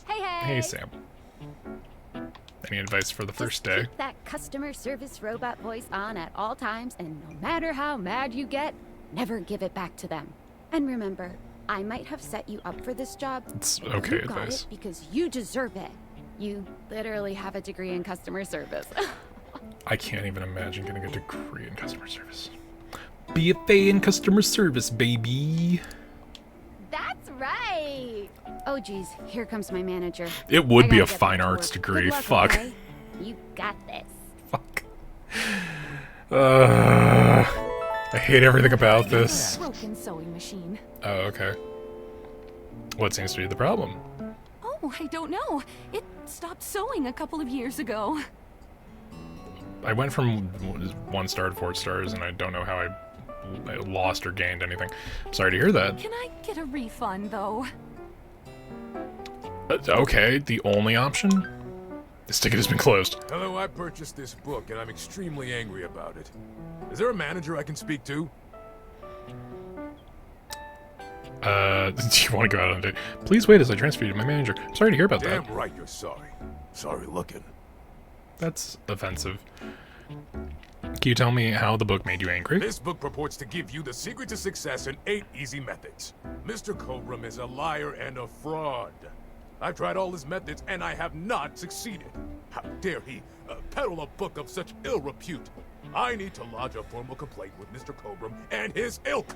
Speaker 7: Hey, hey!
Speaker 1: Hey, Sam. Any advice for the first day?
Speaker 7: Keep that customer service robot voice on at all times, and no matter how mad you get, never give it back to them. And remember, I might have set you up for this job.
Speaker 1: It's
Speaker 7: but
Speaker 1: okay
Speaker 7: you got
Speaker 1: advice.
Speaker 7: it because you deserve it. You literally have a degree in customer service.
Speaker 1: I can't even imagine getting a degree in customer service. BFA in customer service, baby.
Speaker 7: That's right. Oh geez, here comes my manager.
Speaker 1: It would
Speaker 7: I
Speaker 1: be a
Speaker 7: gotta get
Speaker 1: fine
Speaker 7: back to
Speaker 1: arts
Speaker 7: work.
Speaker 1: degree.
Speaker 7: Good luck,
Speaker 1: Fuck.
Speaker 7: okay? You got this.
Speaker 1: Fuck. I hate everything about this.
Speaker 7: Broken sewing machine.
Speaker 1: Oh, okay. What seems to be the problem?
Speaker 8: Oh, I don't know. It stopped sewing a couple of years ago.
Speaker 1: I went from 1 star to 4 stars, and I don't know how I lost or gained anything. I'm sorry to hear that.
Speaker 8: Can I get a refund, though?
Speaker 1: Okay, the only option? This ticket has been closed.
Speaker 9: Hello, I purchased this book, and I'm extremely angry about it. Is there a manager I can speak to?
Speaker 1: Do you want to go out on a date? Please wait as I transfer you to my manager. I'm sorry to hear about
Speaker 9: Damn
Speaker 1: that.
Speaker 9: right you're sorry. Sorry looking.
Speaker 1: That's offensive. Can you tell me how the book made you angry?
Speaker 9: This book purports to give you the secret to success in 8 easy methods. Mr. Cobram is a liar and a fraud. I've tried all his methods, and I have not succeeded. How dare he peddle a book of such ill repute? I need to lodge a formal complaint with Mr. Cobram and his ilk.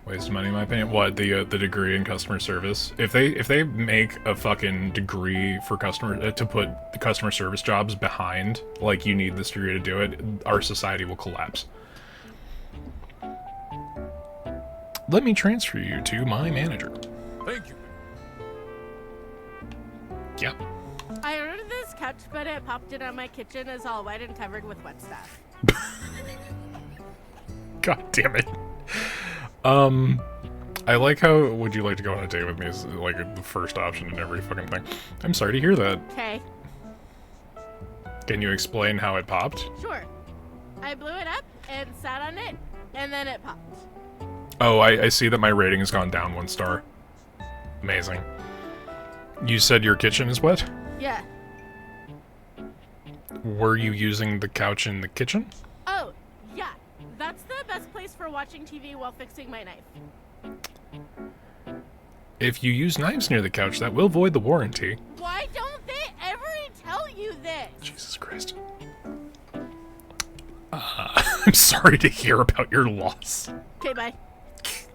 Speaker 1: Waste of money, in my opinion. What, the degree in customer service? If they make a fucking degree for customer to put the customer service jobs behind, like you need this degree to do it, our society will collapse. Let me transfer you to my manager.
Speaker 9: Thank you.
Speaker 1: Yep.
Speaker 10: I ordered this couch, but it popped in on my kitchen is all wet and covered with wet stuff.
Speaker 1: God damn it. I like how would you like to go on a date with me is like the first option in every fucking thing. I'm sorry to hear that.
Speaker 10: Okay,
Speaker 1: Can you explain how it popped?
Speaker 10: sure. I blew it up and sat on it, and then it popped.
Speaker 1: Oh, I see that my rating has gone down 1 star. Amazing. You said your kitchen is wet?
Speaker 10: Yeah.
Speaker 1: Were you using the couch in the kitchen?
Speaker 10: Oh, yeah. That's the best place for watching TV while fixing my knife.
Speaker 1: If you use knives near the couch, that will void the warranty.
Speaker 10: Why don't they ever tell you this?
Speaker 1: Jesus Christ. I'm sorry to hear about your loss.
Speaker 10: Okay, bye.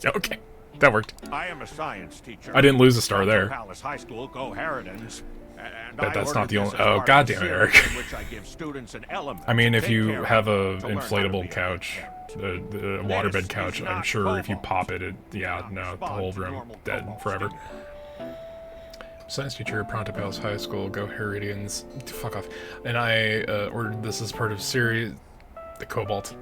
Speaker 1: Okay, that worked.
Speaker 11: I am a science teacher.
Speaker 1: I didn't lose a star there.
Speaker 11: Palace High School, go Heritons. And
Speaker 1: Bet that's not the only.
Speaker 11: ordered this as
Speaker 1: Oh,
Speaker 11: part
Speaker 1: God
Speaker 11: of a
Speaker 1: damn it,
Speaker 11: series
Speaker 1: Eric.
Speaker 11: in which I give students an element
Speaker 1: I mean,
Speaker 11: to
Speaker 1: if
Speaker 11: take
Speaker 1: you
Speaker 11: care
Speaker 1: have a
Speaker 11: of, to learn how to be
Speaker 1: inflatable
Speaker 11: a
Speaker 1: couch,
Speaker 11: good
Speaker 1: the
Speaker 11: parent.
Speaker 1: waterbed
Speaker 11: This
Speaker 1: couch,
Speaker 11: is
Speaker 1: I'm
Speaker 11: not
Speaker 1: sure if you
Speaker 11: cobalt.
Speaker 1: pop it, yeah,
Speaker 11: Not
Speaker 1: no, the
Speaker 11: respond
Speaker 1: whole
Speaker 11: to
Speaker 1: room
Speaker 11: normal
Speaker 1: dead
Speaker 11: cobalt
Speaker 1: forever.
Speaker 11: stimuli.
Speaker 1: Science teacher at Palace High School, go Heredians. Fuck off. And I ordered this as part of series, the Cobalt,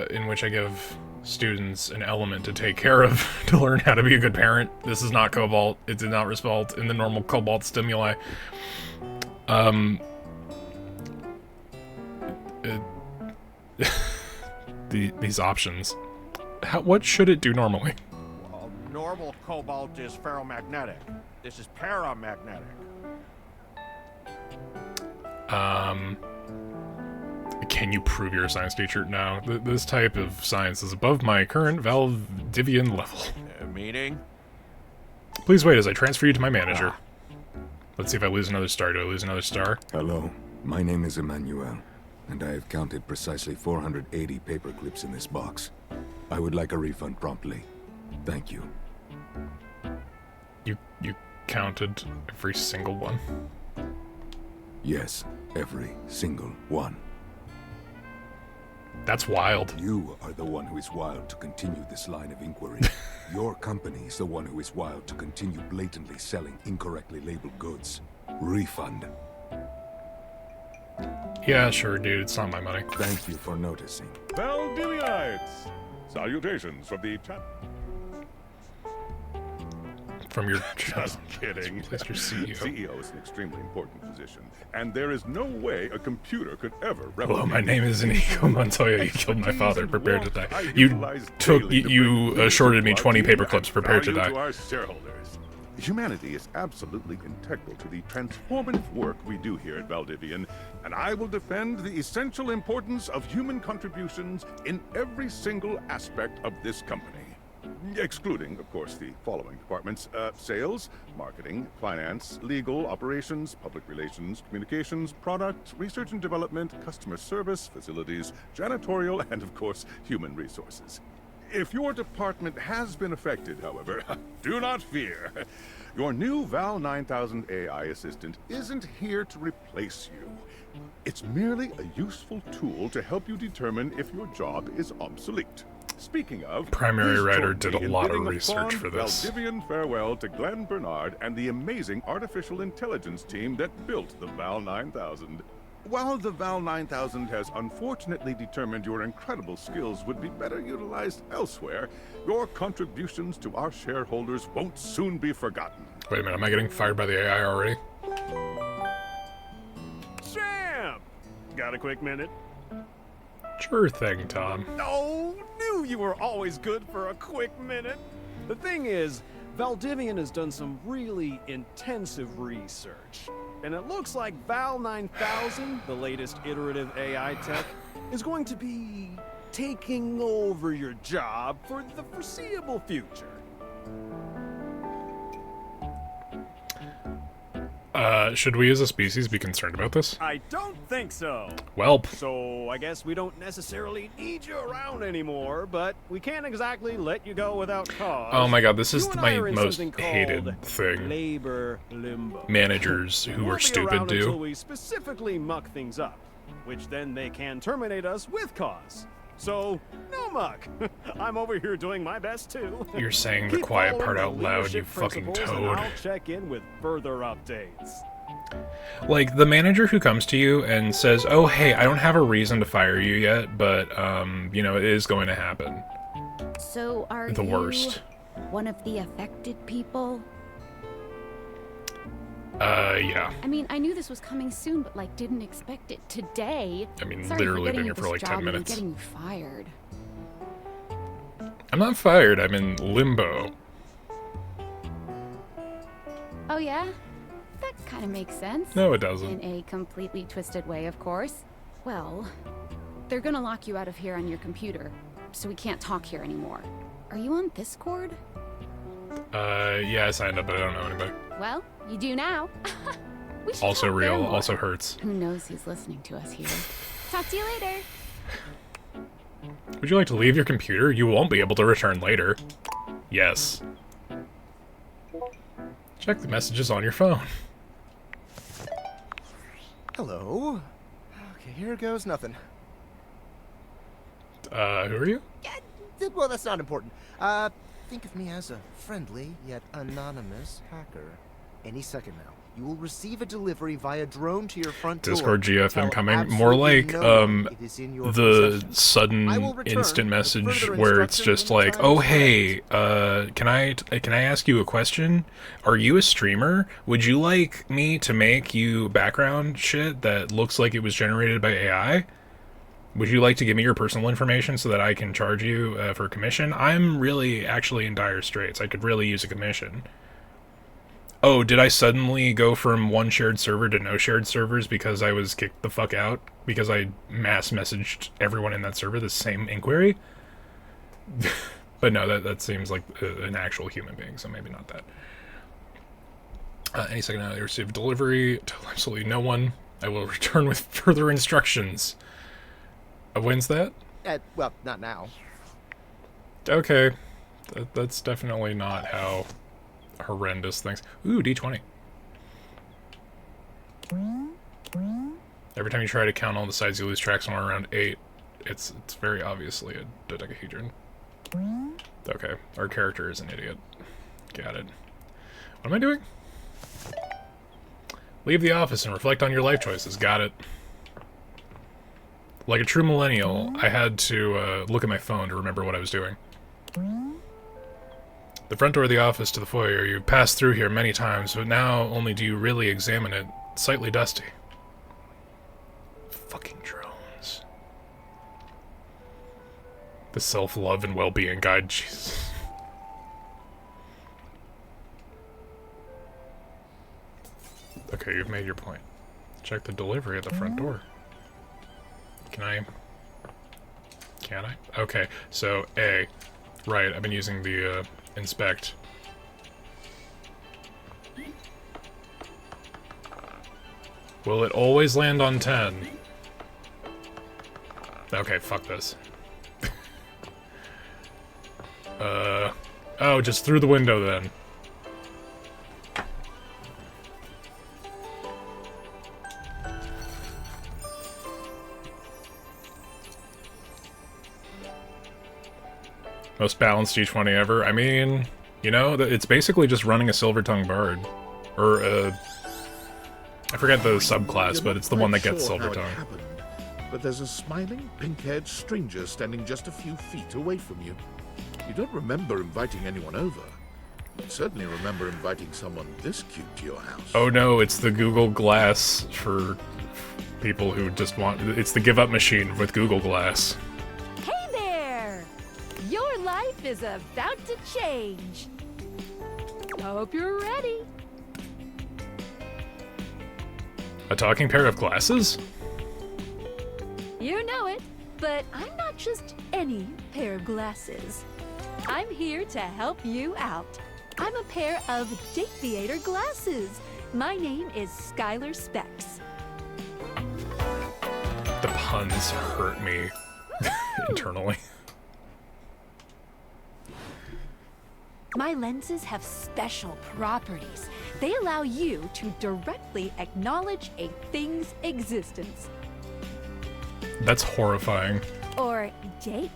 Speaker 1: in which I give students an element to take care of to learn how to be a good parent. This is not Cobalt. It did not result in the normal Cobalt stimuli. These options. What should it do normally?
Speaker 11: Well, normal cobalt is ferromagnetic. This is paramagnetic.
Speaker 1: Can you prove you're a science teacher? No, this type of science is above my current Valdivian level.
Speaker 11: Meaning?
Speaker 1: Please wait as I transfer you to my manager. Let's see if I lose another star. Do I lose another star?
Speaker 12: Hello, my name is Emmanuel, and I have counted precisely 480 paper clips in this box. I would like a refund promptly. Thank you.
Speaker 1: You counted every single one?
Speaker 12: Yes, every single one.
Speaker 1: That's wild.
Speaker 12: You are the one who is wild to continue this line of inquiry. Your company is the one who is wild to continue blatantly selling incorrectly labeled goods. Refund.
Speaker 1: Yeah, sure, dude. It's not my money.
Speaker 12: Thank you for noticing.
Speaker 5: Valdivianites! Salutations from the top.
Speaker 1: from your
Speaker 5: Just kidding.
Speaker 1: Placed your CEO.
Speaker 5: CEO is an extremely important position, and there is no way a computer could ever
Speaker 1: Hello,
Speaker 5: replicate
Speaker 1: my name is Inigo Montoya. You killed my father. Prepare to die. You shorted me 20 paper clips. Prepare to die.
Speaker 5: To our shareholders. Humanity is absolutely integral to the transformative work we do here at Valdivian, and I will defend the essential importance of human contributions in every single aspect of this company. Excluding, of course, the following departments: sales, marketing, finance, legal, operations, public relations, communications, product, research and development, customer service, facilities, janitorial, and, of course, human resources. If your department has been affected, however, do not fear. Your new Val 9000 AI assistant isn't here to replace you. It's merely a useful tool to help you determine if your job is obsolete. Speaking of,
Speaker 1: Primary writer
Speaker 5: please
Speaker 1: did
Speaker 5: join
Speaker 1: a
Speaker 5: me in
Speaker 1: lot of
Speaker 5: bidding
Speaker 1: research
Speaker 5: fond
Speaker 1: for this.
Speaker 5: Valdivian farewell to Glenn Bernard and the amazing artificial intelligence team that built the Val 9000. While the Val 9000 has unfortunately determined your incredible skills would be better utilized elsewhere, your contributions to our shareholders won't soon be forgotten.
Speaker 1: Wait a minute, am I getting fired by the AI already?
Speaker 6: Sam! Got a quick minute?
Speaker 1: Sure thing, Tom.
Speaker 6: Oh, knew you were always good for a quick minute. The thing is, Valdivian has done some really intensive research. And it looks like Val 9000, the latest iterative AI tech, is going to be taking over your job for the foreseeable future.
Speaker 1: Should we as a species be concerned about this?
Speaker 6: I don't think so.
Speaker 1: Welp.
Speaker 6: So I guess we don't necessarily need you around anymore, but we can't exactly let you go without cause.
Speaker 1: Oh my god, this is
Speaker 6: You and
Speaker 1: my
Speaker 6: I are in
Speaker 1: most
Speaker 6: something called
Speaker 1: hated thing.
Speaker 6: Labor limbo.
Speaker 1: Managers who
Speaker 6: We'll
Speaker 1: are
Speaker 6: be
Speaker 1: stupid
Speaker 6: around until
Speaker 1: do.
Speaker 6: we specifically muck things up, which then they can terminate us with cause. So, no muck. I'm over here doing my best too.
Speaker 1: You're saying the
Speaker 6: Keep
Speaker 1: quiet
Speaker 6: following
Speaker 1: part
Speaker 6: the
Speaker 1: out loud, you
Speaker 6: leadership
Speaker 1: fucking
Speaker 6: principles, and
Speaker 1: toad.
Speaker 6: I'll check in with further updates.
Speaker 1: Like, the manager who comes to you and says, oh, hey, I don't have a reason to fire you yet, but, you know, it is going to happen.
Speaker 7: So are
Speaker 1: The
Speaker 7: you
Speaker 1: worst.
Speaker 7: one of the affected people?
Speaker 1: Yeah.
Speaker 7: I mean, I knew this was coming soon, but like didn't expect it today.
Speaker 1: I mean,
Speaker 7: Sorry
Speaker 1: literally
Speaker 7: getting
Speaker 1: been
Speaker 7: you
Speaker 1: here for
Speaker 7: this
Speaker 1: like 10
Speaker 7: job and
Speaker 1: minutes.
Speaker 7: getting you fired.
Speaker 1: I'm not fired, I'm in limbo.
Speaker 7: Oh yeah? That kind of makes sense.
Speaker 1: No, it doesn't.
Speaker 7: In a completely twisted way, of course. Well, they're gonna lock you out of here on your computer, so we can't talk here anymore. Are you on Discord?
Speaker 1: Yeah, I signed up, but I don't know anybody.
Speaker 7: Well, you do now. We should
Speaker 1: Also
Speaker 7: talk there
Speaker 1: real,
Speaker 7: more.
Speaker 1: also hurts.
Speaker 7: Who knows who's listening to us here? Talk to you later.
Speaker 1: Would you like to leave your computer? You won't be able to return later. Yes. Check the messages on your phone.
Speaker 13: Hello. Okay, here goes nothing.
Speaker 1: Who are you?
Speaker 13: Well, that's not important. Think of me as a friendly yet anonymous hacker. Any second now, you will receive a delivery via drone to your front door.
Speaker 1: Discord GF
Speaker 13: Tell
Speaker 1: incoming. More like,
Speaker 13: absolutely no one it is in your
Speaker 1: the
Speaker 13: possession. I will
Speaker 1: sudden
Speaker 13: return
Speaker 1: instant
Speaker 13: with
Speaker 1: message
Speaker 13: further
Speaker 1: where it's
Speaker 13: instructions
Speaker 1: just
Speaker 13: when the
Speaker 1: like,
Speaker 13: time
Speaker 1: oh
Speaker 13: is
Speaker 1: hey, can I ask you a question? Are you a streamer? Would you like me to make you background shit that looks like it was generated by AI? Would you like to give me your personal information so that I can charge you for a commission? I'm really actually in dire straits. I could really use a commission. Oh, did I suddenly go from one shared server to no shared servers because I was kicked the fuck out? Because I mass messaged everyone in that server the same inquiry? But no, that seems like an actual human being, so maybe not that. Any second now, I receive delivery. Tell absolutely no one. I will return with further instructions. When's that?
Speaker 13: Well, not now.
Speaker 1: Okay. That's definitely not how horrendous things... Ooh, D20. Every time you try to count all the sides, you lose track somewhere around 8. It's very obviously a dodecahedron. Okay, our character is an idiot. Got it. What am I doing? Leave the office and reflect on your life choices. Got it. Like a true millennial, I had to look at my phone to remember what I was doing. The front door of the office to the foyer. You've passed through here many times, but now only do you really examine it. It's slightly dusty. Fucking drones. The self-love and well-being guide, Jesus. Okay, you've made your point. Check the delivery at the front door. Can I? Okay, so A. Right, I've been using the, inspect. Will it always land on 10? Okay, fuck this. Oh, just through the window then. Most balanced D20 ever. I mean, you know, it's basically just running a Silver-Tongued Bard. Or, I forget the subclass, but it's the one that gets Silver-Tongued.
Speaker 4: But there's a smiling, pink-haired stranger standing just a few feet away from you. You don't remember inviting anyone over. You certainly remember inviting someone this cute to your house.
Speaker 1: Oh no, it's the Google Glass for people who just want... It's the give-up machine with Google Glass.
Speaker 14: Hey there! Your life is about to change. Hope you're ready.
Speaker 1: A talking pair of glasses?
Speaker 14: You know it, but I'm not just any pair of glasses. I'm here to help you out. I'm a pair of Date Theater glasses. My name is Skylar Specs.
Speaker 1: The puns hurt me internally.
Speaker 14: My lenses have special properties. They allow you to directly acknowledge a thing's existence.
Speaker 1: That's horrifying.
Speaker 14: Or date.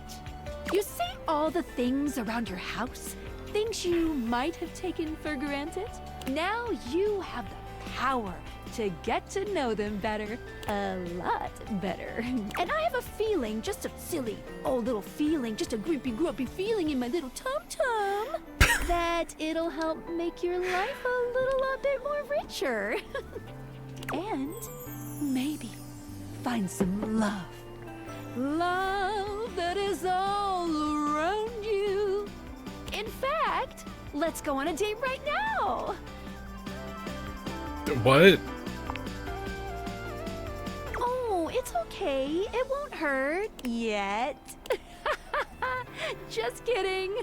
Speaker 14: You see all the things around your house? Things you might have taken for granted? Now you have the power to get to know them better. A lot better. And I have a feeling, just a silly old little feeling, just a grumpy feeling in my little tum-tum, that it'll help make your life a little bit more richer. And maybe find some love. Love that is all around you. In fact, let's go on a date right now.
Speaker 1: What?
Speaker 14: Oh, it's okay. It won't hurt yet. Just kidding.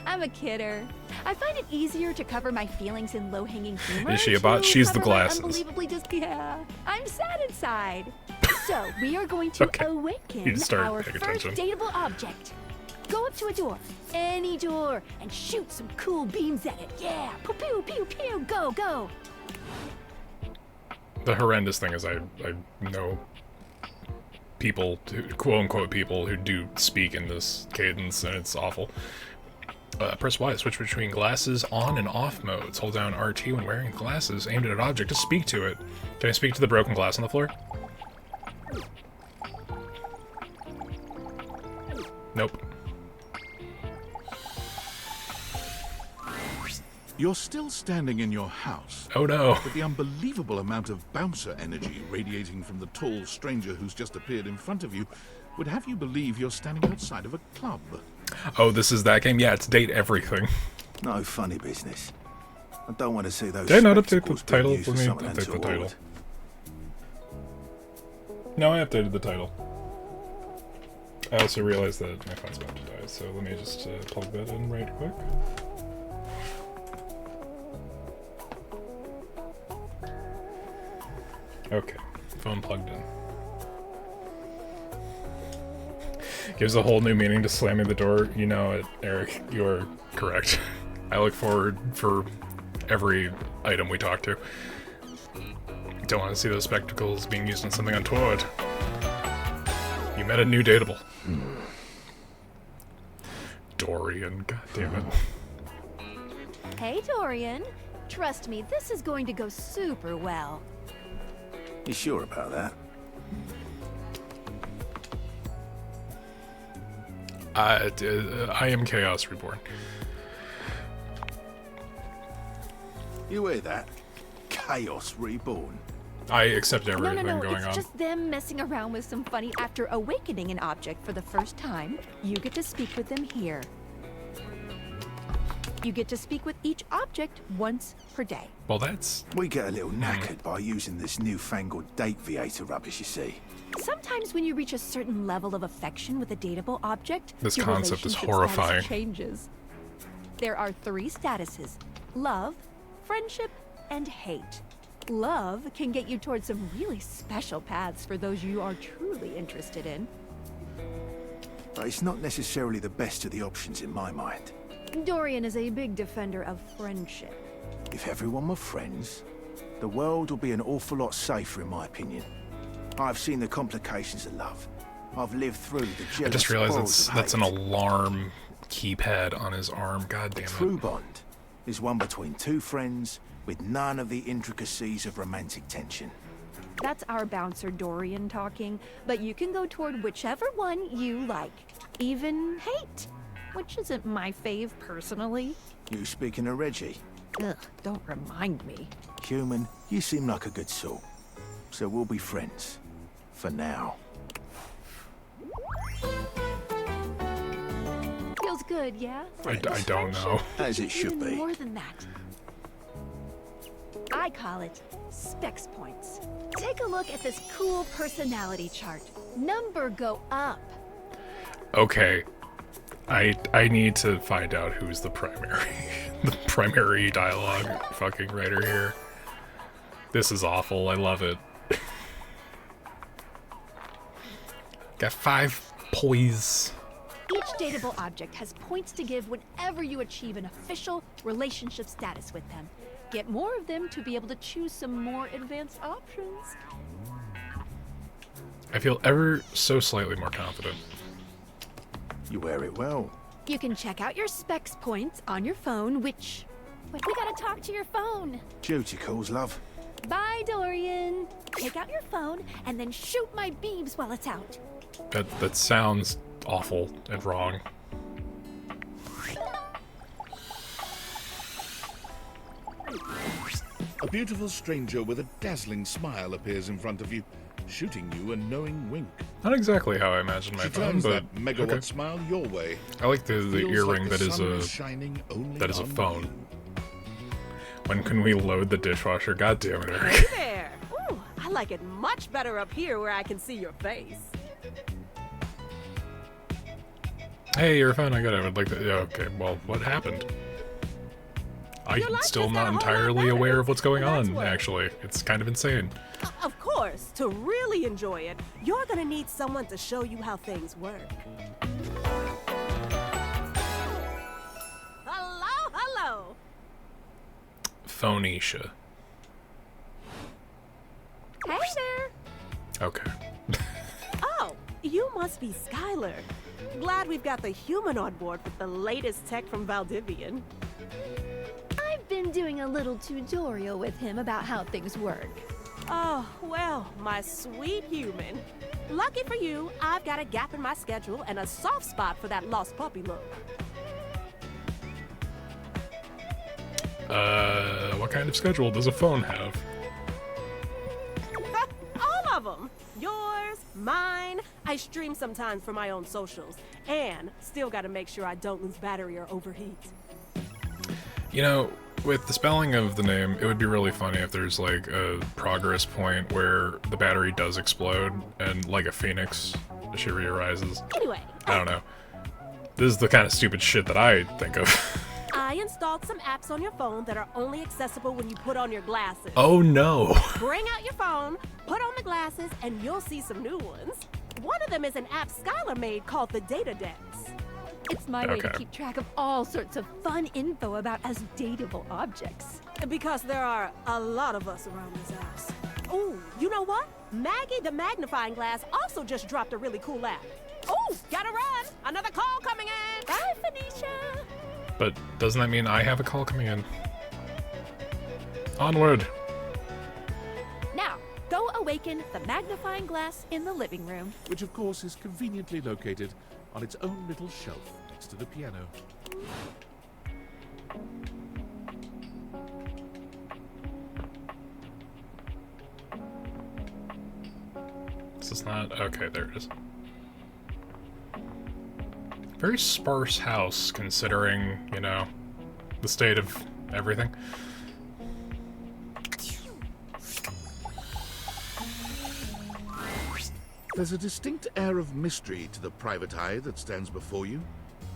Speaker 14: I'm a kidder. I find it easier to cover my feelings in low-hanging humor.
Speaker 1: Is she a bot? She's the glasses.
Speaker 14: Unbelievably yeah. I'm sad inside. So we are going to awaken our first dateable object. Go up to a door, any door, and shoot some cool beams at it. Yeah, pew pew pew pew. Go go.
Speaker 1: The horrendous thing is I know people, quote-unquote people, who do speak in this cadence, and it's awful. Press Y to switch between glasses on and off modes. Hold down RT when wearing glasses aimed at an object to speak to it. Can I speak to the broken glass on the floor? Nope.
Speaker 4: You're still standing in your house.
Speaker 1: Oh no.
Speaker 4: But the unbelievable amount of bouncer energy radiating from the tall stranger who's just appeared in front of you would have you believe you're standing outside of a club.
Speaker 1: Oh, this is that game? Yeah, it's Date Everything.
Speaker 3: No funny business. I don't want to see those.
Speaker 1: Did I not update the title? Let me update the title. No, I updated the title. I also realized that my phone's about to die, so let me just plug that in right quick. Okay, phone plugged in. Gives a whole new meaning to slamming the door. You know it, Eric. You're correct. I look forward for every item we talk to. Don't want to see those spectacles being used on something untoward. You met a new dateable. Dorian, goddammit.
Speaker 14: Hey, Dorian. Trust me, this is going to go super well.
Speaker 3: You sure about that?
Speaker 1: I am Chaos Reborn.
Speaker 3: You hear that? Chaos reborn.
Speaker 1: I accept everything
Speaker 14: No,
Speaker 1: going
Speaker 14: it's
Speaker 1: on.
Speaker 14: just them messing around with some funny. After awakening an object for the first time, you get to speak with them here. You get to speak with each object once per day.
Speaker 1: Well, that's...
Speaker 3: We get a little knackered by using this newfangled date viator rubbish, you see.
Speaker 14: Sometimes when you reach a certain level of affection with a dateable object,
Speaker 1: This
Speaker 14: your
Speaker 1: concept is
Speaker 14: relationship
Speaker 1: horrifying.
Speaker 14: status changes. There are 3 statuses: love, friendship, and hate. Love can get you towards some really special paths for those you are truly interested in.
Speaker 3: But it's not necessarily the best of the options in my mind.
Speaker 14: Dorian is a big defender of friendship.
Speaker 3: If everyone were friends, the world would be an awful lot safer, in my opinion. I've seen the complications of love. I've lived through the jealous
Speaker 1: I just realized
Speaker 3: quarrels
Speaker 1: that's
Speaker 3: of
Speaker 1: an
Speaker 3: hate.
Speaker 1: alarm keypad on his arm. God damn
Speaker 3: A
Speaker 1: it.
Speaker 3: true bond is one between 2 friends with none of the intricacies of romantic tension.
Speaker 14: That's our bouncer Dorian talking, but you can go toward whichever one you like. Even hate, which isn't my fave personally.
Speaker 3: You speaking of Reggie?
Speaker 14: Ugh, don't remind me.
Speaker 3: Human, you seem like a good sort. So we'll be friends. For now.
Speaker 14: Feels good, yeah?
Speaker 1: I don't know.
Speaker 3: As it should
Speaker 14: Even
Speaker 3: be.
Speaker 14: more than that. I call it specs points. Take a look at this cool personality chart. Number go up.
Speaker 1: Okay. I need to find out who's the primary the primary dialogue fucking writer here. This is awful. I love it. Got 5 poise.
Speaker 14: Each dateable object has points to give whenever you achieve an official relationship status with them. Get more of them to be able to choose some more advanced options.
Speaker 1: I feel ever so slightly more confident.
Speaker 3: You wear it well.
Speaker 14: You can check out your specs points on your phone, which... Wait, we gotta talk to your phone.
Speaker 3: Duty calls, love.
Speaker 14: Bye, Dorian. Take out your phone and then shoot my beams while it's out.
Speaker 1: That sounds awful and wrong.
Speaker 4: A beautiful stranger with a dazzling smile appears in front of you, shooting you a knowing wink.
Speaker 1: Not exactly how I imagined my
Speaker 4: She
Speaker 1: phone,
Speaker 4: turns
Speaker 1: but
Speaker 4: that megawatt
Speaker 1: okay.
Speaker 4: smile your way.
Speaker 1: I like the
Speaker 4: Feels
Speaker 1: earring
Speaker 4: like
Speaker 1: that
Speaker 4: the
Speaker 1: is
Speaker 4: sun
Speaker 1: a
Speaker 4: shining only
Speaker 1: that is a
Speaker 4: on
Speaker 1: phone.
Speaker 4: you.
Speaker 1: When can we load the dishwasher? God damn it, Eric.
Speaker 10: Hey there! Ooh, I like it much better up here where I can see your face.
Speaker 1: Hey, your phone. I would like to. Yeah, okay. Well, what happened?
Speaker 10: Your
Speaker 1: I'm
Speaker 10: life
Speaker 1: still
Speaker 10: just got
Speaker 1: not
Speaker 10: a whole lot
Speaker 1: entirely
Speaker 10: better.
Speaker 1: aware of what's going
Speaker 10: That's
Speaker 1: on.
Speaker 10: what-
Speaker 1: Actually, it's kind of insane.
Speaker 10: Of course, to really enjoy it, you're gonna need someone to show you how things work. Hello, hello.
Speaker 1: Phoneisha.
Speaker 10: Hey there.
Speaker 1: Okay.
Speaker 10: Oh, you must be Skylar. Glad we've got the human on board with the latest tech from Valdivian.
Speaker 14: I've been doing a little tutorial with him about how things work.
Speaker 10: Oh, well, my sweet human. Lucky for you, I've got a gap in my schedule and a soft spot for that lost puppy look.
Speaker 1: What kind of schedule does a phone have?
Speaker 10: All of them. Yours, mine. I stream sometimes for my own socials. And still gotta make sure I don't lose battery or overheat.
Speaker 1: You know, with the spelling of the name, it would be really funny if there's like a progress point where the battery does explode and like a phoenix, she re-arises.
Speaker 10: Anyway.
Speaker 1: I don't know. This is the kind of stupid shit that I think of.
Speaker 10: I installed some apps on your phone that are only accessible when you put on your glasses.
Speaker 1: Oh no.
Speaker 10: Bring out your phone, put on the glasses, and you'll see some new ones. One of them is an app Skylar made called the Data Dex.
Speaker 14: It's my way to
Speaker 1: Okay.
Speaker 14: keep track of all sorts of fun info about us dateable objects.
Speaker 10: Because there are a lot of us around this house. Ooh, you know what? Maggie the magnifying glass also just dropped a really cool app. Ooh, gotta run! Another call coming in!
Speaker 14: Bye, Phoenicia!
Speaker 1: But doesn't that mean I have a call coming in? Onward!
Speaker 14: Now, go awaken the magnifying glass in the living room.
Speaker 4: Which of course is conveniently located on its own little shelf next to the piano.
Speaker 1: it's not... Okay, there it is. Very sparse house, considering, you know, the state of everything.
Speaker 4: There's a distinct air of mystery to the private eye that stands before you.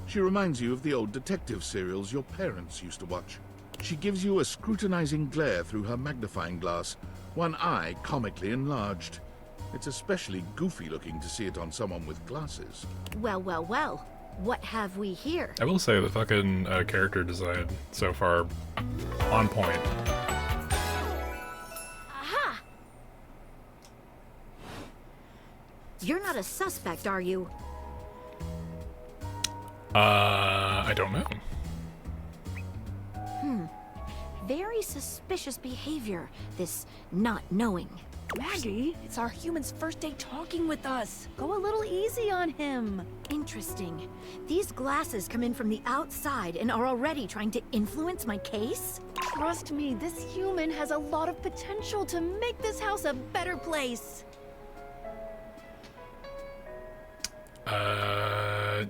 Speaker 4: She reminds you of the old detective serials your parents used to watch. She gives you a scrutinizing glare through her magnifying glass, one eye comically enlarged. It's especially goofy looking to see it on someone with glasses.
Speaker 15: Well, well, well. What have we here?
Speaker 1: I will say the fucking character design so far, on point.
Speaker 15: Aha! You're not a suspect, are you?
Speaker 1: I don't know.
Speaker 15: Very suspicious behavior, this not knowing.
Speaker 14: Maggie, it's our human's first day talking with us. Go a little easy on him.
Speaker 15: Interesting. These glasses come in from the outside and are already trying to influence my case?
Speaker 14: Trust me, this human has a lot of potential to make this house a better place.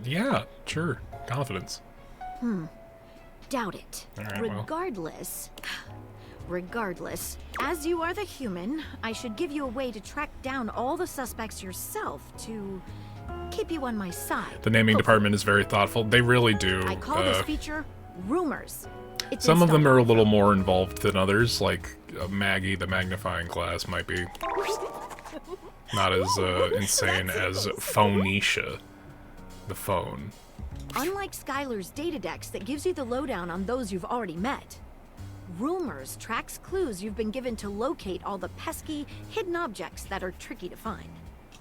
Speaker 1: Yeah, sure. Confidence.
Speaker 15: Doubt it.
Speaker 1: All right, well.
Speaker 15: Regardless, as you are the human, I should give you a way to track down all the suspects yourself to keep you on my side.
Speaker 1: The naming department is very thoughtful. They really do.
Speaker 15: I call this feature Rumors. It's
Speaker 1: some of
Speaker 15: based
Speaker 1: them
Speaker 15: on-
Speaker 1: are a little more involved than others, like Maggie, the magnifying glass, might be not as insane as Phonecia, the phone.
Speaker 15: Unlike Skylar's Datadex that gives you the lowdown on those you've already met, Rumors tracks clues you've been given to locate all the pesky, hidden objects that are tricky to find.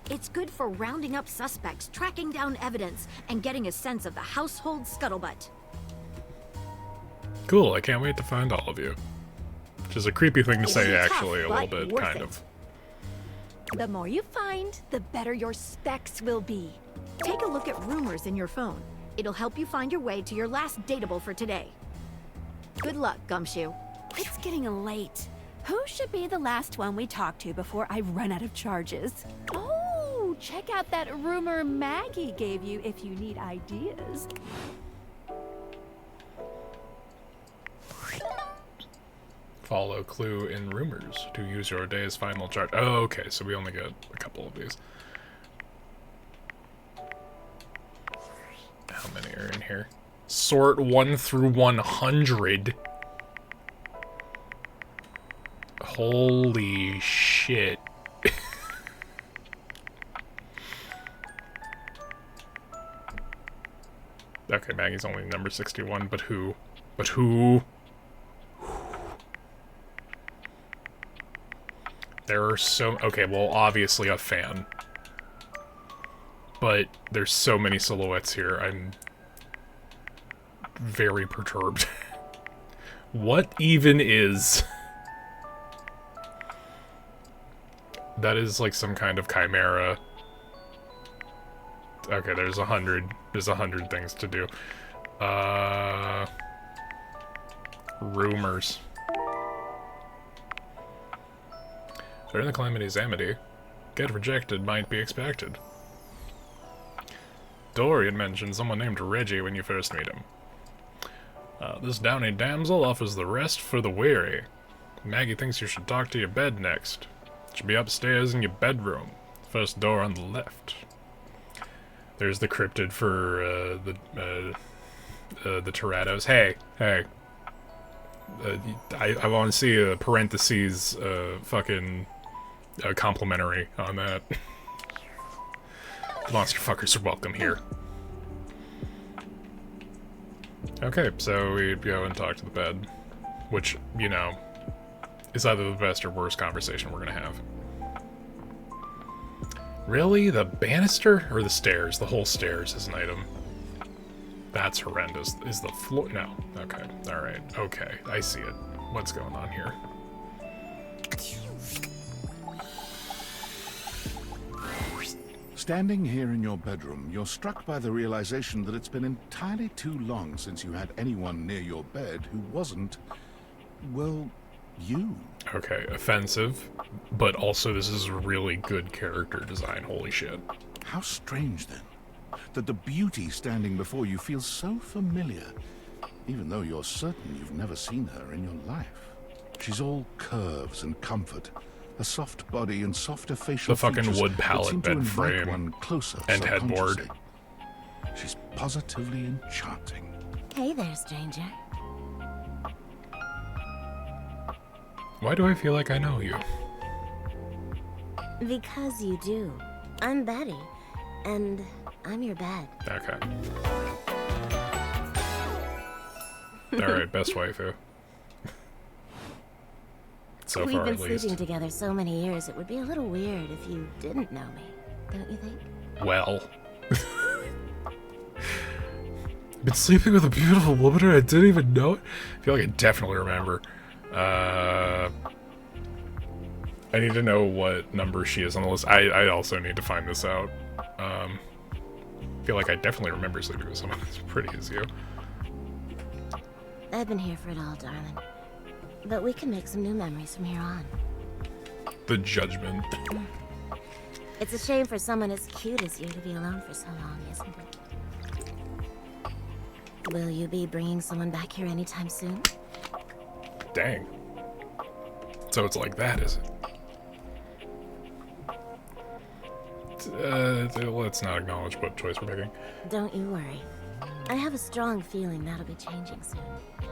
Speaker 15: It's good for rounding up suspects, tracking down evidence, and getting a sense of the household scuttlebutt.
Speaker 1: Cool, I can't wait to find all of you. Which is a creepy thing to
Speaker 15: It'll
Speaker 1: say,
Speaker 15: be tough,
Speaker 1: actually, a little
Speaker 15: but
Speaker 1: bit,
Speaker 15: worth
Speaker 1: kind
Speaker 15: it.
Speaker 1: of.
Speaker 14: The more you find, the better your specs will be.
Speaker 15: Take a look at Rumors in your phone. It'll help you find your way to your last dateable for today. Good luck, Gumshoe.
Speaker 14: It's getting late. Who should be the last one we talk to before I run out of charges? Oh, check out that rumor Maggie gave you if you need ideas.
Speaker 1: Follow clue in Rumors to use your day's final chart. Oh, okay, so we only get a couple of these. How many are in here? Sort 1 through 100. Holy shit. Okay, Maggie's only number 61, but who? But who? There are so... Okay, well, obviously a fan. But there's so many silhouettes here, I'm very perturbed. What even is... That is like some kind of chimera. Okay, there's 100. There's 100 things to do. Rumors. During the Calamity's Amity, get rejected might be expected. Dorian mentioned someone named Reggie when you first meet him. This downy damsel offers the rest for the weary. Maggie thinks you should talk to your bed next. It should be upstairs in your bedroom. First door on the left. There's the cryptid for the Tyrados. Hey. I want to see a parentheses fucking complimentary on that. Monster fuckers are welcome here. Okay, so we go and talk to the bed, which, you know, is either the best or worst conversation we're gonna have. Really? The banister? Or the stairs? The whole stairs is an item. That's horrendous. Is the floor? No. Okay. Alright. Okay. I see it. What's going on here?
Speaker 4: Standing here in your bedroom, you're struck by the realization that it's been entirely too long since you had anyone near your bed who wasn't, well,
Speaker 5: You.
Speaker 1: Okay, offensive, but also this is really good character design. Holy shit.
Speaker 5: How strange, then, that the beauty standing before you feels so familiar, even though you're certain you've never seen her in your life. She's all curves and comfort, a soft body and softer facial
Speaker 1: The fucking
Speaker 5: features
Speaker 1: wood
Speaker 5: that
Speaker 1: pallet
Speaker 5: seem to
Speaker 1: bed
Speaker 5: invite
Speaker 1: frame
Speaker 5: one closer
Speaker 1: and headboard.
Speaker 5: subconsciously. She's positively enchanting.
Speaker 16: Hey there, stranger.
Speaker 1: Why do I feel like I know you?
Speaker 16: Because you do. I'm Betty, and I'm your bed.
Speaker 1: Okay. Alright, best waifu. So
Speaker 16: We've
Speaker 1: far,
Speaker 16: been
Speaker 1: at least.
Speaker 16: sleeping together so many years, it would be a little weird if you didn't know me, don't you think?
Speaker 1: Well. Been sleeping with a beautiful woman and I didn't even know it? I feel like I definitely remember. I need to know what number she is on the list. I also need to find this out. I feel like I definitely remember sleeping with someone as pretty as you.
Speaker 16: I've been here for it all, darling. But we can make some new memories from here on.
Speaker 1: The judgment.
Speaker 16: It's a shame for someone as cute as you to be alone for so long, isn't it? Will you be bringing someone back here anytime soon?
Speaker 1: Dang. So it's like that, is it? Let's not acknowledge what choice we're picking.
Speaker 16: Don't you worry. I have a strong feeling that'll be changing soon.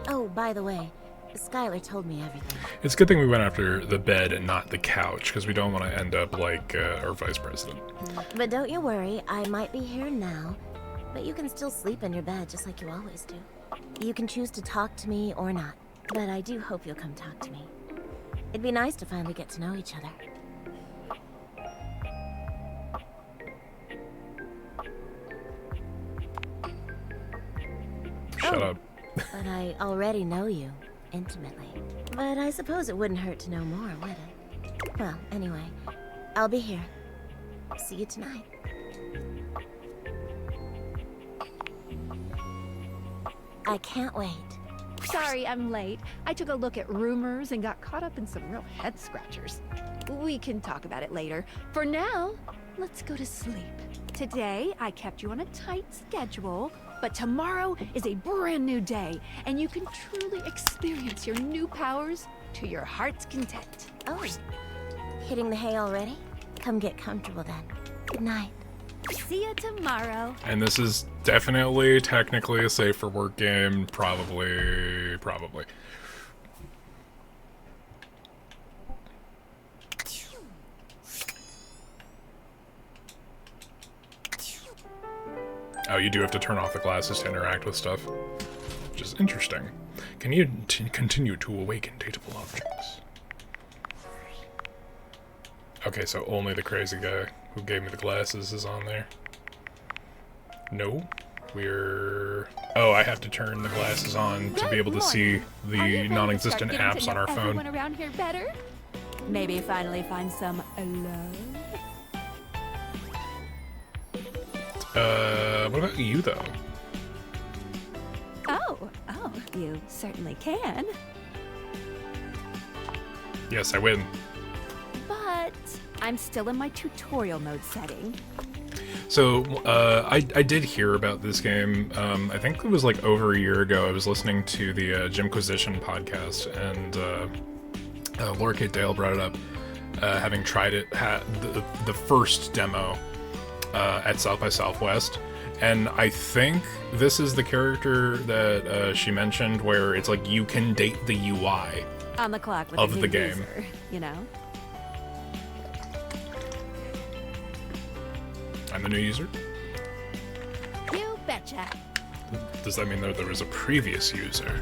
Speaker 16: Oh, by the way, Skylar told me everything.
Speaker 1: It's a good thing we went after the bed and not the couch, because we don't want to end up like our vice president.
Speaker 16: But don't you worry, I might be here now, but you can still sleep in your bed just like you always do. You can choose to talk to me or not, but I do hope you'll come talk to me. It'd be nice to finally get to know each other.
Speaker 1: Shut up.
Speaker 16: But I already know you, intimately. But I suppose it wouldn't hurt to know more, would it? Well, anyway, I'll be here. See you tonight. I can't wait.
Speaker 14: Sorry, I'm late. I took a look at rumors and got caught up in some real head scratchers. We can talk about it later. For now, let's go to sleep. Today, I kept you on a tight schedule, but tomorrow is a brand new day, and you can truly experience your new powers to your heart's content.
Speaker 16: Oh, hitting the hay already? Come get comfortable then. Good night.
Speaker 14: See you tomorrow.
Speaker 1: And this is definitely technically a safe for work game. Probably. Oh, you do have to turn off the glasses to interact with stuff, which is interesting. Can you continue to awaken dateable objects? Okay, so only the crazy guy who gave me the glasses is on there. No, we're... Oh, I have to turn the glasses on to be able to see the non-existent apps on our phone.
Speaker 14: Everyone around here better? Maybe finally find some love?
Speaker 1: What about you, though?
Speaker 14: Oh, you certainly can.
Speaker 1: Yes, I win.
Speaker 14: But I'm still in my tutorial mode setting.
Speaker 1: So, I did hear about this game. I think it was like over a year ago. I was listening to the Jimquisition podcast, and Laura Kate Dale brought it up, having tried it, the first demo at South by Southwest. And I think this is the character that she mentioned, where it's like you can date the UI
Speaker 14: On the clock with
Speaker 1: of
Speaker 14: a
Speaker 1: the
Speaker 14: new
Speaker 1: game.
Speaker 14: user, you know?
Speaker 1: I'm the new user?
Speaker 14: You betcha.
Speaker 1: Does that mean that there was a previous user?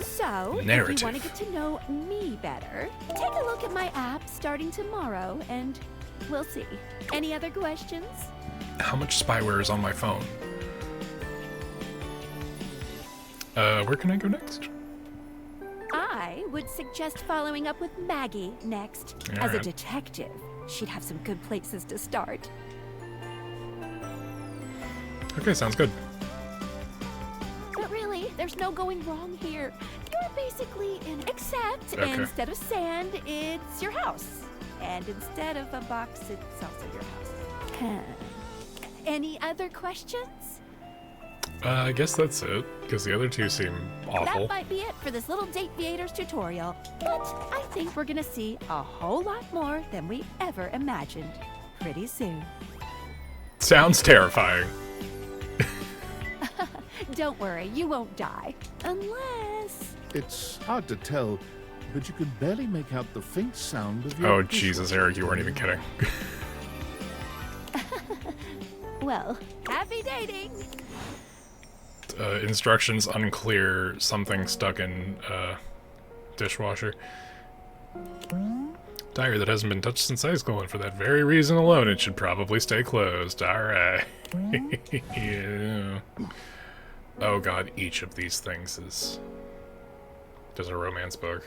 Speaker 14: So,
Speaker 1: Narrative.
Speaker 14: if you want to get to know me better, take a look at my app starting tomorrow, and we'll see. Any other questions?
Speaker 1: How much spyware is on my phone? Where can I go next?
Speaker 14: I would suggest following up with Maggie next. As a
Speaker 1: Alright.
Speaker 14: detective, she'd have some good places to start.
Speaker 1: Okay, sounds good.
Speaker 14: But really, There's no going wrong here. You're basically in... Except
Speaker 1: Okay.
Speaker 14: instead of sand, it's your house. And instead of a box, it's also your house. Any other questions?
Speaker 1: I guess that's it, because the other two seem awful.
Speaker 14: That might be it for this little Date Viators tutorial. But I think we're gonna see a whole lot more than we ever imagined pretty soon.
Speaker 1: Sounds terrifying.
Speaker 14: Don't worry, you won't die. Unless...
Speaker 4: It's hard to tell, but you can barely make out the faint sound of your...
Speaker 1: Oh, Jesus, Eric, you weren't even kidding.
Speaker 14: Well, happy dating!
Speaker 1: Instructions unclear, something stuck in dishwasher. Tire that hasn't been touched since high school, and for that very reason alone, it should probably stay closed. Alright. Yeah. Oh god, each of these things is... There's a romance book.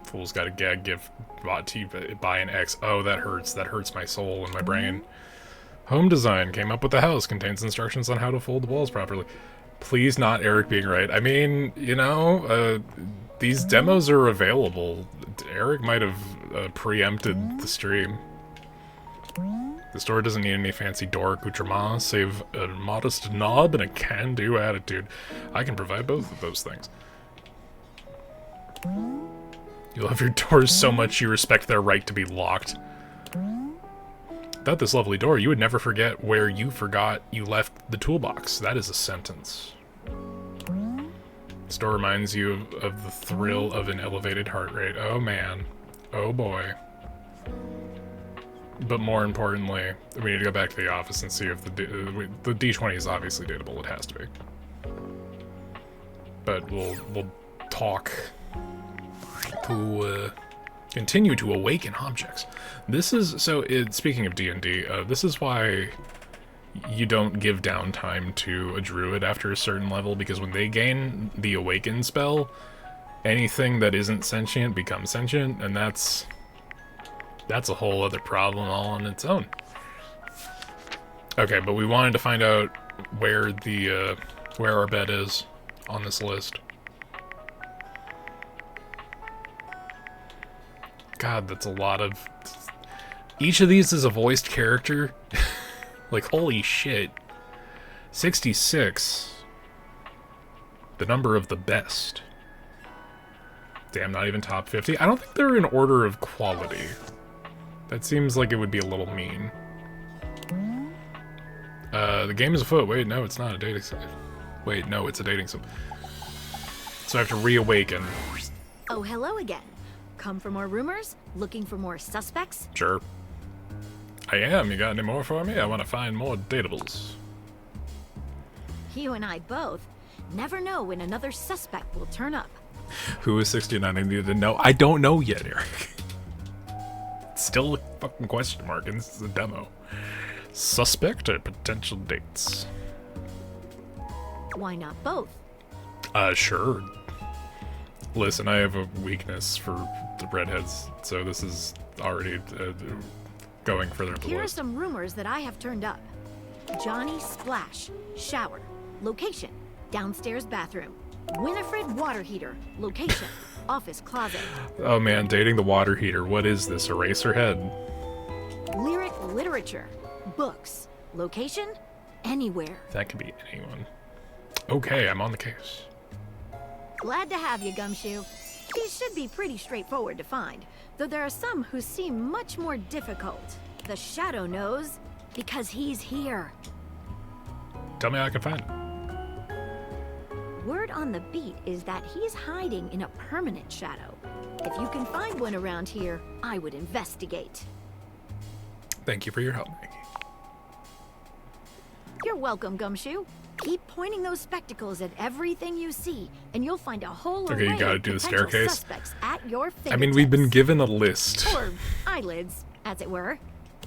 Speaker 1: Fool's got a gag gift bought to you by an ex. Oh, that hurts. That hurts my soul and my brain. Home design came up with the house. Contains instructions on how to fold the walls properly. Please not Eric being right. I mean, you know, these demos are available. Eric might have preempted the stream. The store doesn't need any fancy door accoutrements, save a modest knob and a can-do attitude. I can provide both of those things. You love your doors so much you respect their right to be locked. Without this lovely door, you would never forget where you forgot you left the toolbox. That is a sentence. This door reminds you of the thrill of an elevated heart rate. Oh man. Oh boy. But more importantly, we need to go back to the office and see if the D20 is obviously dateable. It has to be. But we'll talk to continue to awaken objects. This is so. Speaking of D&D, this is why you don't give downtime to a druid after a certain level, because when they gain the awaken spell, anything that isn't sentient becomes sentient, and that's a whole other problem all on its own. Okay, but we wanted to find out where the where our bed is on this list. God, that's a lot of... Each of these is a voiced character. Like, holy shit. 66. The number of the best. Damn, not even top 50. I don't think they're in order of quality. That seems like it would be a little mean. The game is afoot. Wait, no, it's not a dating sim. Wait, no, it's a dating sim. So I have to reawaken.
Speaker 15: Oh, hello again. Come for more rumors? Looking for more suspects?
Speaker 1: Sure. I am. You got any more for me? I want to find more datables.
Speaker 15: You and I both. Never know when another suspect will turn up.
Speaker 1: Who is 69? I need to know. I don't know yet, Eric. It's still a fucking question mark, and this is a demo. Suspect or potential dates?
Speaker 15: Why not both?
Speaker 1: Sure. Listen, I have a weakness for the redheads, so this is already going further up the
Speaker 15: Here are
Speaker 1: list.
Speaker 15: some rumors that I have turned up. Johnny Splash, shower. Location, downstairs bathroom. Winifred water heater, location, office closet.
Speaker 1: Oh man, dating the water heater. What is this? Eraserhead?
Speaker 15: Lyric literature, books, location, anywhere.
Speaker 1: That could be anyone. Okay, I'm on the case.
Speaker 15: Glad to have you, Gumshoe. These should be pretty straightforward to find, though there are some who seem much more difficult. The Shadow knows, because he's here.
Speaker 1: Tell me how I can find it.
Speaker 15: Word on the beat is that he's hiding in a permanent shadow. If you can find one around here, I would investigate.
Speaker 1: Thank you for your help, Maggie.
Speaker 15: You're welcome, Gumshoe. Keep pointing those spectacles at everything you see, and you'll find a whole
Speaker 1: Okay, you
Speaker 15: array
Speaker 1: gotta
Speaker 15: of
Speaker 1: do the
Speaker 15: potential
Speaker 1: staircase.
Speaker 15: suspects at your fingertips.
Speaker 1: I mean, we've been given a list.
Speaker 15: Or eyelids, as it were.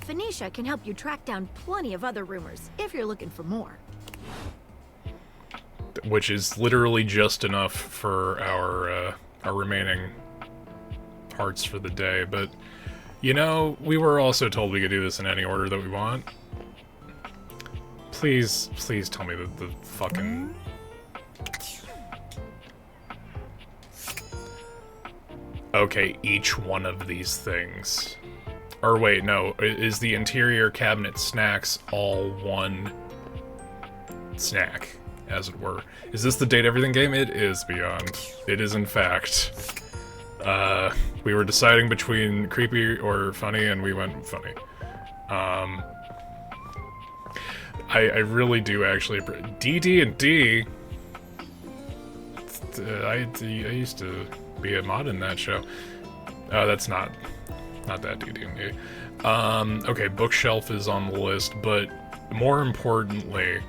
Speaker 15: Phoenicia can help you track down plenty of other rumors, if you're looking for more.
Speaker 1: Which is literally just enough for our remaining hearts for the day, but you know, we were also told we could do this in any order that we want. Please tell me that the fucking Okay, each one of these things. Or wait, no. Is the interior cabinet snacks all one snack, as it were? Is this the Date Everything game? It is, Beyond. It is, in fact. We were deciding between creepy or funny, and we went funny. I really do actually... DD&D... I used to be a mod in that show. That's not that DD&D. Okay, bookshelf is on the list, but more importantly...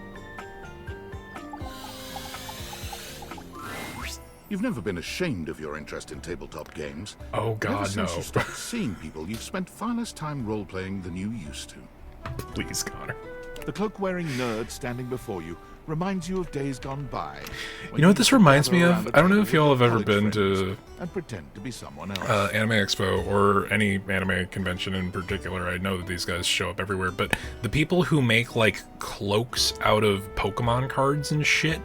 Speaker 4: You've never been ashamed of your interest in tabletop games.
Speaker 1: Oh God,
Speaker 4: Ever since
Speaker 1: no.
Speaker 4: you stopped seeing people, you've spent far less time role-playing than you used to.
Speaker 1: Please, Connor.
Speaker 4: The cloak-wearing nerd standing before you reminds you of days gone by.
Speaker 1: You know what this reminds me of? I don't know if y'all have ever been to
Speaker 4: and pretend to be someone else.
Speaker 1: Anime Expo or any anime convention in particular. I know that these guys show up everywhere, but the people who make like cloaks out of Pokemon cards and shit.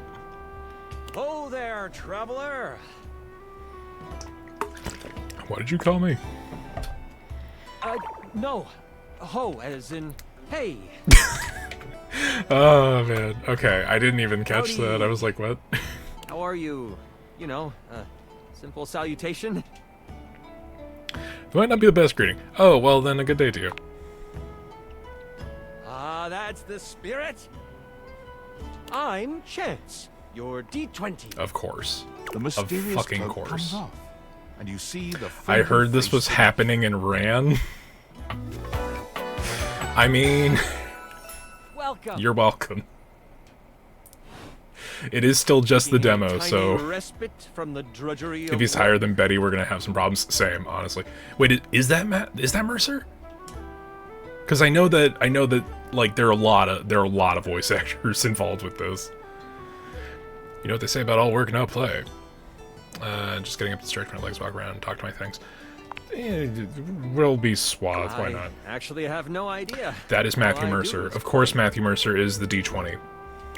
Speaker 6: Oh there, traveler.
Speaker 1: What did you call me?
Speaker 6: No. Ho, as in, hey.
Speaker 1: Oh man. Okay, I didn't even catch
Speaker 6: Howdy.
Speaker 1: that. I was like, what?
Speaker 6: How are you? You know, simple salutation.
Speaker 1: It might not be the best greeting. Oh, well then a good day to you.
Speaker 6: Ah, that's the spirit. I'm Chance, your D20.
Speaker 1: Of course.
Speaker 4: The mysterious
Speaker 1: of fucking
Speaker 4: cloak
Speaker 1: course.
Speaker 4: comes off, and you see the
Speaker 1: I heard this
Speaker 4: face
Speaker 1: was happening in Ran. I mean...
Speaker 6: Welcome.
Speaker 1: You're welcome. It is still just the demo,
Speaker 6: Tiny
Speaker 1: so...
Speaker 6: respite from the drudgery
Speaker 1: If he's higher than Betty, we're gonna have some problems. Same, honestly. Wait, is that Matt? Is that Mercer? Because I know that like there are a lot of voice actors involved with this. You know what they say about all work, no play. Just getting up to stretch my legs, walk around, talk to my things. We'll be suave. Why not?
Speaker 6: Actually have no idea.
Speaker 1: That is Matthew
Speaker 6: All I do
Speaker 1: Mercer.
Speaker 6: is
Speaker 1: Of course, Matthew Mercer is the D20.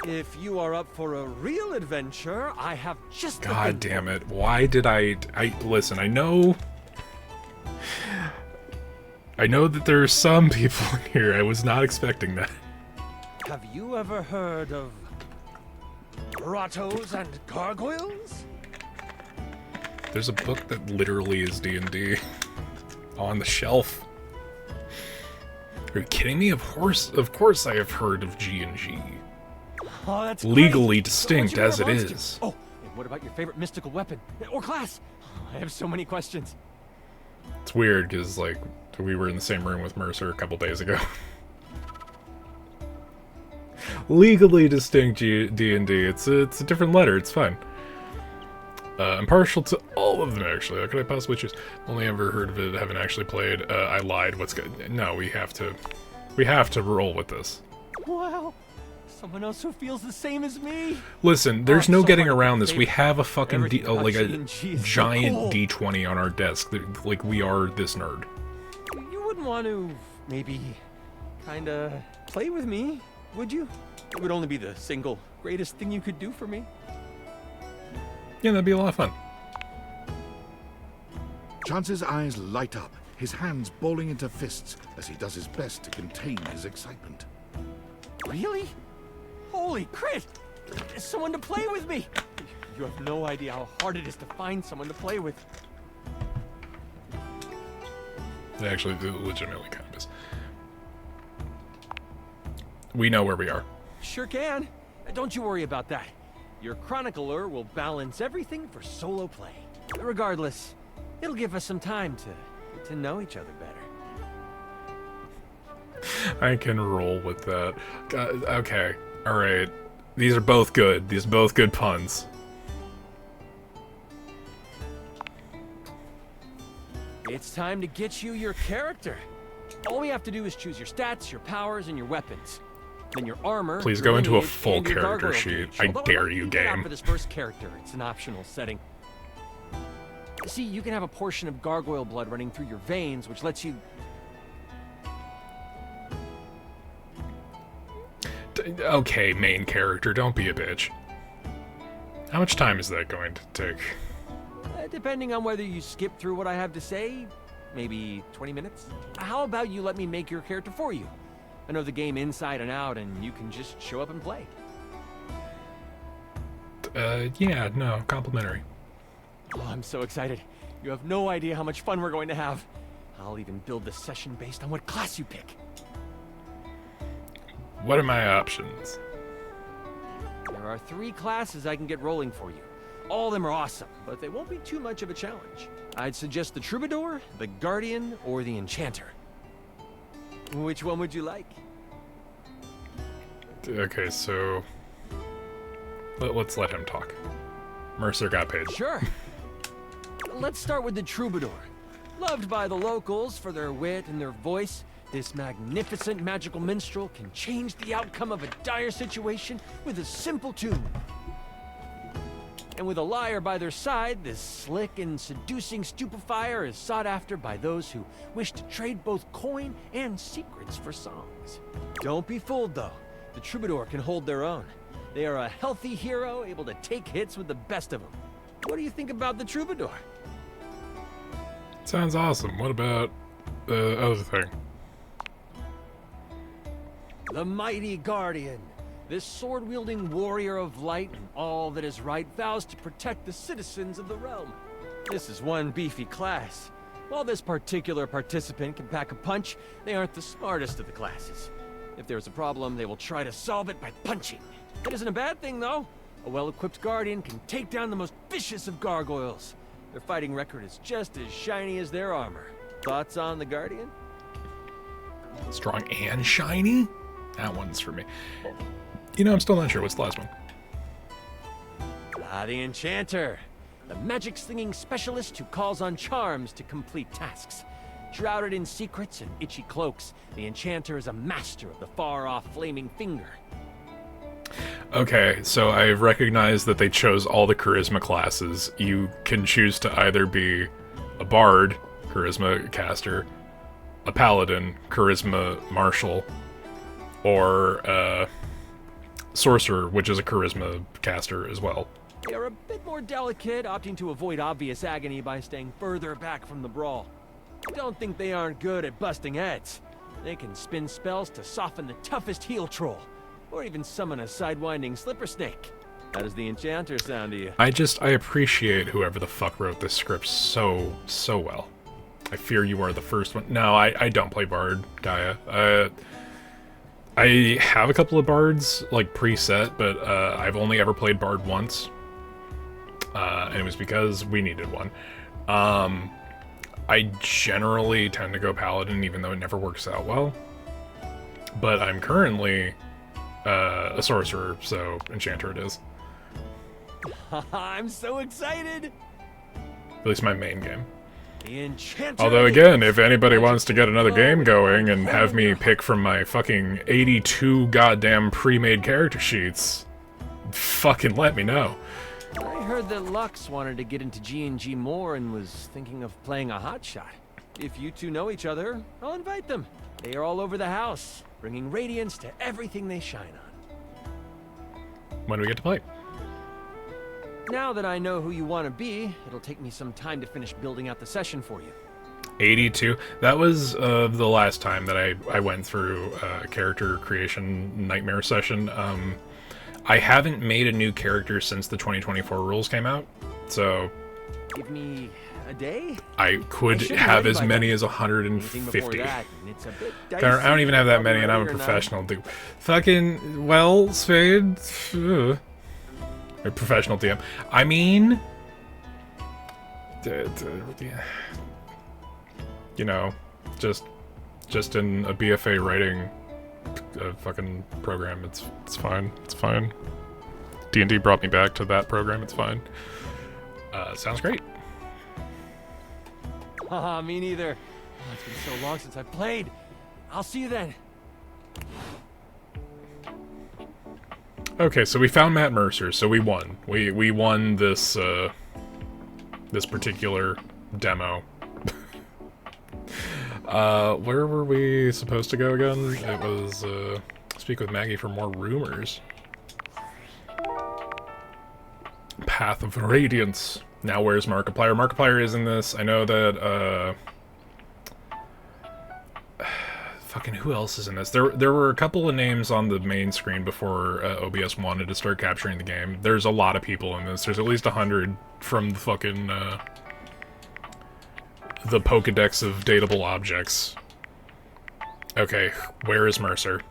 Speaker 6: If you are up for a real adventure, I have just the
Speaker 1: God
Speaker 6: thing.
Speaker 1: damn it. Why did I listen, I know that there are some people here. I was not expecting that.
Speaker 6: Have you ever heard of grottos and gargoyles?
Speaker 1: There's a book that literally is D&D on the shelf. Are you kidding me? Of course I have heard of G&G.
Speaker 6: Oh, that's
Speaker 1: Legally
Speaker 6: great.
Speaker 1: distinct
Speaker 6: What'd
Speaker 1: as
Speaker 6: you
Speaker 1: it
Speaker 6: wear a monster?
Speaker 1: is.
Speaker 6: Oh, and what about your favorite mystical weapon or class? I have so many questions.
Speaker 1: It's weird because like we were in the same room with Mercer a couple days ago. Legally distinct D&D. It's a different letter. It's fine. I'm partial to all of them, actually. How could I possibly choose? Only ever heard of it, haven't actually played. I lied. What's good? No, we have to roll with this.
Speaker 6: Wow, someone else who feels the same as me.
Speaker 1: Listen, there's
Speaker 6: Oh,
Speaker 1: no
Speaker 6: so
Speaker 1: getting
Speaker 6: hard to
Speaker 1: around this.
Speaker 6: think.
Speaker 1: We have a fucking
Speaker 6: Everything about
Speaker 1: like a
Speaker 6: G&G is so
Speaker 1: giant
Speaker 6: cool.
Speaker 1: D20 on our desk. Like we are this nerd.
Speaker 6: You wouldn't want to maybe kinda play with me, would you? It would only be the single greatest thing you could do for me.
Speaker 1: Yeah, that'd be a lot of fun.
Speaker 4: Chance's eyes light up, his hands balling into fists as he does his best to contain his excitement.
Speaker 6: Really? Holy crit! Someone to play with me! You have no idea how hard it is to find someone to play with.
Speaker 1: It actually legitimately kind of is. We know where we are.
Speaker 6: Sure can. Don't you worry about that. Your chronicler will balance everything for solo play. Regardless, it'll give us some time to get to know each other better.
Speaker 1: I can roll with that. Okay, all right. These are both good. These are both good puns.
Speaker 6: It's time to get you your character. All we have to do is choose your stats, your powers, and your weapons. Then your armor.
Speaker 1: Please
Speaker 6: your
Speaker 1: go into a
Speaker 6: lineage,
Speaker 1: full
Speaker 6: and your
Speaker 1: character
Speaker 6: gargoyle
Speaker 1: sheet.
Speaker 6: gauge.
Speaker 1: I
Speaker 6: Although
Speaker 1: dare
Speaker 6: I'm
Speaker 1: you,
Speaker 6: keeping it out
Speaker 1: game.
Speaker 6: For this first character, it's an optional setting. See, you can have a portion of gargoyle blood running through your veins, which lets you.
Speaker 1: Okay, main character, don't be a bitch. How much time is that going to take?
Speaker 6: Depending on whether you skip through what I have to say, maybe 20 minutes. How about you let me make your character for you? I know the game inside and out, and you can just show up and play.
Speaker 1: Yeah, no, complimentary.
Speaker 6: Oh, I'm so excited. You have no idea how much fun we're going to have. I'll even build the session based on what class you pick.
Speaker 1: What are my options?
Speaker 6: There are 3 classes I can get rolling for you. All of them are awesome, but they won't be too much of a challenge. I'd suggest the Troubadour, the Guardian, or the Enchanter. Which one would you like?
Speaker 1: Okay, so let's let him talk. Mercer got paid.
Speaker 6: Sure. Let's start with the Troubadour. Loved by the locals for their wit and their voice, this magnificent magical minstrel can change the outcome of a dire situation with a simple tune. And with a liar by their side, this slick and seducing stupefier is sought after by those who wish to trade both coin and secrets for songs. Don't be fooled, though. The Troubadour can hold their own. They are a healthy hero, able to take hits with the best of them. What do you think about the Troubadour?
Speaker 1: Sounds awesome. What about the other thing?
Speaker 6: The mighty Guardian. This sword-wielding warrior of light and all that is right vows to protect the citizens of the realm. This is one beefy class. While this particular participant can pack a punch, they aren't the smartest of the classes. If there's a problem, they will try to solve it by punching. It isn't a bad thing, though. A well-equipped Guardian can take down the most vicious of gargoyles. Their fighting record is just as shiny as their armor. Thoughts on the Guardian?
Speaker 1: Strong and shiny? That one's for me. You know, I'm still not sure. What's the last one?
Speaker 6: The Enchanter. The magic-slinging specialist who calls on charms to complete tasks. Shrouded in secrets and itchy cloaks, the Enchanter is a master of the far-off flaming finger.
Speaker 1: Okay, so I've recognized that they chose all the charisma classes. You can choose to either be a bard, charisma caster, a paladin, charisma marshal, or sorcerer, which is a charisma caster as well.
Speaker 6: They are a bit more delicate, opting to avoid obvious agony by staying further back from the brawl. Don't think they aren't good at busting heads. They can spin spells to soften the toughest heel troll, or even summon a sidewinding slipper snake. How does the Enchanter sound to you?
Speaker 1: I appreciate whoever the fuck wrote this script so well. I fear you are the first one. No, I don't play bard, Gaia. I have a couple of bards, like, preset, but I've only ever played bard once. And it was because we needed one. I generally tend to go paladin, even though it never works out well. But I'm currently a sorcerer, so enchanter it is.
Speaker 6: I'm so excited!
Speaker 1: At least my main game.
Speaker 6: The Enchanter.
Speaker 1: Although again, if anybody wants to get another game going and have me pick from my fucking 82 goddamn pre-made character sheets, fucking let me know.
Speaker 6: I heard that Lux wanted to get into G&G more and was thinking of playing a hotshot. If you two know each other, I'll invite them. They are all over the house, bringing radiance to everything they shine on.
Speaker 1: When do we get to play?
Speaker 6: Now that I know who you want to be, it'll take me some time to finish building out the session for you.
Speaker 1: 82. That was the last time that I went through a character creation nightmare session. I haven't made a new character since the 2024 rules came out, so...
Speaker 6: Give me a day?
Speaker 1: I could have as many as 150.
Speaker 6: I
Speaker 1: I don't even have that many, and I'm a professional dude. Fucking, well, Spade... A professional DM. I mean... You know, just in a BFA writing fucking program, it's fine. It's fine. D&D brought me back to that program, it's fine. Sounds great.
Speaker 6: Haha, me neither. Oh, it's been so long since I played. I'll see you then.
Speaker 1: Okay, so we found Matt Mercer, so we won. We won this this particular demo. Where were we supposed to go again? It was speak with Maggie for more rumors. Path of Radiance. Now where's Markiplier? Markiplier is in this. I know that, fucking who else is in this? There were a couple of names on the main screen before OBS wanted to start capturing the game. There's a lot of people in this. There's at least 100 from the fucking, the Pokedex of dateable objects. Okay, where is Mercer?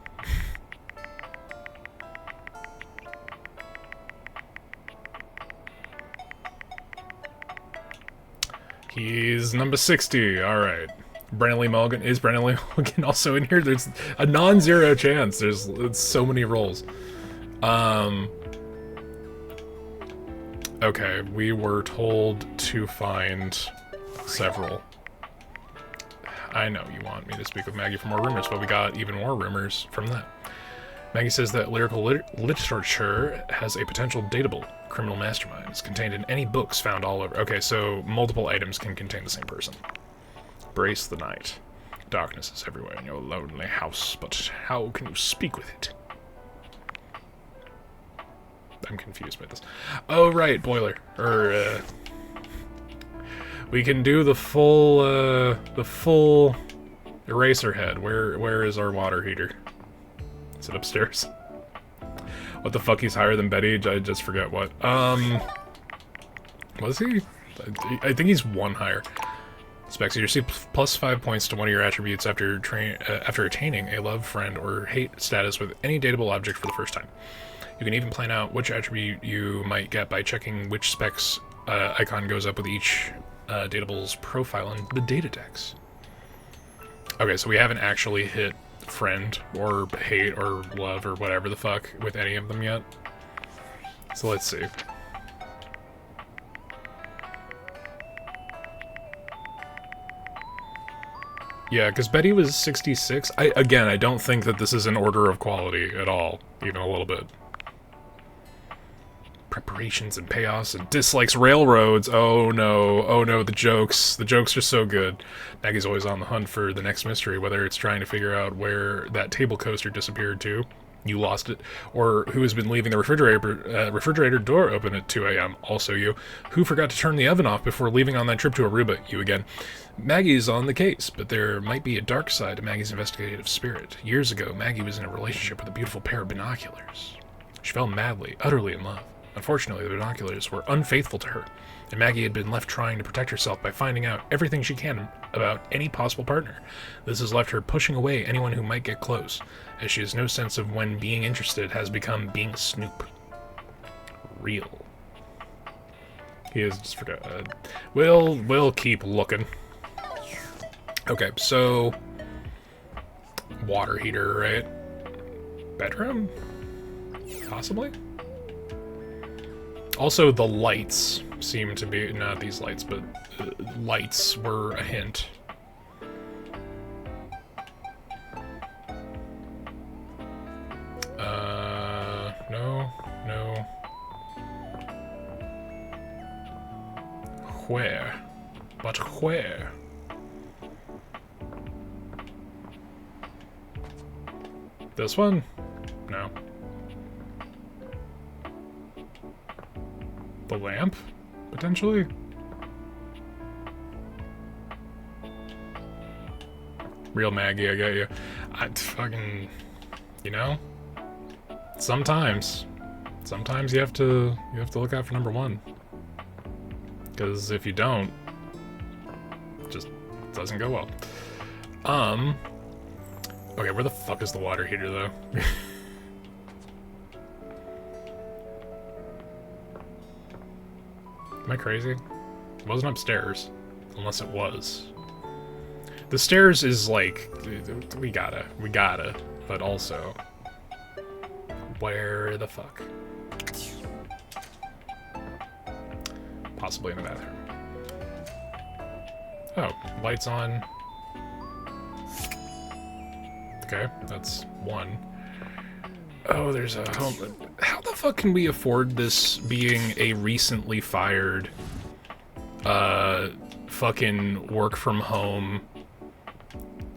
Speaker 1: He's number 60, alright. Brennan Lee Mulligan, is Brennan Lee Mulligan also in here? There's a non-zero chance, there's so many rolls. Okay, we were told to find several. I know you want me to speak with Maggie for more rumors, but we got even more rumors from that. Maggie says that lyrical literature has a potential dateable criminal mastermind. It's contained in any books found all over. Okay, so multiple items can contain the same person. Brace the night. Darkness is everywhere in your lonely house, but how can you speak with it? I'm confused by this. Oh, right, boiler. We can do the full eraser head. Where is our water heater? Is it upstairs? What the fuck, he's higher than Betty? I just forget what. Was he? I think he's one higher. Specs, you receive plus 5 points to one of your attributes after attaining a love, friend, or hate status with any dateable object for the first time. You can even plan out which attribute you might get by checking which specs icon goes up with each dateable's profile in the Datadex. Okay, so we haven't actually hit friend or hate or love or whatever the fuck with any of them yet. So let's see. Yeah, because Betty was 66. Again, I don't think that this is an order of quality at all, even a little bit. Preparations and payoffs and dislikes railroads. Oh no, the jokes. The jokes are so good. Maggie's always on the hunt for the next mystery, whether it's trying to figure out where that table coaster disappeared to. You lost it. Or who has been leaving the refrigerator door open at 2 a.m. Also you. Who forgot to turn the oven off before leaving on that trip to Aruba? You again. Maggie's on the case, but there might be a dark side to Maggie's investigative spirit. Years ago, Maggie was in a relationship with a beautiful pair of binoculars. She fell madly, utterly in love. Unfortunately, the binoculars were unfaithful to her, and Maggie had been left trying to protect herself by finding out everything she can about any possible partner. This has left her pushing away anyone who might get close, as she has no sense of when being interested has become being a snoop. Real. He is just forgot. We'll keep looking. Okay, so water heater, right? Bedroom? Possibly? Also, the lights seem to be, not these lights, but lights were a hint. No. Where? But where? This one? No. The lamp? Potentially? Real Maggie, I get you. I fucking... You know? Sometimes you have to look out for number one. Because if you don't, it just doesn't go well. Okay, where the fuck is the water heater, though? Am I crazy? It wasn't upstairs. Unless it was. The stairs is like... We gotta. But also... Where the fuck? Possibly in the bathroom. Oh, lights on. Okay, that's one. Oh, there's a home... How the fuck can we afford this being a recently fired... fucking work from home...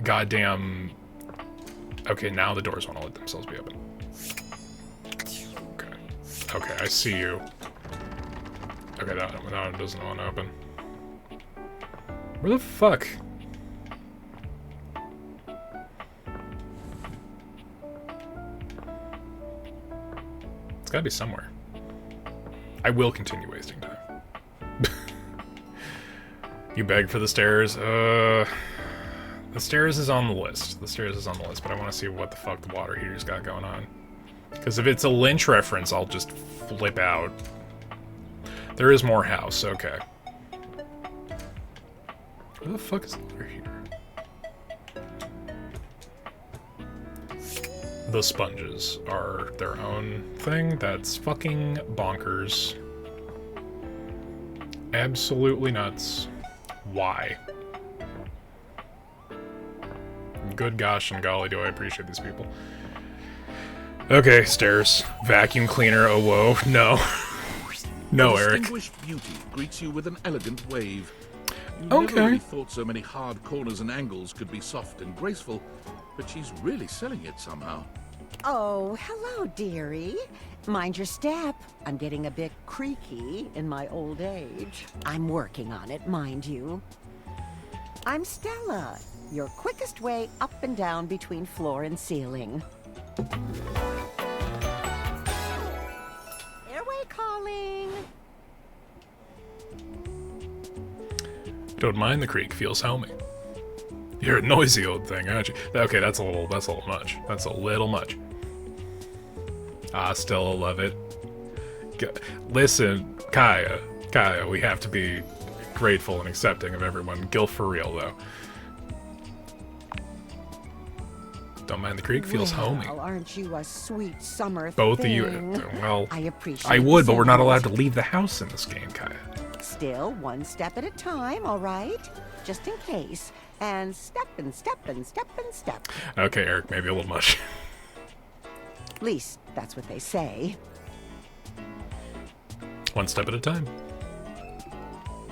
Speaker 1: Goddamn... Okay, now the doors want to let themselves be open. Okay, I see you. Okay, that one doesn't want to open. Where the fuck? It's gotta be somewhere. I will continue wasting time. You beg for the stairs? The stairs is on the list. The stairs is on the list, but I want to see what the fuck the water heater's got going on. Because if it's a Lynch reference, I'll just flip out. There is more house, okay. Where the fuck is the water heater? The sponges are their own thing. That's fucking bonkers. Absolutely nuts. Why? Good gosh and golly, do I appreciate these people. Okay, stairs. Vacuum cleaner, oh whoa. No. No, Eric.
Speaker 4: Distinguished beauty greets you with an elegant wave. You
Speaker 1: Okay.
Speaker 4: never really thought so many hard corners and angles could be soft and graceful, but she's really selling it somehow.
Speaker 17: Oh, hello, dearie. Mind your step. I'm getting a bit creaky in my old age. I'm working on it, mind you. I'm Stella, your quickest way up and down between floor and ceiling. Airway calling.
Speaker 1: Don't mind the creek, feels homey. You're a noisy old thing, aren't you? Okay, that's a little much. That's a little much. Ah, Stella, love it. Listen, Kaya, we have to be grateful and accepting of everyone. Gil for real, though. Don't mind the creek, feels homey.
Speaker 17: Well, aren't you a sweet summer
Speaker 1: Both
Speaker 17: thing?
Speaker 1: of you, well,
Speaker 17: I appreciate
Speaker 1: I would,
Speaker 17: the
Speaker 1: but we're not allowed to
Speaker 17: sentiment.
Speaker 1: leave the house in this game, Kaya.
Speaker 17: Still, one step at a time, all right? Just in case. And step and step and step and step.
Speaker 1: Okay, Eric, maybe a little much.
Speaker 17: At least, that's what they say.
Speaker 1: One step at a time.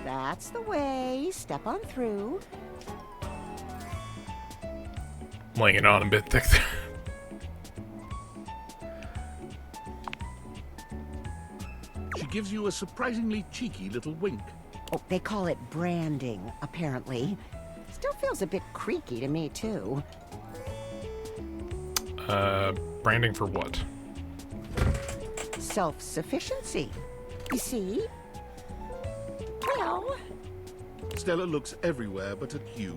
Speaker 17: That's the way. Step on through.
Speaker 1: Laying it on a bit thick there.
Speaker 4: She gives you a surprisingly cheeky little wink.
Speaker 17: Oh, they call it branding, apparently. Still feels a bit creaky to me, too.
Speaker 1: Branding for what?
Speaker 17: Self-sufficiency. You see? Well...
Speaker 4: Stella looks everywhere but at you,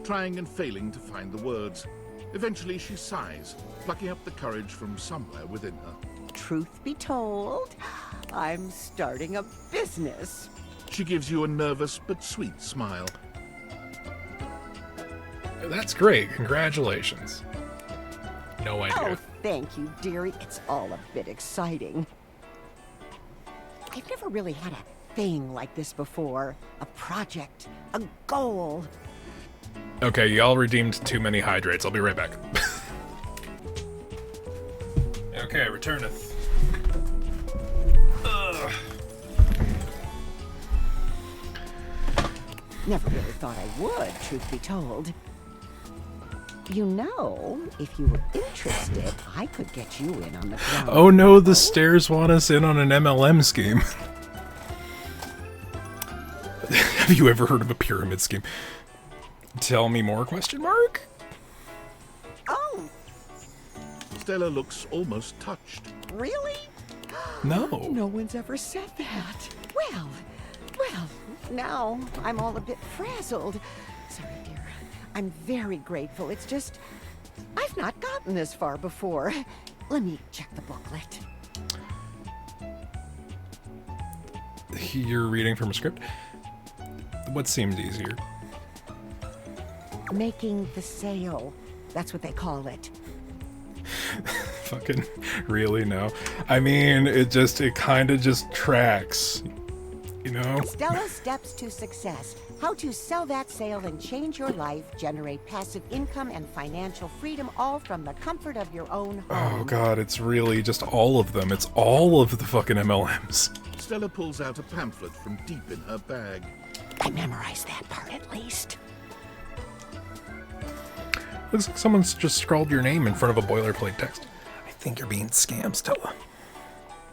Speaker 4: trying and failing to find the words. Eventually she sighs, plucking up the courage from somewhere within her.
Speaker 17: Truth be told, I'm starting a business.
Speaker 4: She gives you a nervous but sweet smile.
Speaker 1: That's great. Congratulations. No idea.
Speaker 17: Oh, thank you, dearie. It's all a bit exciting. I've never really had a thing like this before. A project, a goal.
Speaker 1: Okay, y'all redeemed too many hydrates. I'll be right back. Okay, returneth. Ugh.
Speaker 17: Never really thought I would, truth be told. You know, if you were interested, I could get you in on the ground.
Speaker 1: Oh no, the stairs want us in on an MLM scheme. Have you ever heard of a pyramid scheme? Tell me more, question mark?
Speaker 17: Oh!
Speaker 4: Stella looks almost touched.
Speaker 17: Really?
Speaker 1: No.
Speaker 17: No one's ever said that. Well, now I'm all a bit frazzled. Sorry, dear. I'm very grateful. It's just, I've not gotten this far before. Let me check the booklet.
Speaker 1: You're reading from a script? What seemed easier?
Speaker 17: Making the sale. That's what they call it.
Speaker 1: Fucking really? No. I mean, it kind of just tracks. You know?
Speaker 17: Stella Steps to Success. How to sell that sale and change your life, generate passive income and financial freedom, all from the comfort of your own home.
Speaker 1: Oh god, it's really just all of them. It's all of the fucking MLMs.
Speaker 4: Stella pulls out a pamphlet from deep in her bag.
Speaker 17: I memorized that part at least.
Speaker 1: Looks like someone's just scrawled your name in front of a boilerplate text. I think you're being scammed, Stella.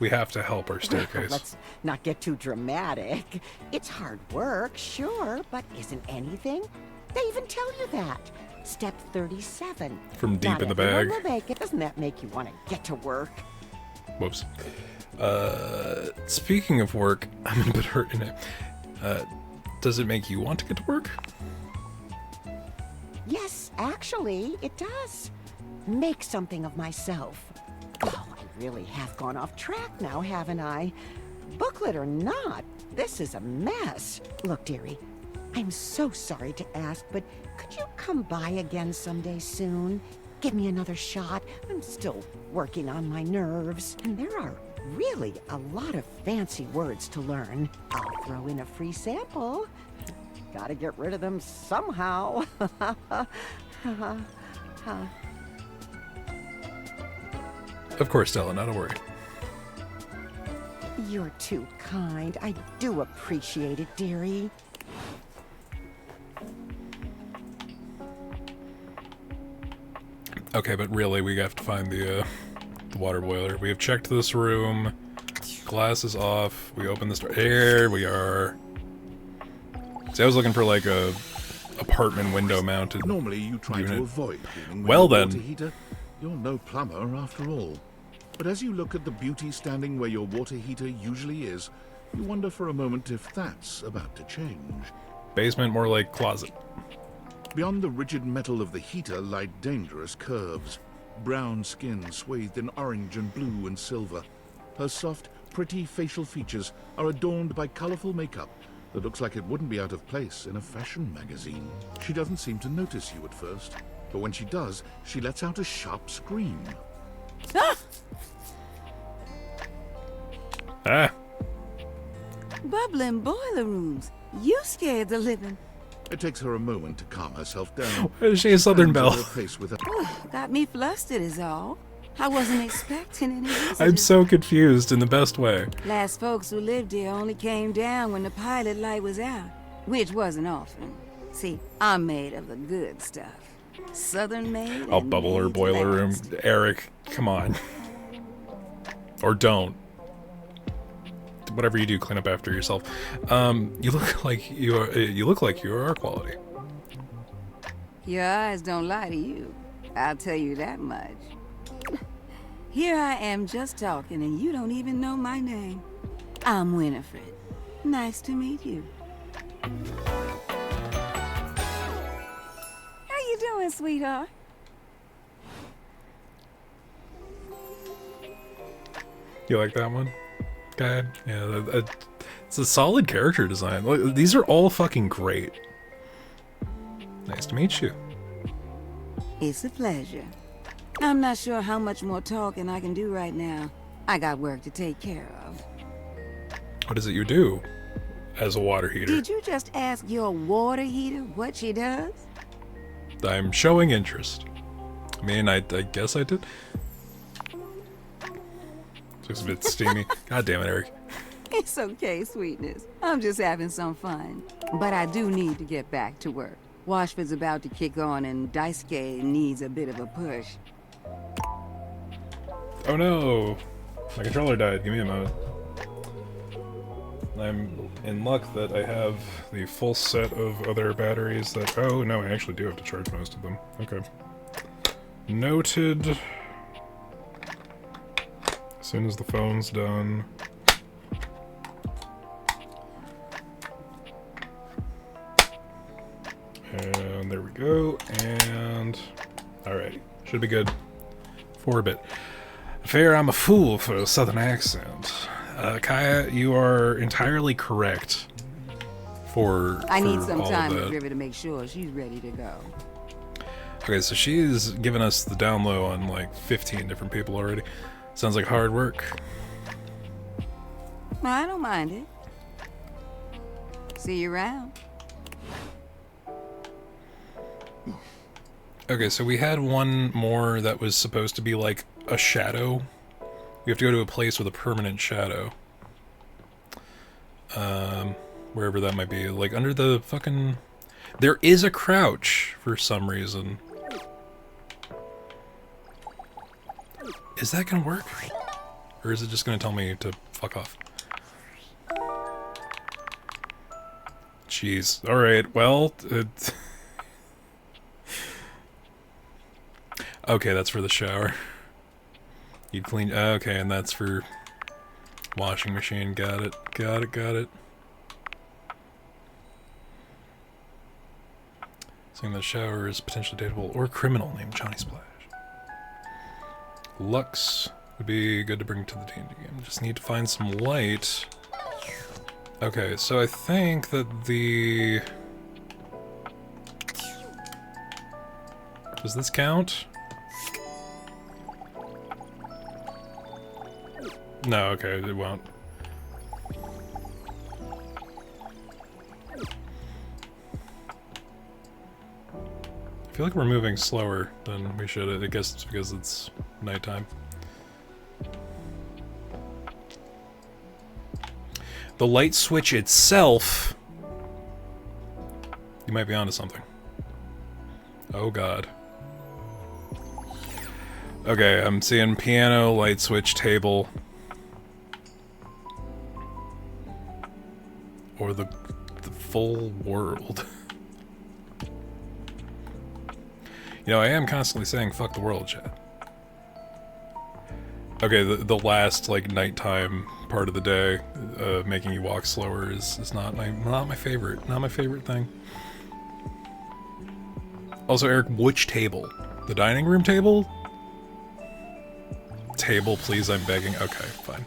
Speaker 1: We have to help our staircase.
Speaker 17: Let's not get too dramatic. It's hard work, sure, but isn't anything? They even tell you that. Step 37.
Speaker 1: From deep
Speaker 17: Not
Speaker 1: in the
Speaker 17: everyone
Speaker 1: bag.
Speaker 17: will make it. Doesn't that make you want to get to work?
Speaker 1: Whoops. Speaking of work, I'm a bit hurt in it. Does it make you want to get to work?
Speaker 17: Yes, actually, it does. Make something of myself. Oh, I really have gone off track now, haven't I? Booklet or not, this is a mess. Look, dearie, I'm so sorry to ask, but could you come by again someday soon? Give me another shot. I'm still working on my nerves. And there are really a lot of fancy words to learn. I'll throw in a free sample. Gotta get rid of them somehow.
Speaker 1: Of course, Stella, not a worry.
Speaker 17: You're too kind. I do appreciate it, dearie.
Speaker 1: Okay, but really, we have to find the water boiler. We have checked this room. Glass is off. We open this door. Here we are. See, I was looking for like a apartment window mounted
Speaker 4: Normally you try
Speaker 1: unit.
Speaker 4: to avoid dealing with
Speaker 1: Well
Speaker 4: the water
Speaker 1: then.
Speaker 4: heater. You're no plumber after all. But as you look at the beauty standing where your water heater usually is, you wonder for a moment if that's about to change.
Speaker 1: Basement, more like closet.
Speaker 4: Beyond the rigid metal of the heater lie dangerous curves. Brown skin swathed in orange and blue and silver. Her soft, pretty facial features are adorned by colorful makeup that looks like it wouldn't be out of place in a fashion magazine. She doesn't seem to notice you at first, but when she does, she lets out a sharp scream.
Speaker 18: Ah!
Speaker 1: Ah!
Speaker 18: Bubbling boiler rooms. You scared the living.
Speaker 4: It takes her a moment to calm herself down.
Speaker 1: Why is she a Southern
Speaker 4: Hands
Speaker 1: Belle?
Speaker 4: over her face with a
Speaker 18: Got me flustered is all. I wasn't expecting any visitors.
Speaker 1: I'm so confused in the best way.
Speaker 18: Last folks who lived here only came down when the pilot light was out, which wasn't often. See, I'm made of the good stuff. Southern made.
Speaker 1: I'll
Speaker 18: and
Speaker 1: bubble her
Speaker 18: made to
Speaker 1: boiler room.
Speaker 18: last.
Speaker 1: Eric, come on. Or don't. Whatever you do, clean up after yourself. You look like you are. You look like you are our quality.
Speaker 18: Your eyes don't lie to you. I'll tell you that much. Here I am just talking and you don't even know my name. I'm Winifred. Nice to meet you. How you doing, sweetheart?
Speaker 1: You like that one? God, yeah, it's a solid character design. Look, these are all fucking great. Nice to meet you.
Speaker 18: It's a pleasure. I'm not sure how much more talking I can do right now. I got work to take care of.
Speaker 1: What is it you do as a water heater?
Speaker 18: Did you just ask your water heater what she does?
Speaker 1: I'm showing interest. I mean, I guess I did. Looks a bit steamy. God damn it, Eric.
Speaker 18: It's okay, sweetness. I'm just having some fun. But I do need to get back to work. Washford's about to kick on and Daisuke needs a bit of a push.
Speaker 1: Oh no! My controller died. Give me a moment. I'm in luck that I have the full set of other batteries that... Oh no, I actually do have to charge most of them. Okay. Noted. As soon as the phone's done. And there we go, and... Alright, should be good. For a bit. Fair, I'm a fool for a southern accent. Kaya, you are entirely correct
Speaker 18: I need some
Speaker 1: all
Speaker 18: time
Speaker 1: of
Speaker 18: with
Speaker 1: that.
Speaker 18: River to make sure she's ready to go.
Speaker 1: Okay, so she's given us the down low on like 15 different people already. Sounds like hard work.
Speaker 18: I don't mind it. See you around.
Speaker 1: Okay, so we had one more that was supposed to be like a shadow. We have to go to a place with a permanent shadow. Wherever that might be. Like under the fucking... There is a crouch for some reason. Is that gonna work? Or is it just going to tell me to fuck off? Jeez. Alright, well... Okay, that's for the shower. You clean... Okay, and that's for... washing machine. Got it. Got it, got it. Saying the shower is potentially dateable or criminal named Johnny Splash. Lux would be good to bring to the D&D game. Just need to find some light. Okay, so I think that the... Does this count? No, okay, it won't. I feel like we're moving slower than we should. I guess it's because it's nighttime. The light switch itself... You might be onto something. Oh god. Okay, I'm seeing piano, light switch, table. Or the full world. You know, I am constantly saying fuck the world, chat. Okay, the last, like, nighttime part of the day, making you walk slower is not my favorite. Not my favorite thing. Also, Eric, which table? The dining room table? Table, please, I'm begging. Okay, fine.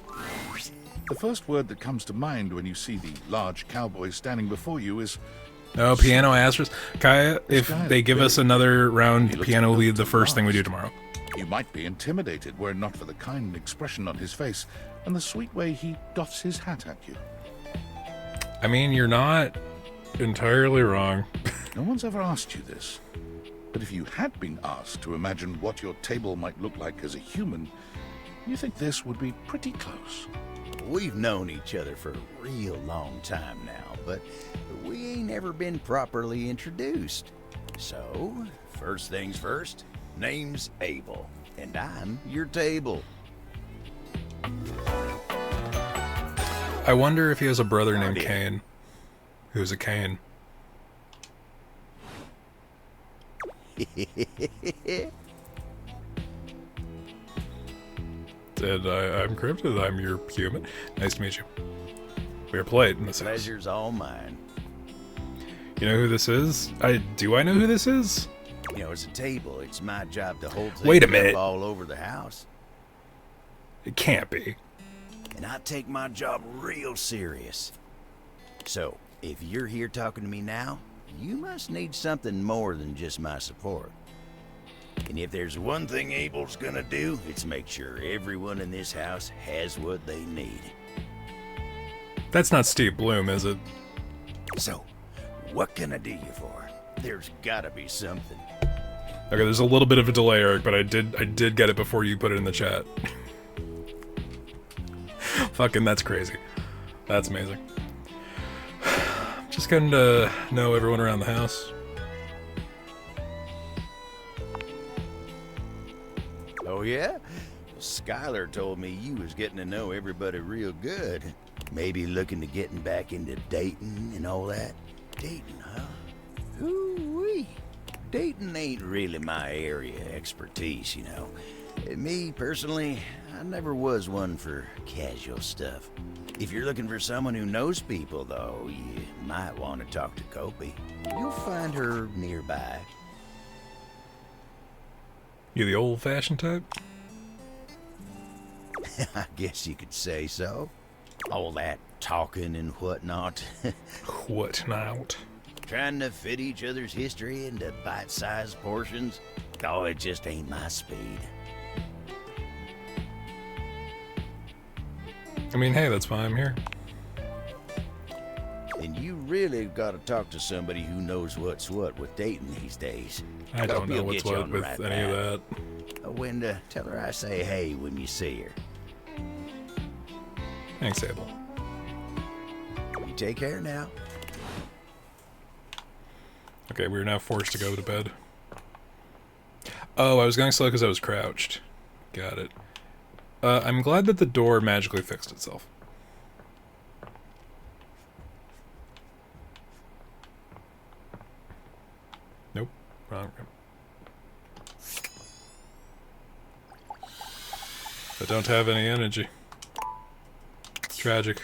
Speaker 4: The first word that comes to mind when you see the large cowboy standing before you is...
Speaker 1: No, piano asterisk. Kaya, if they give us another round piano lead, the first thing we do tomorrow.
Speaker 4: You might be intimidated were it not for the kind expression on his face and the sweet way he doffs his hat at you.
Speaker 1: I mean, you're not entirely wrong.
Speaker 4: No one's ever asked you this, but if you had been asked to imagine what your table might look like as a human, you think this would be pretty close.
Speaker 19: We've known each other for a real long time now, but we ain't ever been properly introduced. So, first things first, name's Abel, and I'm your table.
Speaker 1: I wonder if he has a brother named Cain. Who's a Cain? I'm Cryptid, I'm your human. Nice to meet you. We are polite in this house.
Speaker 19: Pleasure's all mine.
Speaker 1: You know who this is? Do I know who this is?
Speaker 19: You know, it's a table. It's my job to hold
Speaker 1: Wait a
Speaker 19: things
Speaker 1: minute.
Speaker 19: up all over the house.
Speaker 1: It can't be.
Speaker 19: And I take my job real serious. So, if you're here talking to me now, you must need something more than just my support. And if there's one thing Abel's gonna do, it's make sure everyone in this house has what they need.
Speaker 1: That's not Steve Bloom, is it?
Speaker 19: So, what can I do you for? There's gotta be something.
Speaker 1: Okay, there's a little bit of a delay, Eric, but I did get it before you put it in the chat. Fucking, that's crazy. That's amazing. Just getting to know everyone around the house.
Speaker 19: Oh yeah? Well, Skylar told me you was getting to know everybody real good. Maybe looking to getting back into dating and all that. Dating, huh? Ooh-wee. Dating ain't really my area of expertise, you know. Me, personally, I never was one for casual stuff. If you're looking for someone who knows people, though, you might want to talk to Kopi. You'll find her nearby.
Speaker 1: You the old-fashioned type?
Speaker 19: I guess you could say so. All that talking and whatnot.
Speaker 1: Whatnot?
Speaker 19: Trying to fit each other's history into bite-sized portions. Oh, it just ain't my speed.
Speaker 1: I mean, hey, that's why I'm here.
Speaker 19: And you really got to talk to somebody who knows what's what with dating these days.
Speaker 1: I don't know
Speaker 19: He'll
Speaker 1: what's
Speaker 19: get you
Speaker 1: what
Speaker 19: on the
Speaker 1: with
Speaker 19: right
Speaker 1: any of
Speaker 19: path.
Speaker 1: that.
Speaker 19: When tell her I say hey when you see her.
Speaker 1: Thanks, Abel.
Speaker 19: You take care now.
Speaker 1: Okay, we're now forced to go to bed. Oh, I was going slow because I was crouched. Got it. I'm glad that the door magically fixed itself. Nope. Wrong room. I don't have any energy. Tragic.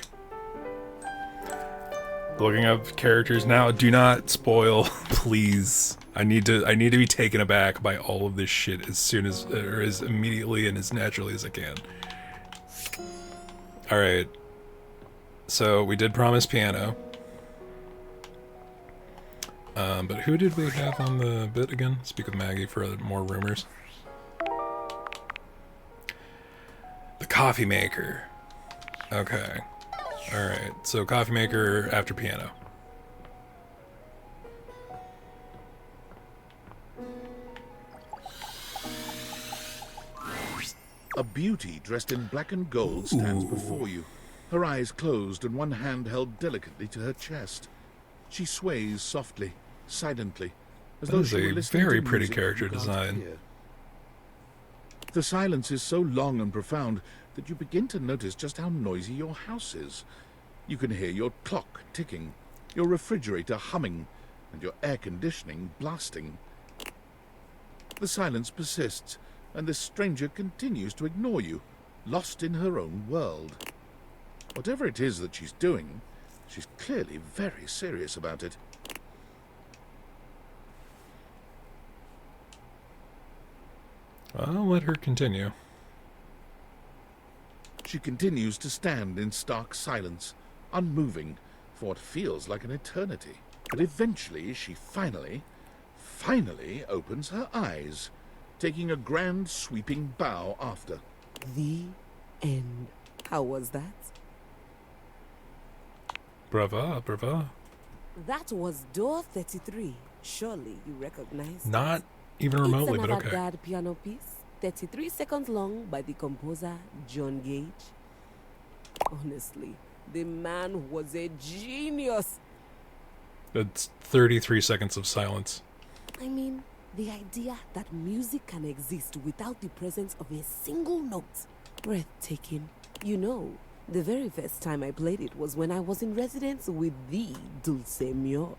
Speaker 1: Looking up characters now. Do not spoil, please. I need to be taken aback by all of this shit as soon as, or as immediately and as naturally as I can. Alright. So, we did promise piano. But who did we have on the bit again? Speak with Maggie for more rumors. The coffee maker. Okay. Alright, so coffee maker after piano.
Speaker 4: A beauty dressed in black and gold stands before you, her eyes closed and one hand held delicately to her chest. She sways softly, silently, as though she were listening to music.
Speaker 1: That is a very pretty character design.
Speaker 4: The silence is so long and profound that you begin to notice just how noisy your house is. You can hear your clock ticking, your refrigerator humming, and your air conditioning blasting. The silence persists, and this stranger continues to ignore you, lost in her own world. Whatever it is that she's doing, she's clearly very serious about it.
Speaker 1: I'll let her continue.
Speaker 4: She continues to stand in stark silence, unmoving, for what feels like an eternity. But eventually she finally opens her eyes, taking a grand sweeping bow after.
Speaker 20: The end. How was that?
Speaker 1: Brava, brava.
Speaker 20: That was door 33. Surely you recognize
Speaker 1: Not even remotely,
Speaker 20: it's an
Speaker 1: but okay.
Speaker 20: avant-garde piano piece, 33 seconds long, by the composer John Gage. Honestly, the man was a genius.
Speaker 1: That's 33 seconds of silence.
Speaker 20: I mean, the idea that music can exist without the presence of a single note. Breathtaking. You know, the very first time I played it was when I was in residence with the Dulce-Mure.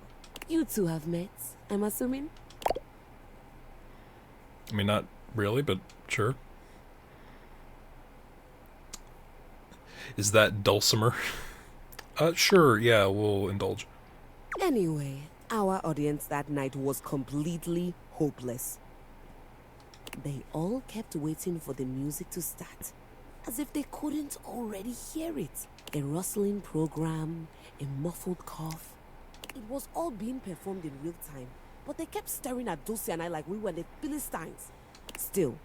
Speaker 20: You two have met, I'm assuming?
Speaker 1: I mean, not really, but sure. Is that dulcimer? Sure, yeah, we'll indulge.
Speaker 20: Anyway, our audience that night was completely hopeless. They all kept waiting for the music to start, as if they couldn't already hear it. A rustling program, a muffled cough. It was all being performed in real time, but they kept staring at Dulce and I like we were the Philistines. Still,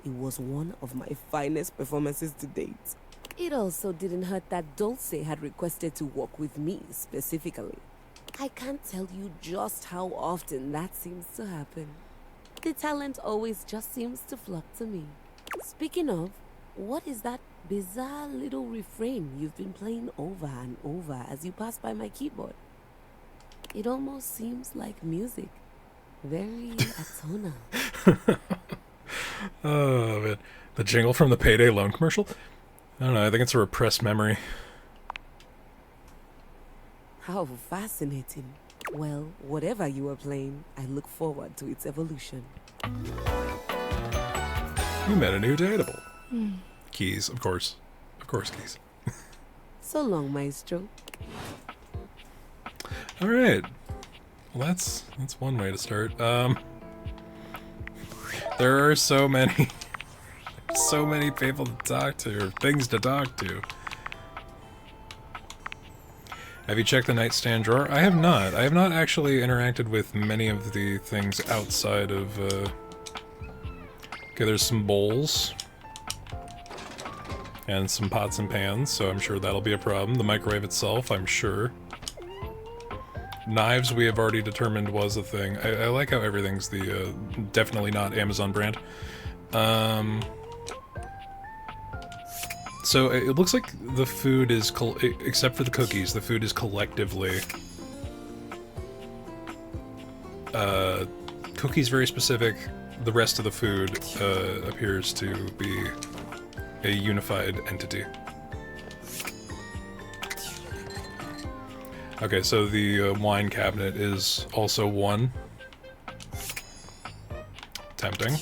Speaker 20: it was one of my finest performances to date. It also didn't hurt that Dulce had requested to work with me specifically. I can't tell you just how often that seems to happen. The talent always just seems to flock to me. Speaking of, what is that bizarre little refrain you've been playing over and over as you pass by my keyboard? It almost seems like music. Very atonal.
Speaker 1: Oh, man. The jingle from the Payday Loan commercial? I don't know, I think it's a repressed memory.
Speaker 20: How fascinating. Well, whatever you are playing, I look forward to its evolution.
Speaker 1: You met a new dateable. Keys, of course. Of course, keys.
Speaker 20: So long, Maestro.
Speaker 1: Alright. Well, that's one way to start. There are so many people to talk to, or things to talk to. Have you checked the nightstand drawer? I have not. I have not actually interacted with many of the things outside of, Okay, there's some bowls. And some pots and pans, so I'm sure that'll be a problem. The microwave itself, I'm sure. Knives, we have already determined was a thing. I like how everything's the, definitely not Amazon brand. So it looks like the food is, except for the cookies, the food is collectively... cookies very specific, the rest of the food appears to be a unified entity. Okay, so the wine cabinet is also 1. Tempting.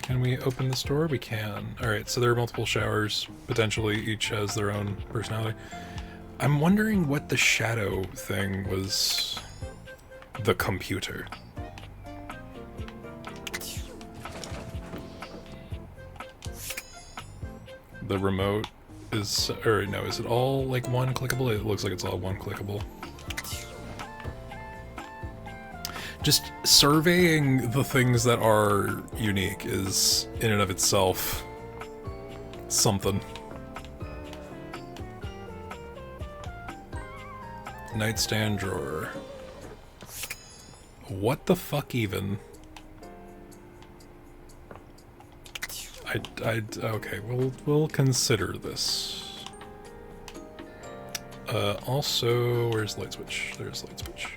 Speaker 1: Can we open this door? We can. Alright, so there are multiple showers. Potentially each has their own personality. I'm wondering what the shadow thing was. The computer. The remote is, or no, is it all like one clickable? It looks like it's all one clickable. Just surveying the things that are unique is, in and of itself, something. Nightstand drawer. What the fuck even? Okay, we'll consider this. Also, where's light switch? There's light switch.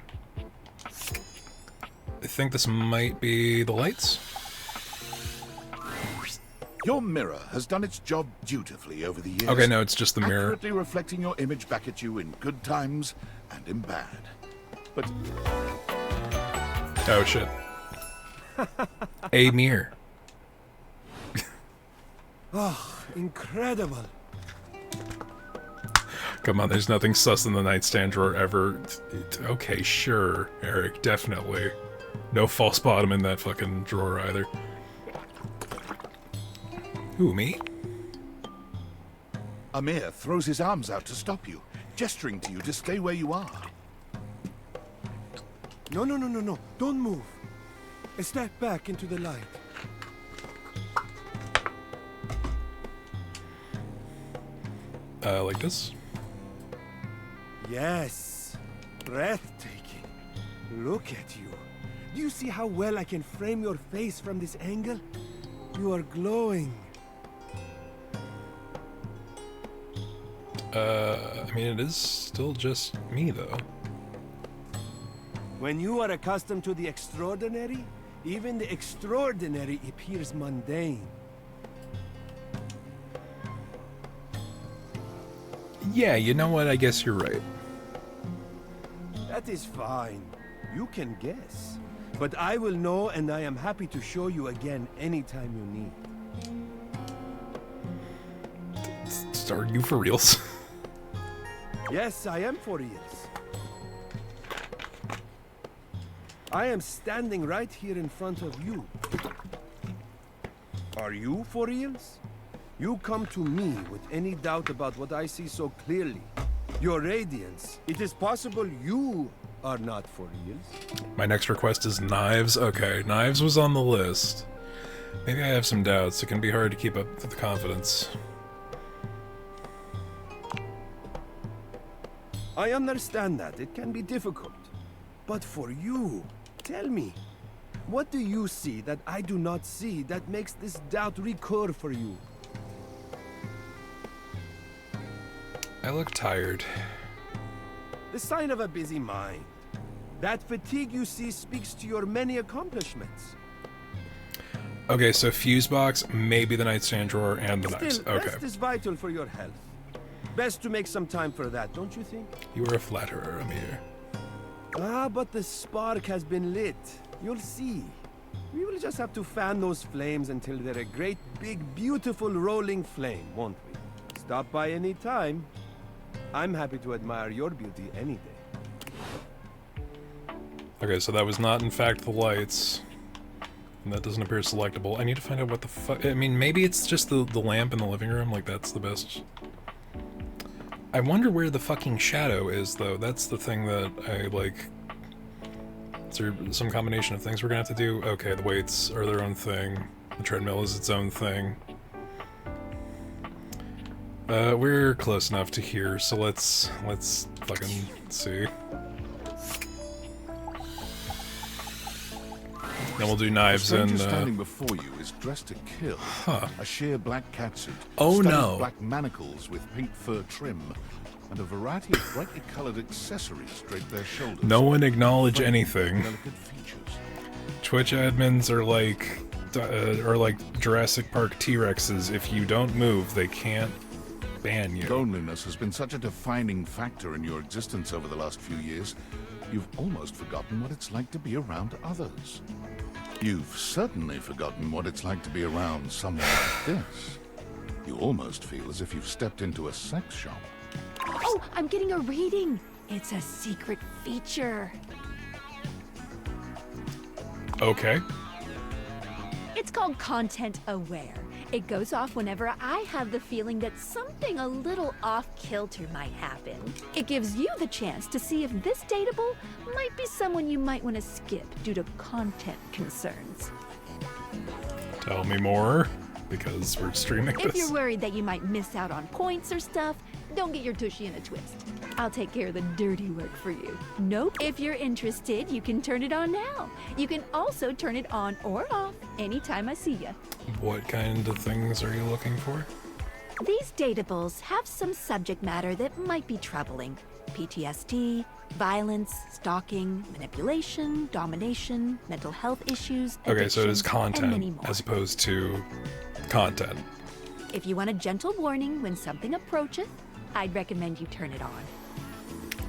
Speaker 1: I think this might be the lights.
Speaker 4: Your mirror has done its job dutifully over the years.
Speaker 1: Okay, no, it's just the mirror.
Speaker 4: Accurately reflecting your image back at you in good times and in bad. But...
Speaker 1: Oh, shit. A mirror.
Speaker 6: Oh, incredible.
Speaker 1: Come on, there's nothing sus in the nightstand drawer ever. Okay, sure, Eric, definitely. No false bottom in that fucking drawer either. Who, me?
Speaker 4: Amir throws his arms out to stop you, gesturing to you to stay where you are.
Speaker 6: No, no, no, no, no. Don't move. Step back into the light.
Speaker 1: Like this?
Speaker 6: Yes. Breathtaking. Look at you. Do you see how well I can frame your face from this angle? You are glowing.
Speaker 1: I mean, it is still just me, though.
Speaker 6: When you are accustomed to the extraordinary, even the extraordinary appears mundane.
Speaker 1: Yeah, you know what? I guess you're right.
Speaker 6: That is fine. You can guess. But I will know, and I am happy to show you again anytime you need.
Speaker 1: Are you for reals?
Speaker 6: Yes, I am for reals. I am standing right here in front of you. Are you for reals? You come to me with any doubt about what I see so clearly. Your radiance. It is possible you are not for reals.
Speaker 1: My next request is knives. Okay, knives was on the list. Maybe I have some doubts. It can be hard to keep up with the confidence.
Speaker 6: I understand that. It can be difficult. But for you, tell me, what do you see that I do not see that makes this doubt recur for you?
Speaker 1: I look tired.
Speaker 6: The sign of a busy mind. That fatigue you see speaks to your many accomplishments.
Speaker 1: Okay, so fuse box, maybe the nightstand drawer, and the knives.
Speaker 6: Still,
Speaker 1: Okay.
Speaker 6: rest is vital for your health. Best to make some time for that, don't you think?
Speaker 1: You are a flatterer, Amir.
Speaker 6: Ah, but the spark has been lit. You'll see. We will just have to fan those flames until they're a great, big, beautiful rolling flame, won't we? Stop by any time. I'm happy to admire your beauty any day.
Speaker 1: Okay, so that was not in fact the lights. And that doesn't appear selectable. I need to find out what the fuck... I mean, maybe it's just the lamp in the living room, like that's the best... I wonder where the fucking shadow is, though. That's the thing that I, like... Is there some combination of things we're gonna have to do? Okay, the weights are their own thing. The treadmill is its own thing. We're close enough to here, so let's fucking see. Then we'll do knives
Speaker 4: the
Speaker 1: and,
Speaker 4: standing before you is dressed to kill.
Speaker 1: Huh.
Speaker 4: A sheer black catsuit.
Speaker 1: Oh,
Speaker 4: studded
Speaker 1: no.
Speaker 4: black manacles with pink fur trim, and a variety of brightly colored accessories drape their shoulders.
Speaker 1: No one acknowledge anything.
Speaker 4: Delicate features.
Speaker 1: Twitch admins are like, or like Jurassic Park T-Rexes, if you don't move, they can't ban you.
Speaker 4: Loneliness has been such a defining factor in your existence over the last few years, you've almost forgotten what it's like to be around others. You've certainly forgotten what it's like to be around someone like this. You almost feel as if you've stepped into a sex shop.
Speaker 14: Oh, I'm getting a reading. It's a secret feature.
Speaker 1: Okay.
Speaker 14: It's called Content Aware. It goes off whenever I have the feeling that something a little off-kilter might happen. It gives you the chance to see if this dateable might be someone you might want to skip due to content concerns.
Speaker 1: Tell me more, because we're streaming
Speaker 14: If
Speaker 1: this.
Speaker 14: you're worried that you might miss out on points or stuff, don't get your tushy in a twist. I'll take care of the dirty work for you. Nope. If you're interested, you can turn it on now. You can also turn it on or off anytime I see you.
Speaker 1: What kind of things are you looking for?
Speaker 14: These dateables have some subject matter that might be troubling. PTSD, violence, stalking, manipulation, domination, mental health issues,
Speaker 1: Okay, so it is
Speaker 14: addictions, and many
Speaker 1: content
Speaker 14: more.
Speaker 1: as opposed to content.
Speaker 14: If you want a gentle warning when something approacheth, I'd recommend you turn it on.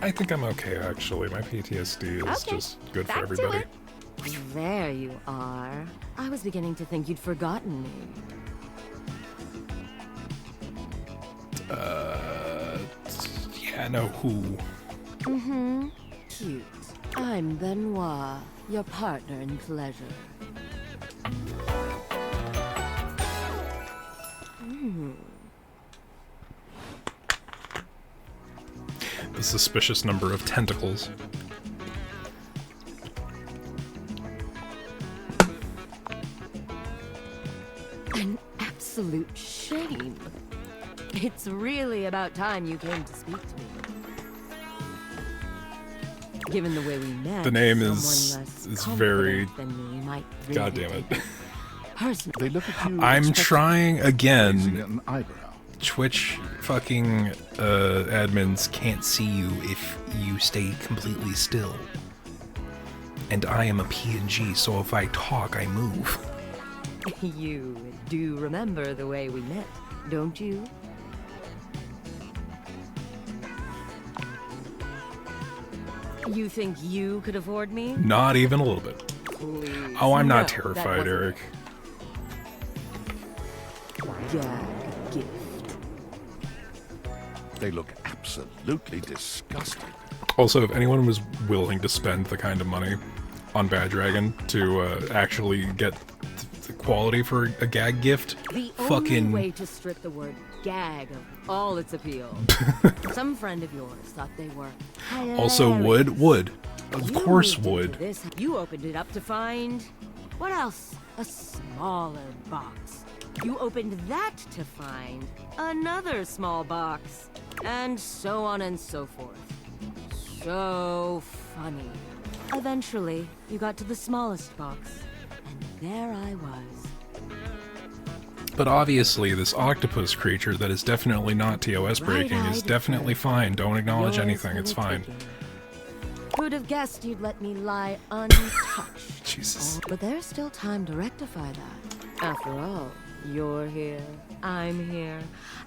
Speaker 1: I think I'm okay, actually. My PTSD is
Speaker 14: Okay,
Speaker 1: just good
Speaker 14: back
Speaker 1: for
Speaker 14: to
Speaker 1: everybody.
Speaker 14: it.
Speaker 16: There you are. I was beginning to think you'd forgotten me.
Speaker 1: Yeah, no, who?
Speaker 16: Mm-hmm. Cute. I'm Benoit, your partner in pleasure.
Speaker 1: The suspicious number of tentacles.
Speaker 16: An absolute shame. It's really about time you came to speak to me. Given the way we met,
Speaker 1: The name
Speaker 16: someone
Speaker 1: is
Speaker 16: less
Speaker 1: very.
Speaker 16: confident than me might really
Speaker 1: God damn it.
Speaker 4: They look at you.
Speaker 1: I'm trying
Speaker 4: raising
Speaker 1: again.
Speaker 4: an eyebrow.
Speaker 1: Twitch fucking admins can't see you if you stay completely still. And I am a PNG, so if I talk, I move.
Speaker 16: You do remember the way we met, don't you? You think you could afford me?
Speaker 1: Not even a little bit.
Speaker 16: Please.
Speaker 1: Oh, I'm
Speaker 16: No,
Speaker 1: not
Speaker 16: that
Speaker 1: terrified,
Speaker 16: wasn't
Speaker 1: Eric.
Speaker 16: Gag gift.
Speaker 4: They look absolutely disgusting.
Speaker 1: Also, if anyone was willing to spend the kind of money on Bad Dragon to actually get the quality for a gag gift,
Speaker 16: The
Speaker 1: fucking...
Speaker 16: only way to strip the word gag of all its appeal. Some friend of yours thought they were
Speaker 1: Also,
Speaker 16: hilarious.
Speaker 1: wood. Of
Speaker 16: You
Speaker 1: course,
Speaker 16: moved into
Speaker 1: wood.
Speaker 16: This, you opened it up to find... What else? A smaller box. You opened that to find another small box. And so on and so forth. So funny. Eventually, you got to the smallest box. And there I was.
Speaker 1: But obviously, this octopus creature that is definitely not TOS breaking is
Speaker 16: Bright-eyed
Speaker 1: definitely fine. Don't acknowledge
Speaker 16: Yours
Speaker 1: anything,
Speaker 16: for
Speaker 1: it's
Speaker 16: the
Speaker 1: fine.
Speaker 16: taking. Who'd have guessed you'd let me lie untouched?
Speaker 1: Jesus.
Speaker 16: But there's still time to rectify that. After all, you're here, I'm here,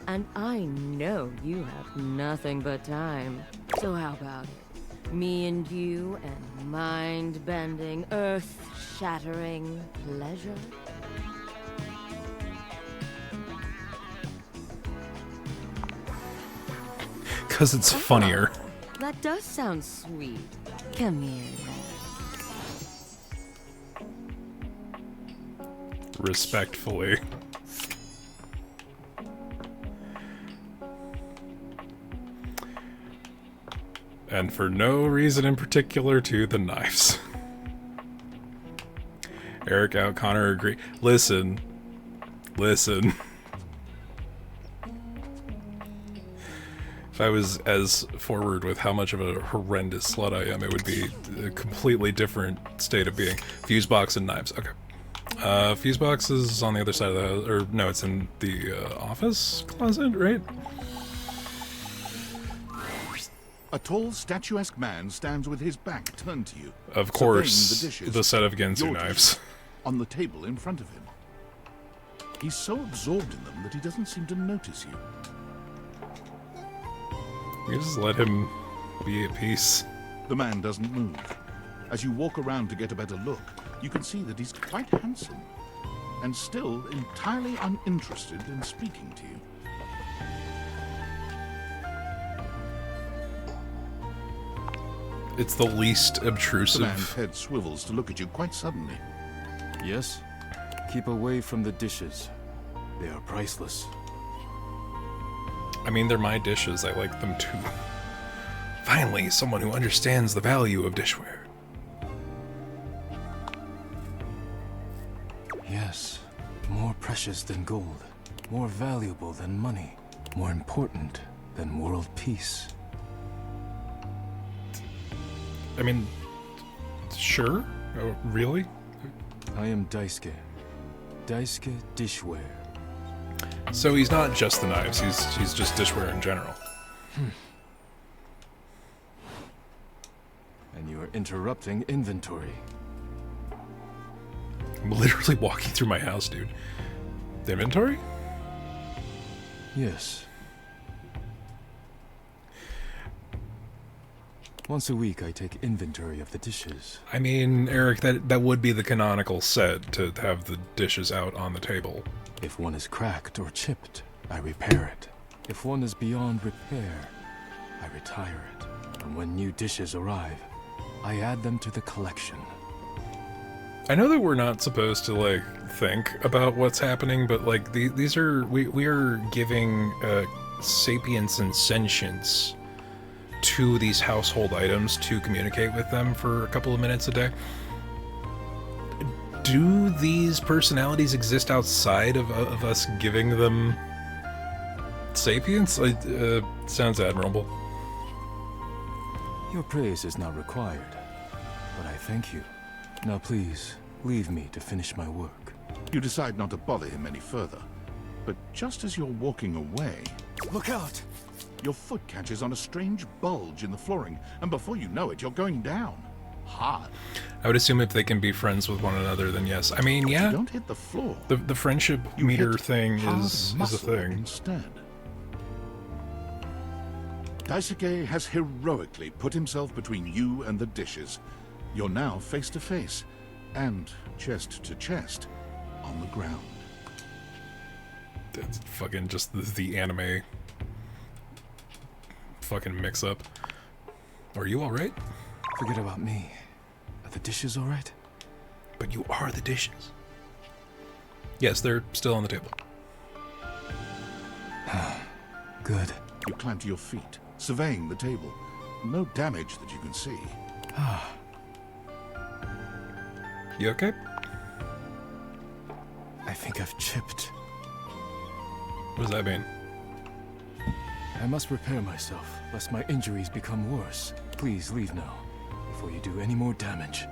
Speaker 16: and I know you have nothing but time. So how about it? Me and you and mind-bending, earth-shattering pleasure?
Speaker 1: Because it's funnier.
Speaker 16: That does sound sweet. Come here.
Speaker 1: Respectfully. And for no reason in particular to the knives. Eric out, Connor agree. Listen. Listen. If I was as forward with how much of a horrendous slut I am, it would be a completely different state of being. Fuse box and knives. Okay. Fuse box is on the other side of the house. Or, no, it's in the office closet, right?
Speaker 4: A tall, statuesque man stands with his back turned to you.
Speaker 1: Of
Speaker 4: surveying
Speaker 1: course,
Speaker 4: the dishes.
Speaker 1: the set of Gensu
Speaker 4: Your
Speaker 1: knives.
Speaker 4: dishes. on the table in front of him. He's so absorbed in them that he doesn't seem to notice you.
Speaker 1: You just let him be at peace.
Speaker 4: The man doesn't move. As you walk around to get a better look, you can see that he's quite handsome, and still entirely uninterested in speaking to you.
Speaker 1: It's the least obtrusive.
Speaker 4: The man's head swivels to look at you quite suddenly.
Speaker 21: Yes? Keep away from the dishes. They are priceless.
Speaker 1: I mean, they're my dishes. I like them too. Finally, someone who understands the value of dishware.
Speaker 21: Yes. More precious than gold. More valuable than money. More important than world peace.
Speaker 1: I mean, sure? Oh, really?
Speaker 21: I am Daisuke. Daisuke Dishware.
Speaker 1: So he's not just the knives, he's just dishware in general.
Speaker 21: And you are interrupting inventory.
Speaker 1: I'm literally walking through my house, dude. The inventory?
Speaker 21: Yes. Once a week, I take inventory of the dishes.
Speaker 1: I mean, Eric, that would be the canonical set, to have the dishes out on the table.
Speaker 21: If one is cracked or chipped, I repair it. If one is beyond repair, I retire it. And when new dishes arrive, I add them to the collection.
Speaker 1: I know that we're not supposed to, like, think about what's happening, but, like, these are... We are giving sapience and sentience to these household items to communicate with them for a couple of minutes a day. Do these personalities exist outside of us giving them sapience? Sounds admirable.
Speaker 21: Your praise is not required, but I thank you. Now please, leave me to finish my work.
Speaker 4: You decide not to bother him any further, but just as you're walking away...
Speaker 21: Look out!
Speaker 4: Your foot catches on a strange bulge in the flooring, and before you know it, you're going down. Hard.
Speaker 1: I would assume if they can be friends with one another, then yes. I mean, yeah.
Speaker 4: You don't hit the floor.
Speaker 1: The friendship meter thing is a thing.
Speaker 4: Instead. Daisuke has heroically put himself between you and the dishes. You're now face to face, and chest to chest, on the ground.
Speaker 1: That's fucking just the anime fucking mix up. Are you alright?
Speaker 21: Forget about me. Are the dishes alright?
Speaker 1: But you are the dishes. Yes, they're still on the table.
Speaker 21: Good.
Speaker 4: You climb to your feet, surveying the table. No damage that you can see.
Speaker 1: You okay?
Speaker 21: I think I've chipped.
Speaker 1: What does that mean?
Speaker 21: I must repair myself, lest my injuries become worse. Please leave now, before you do any more damage.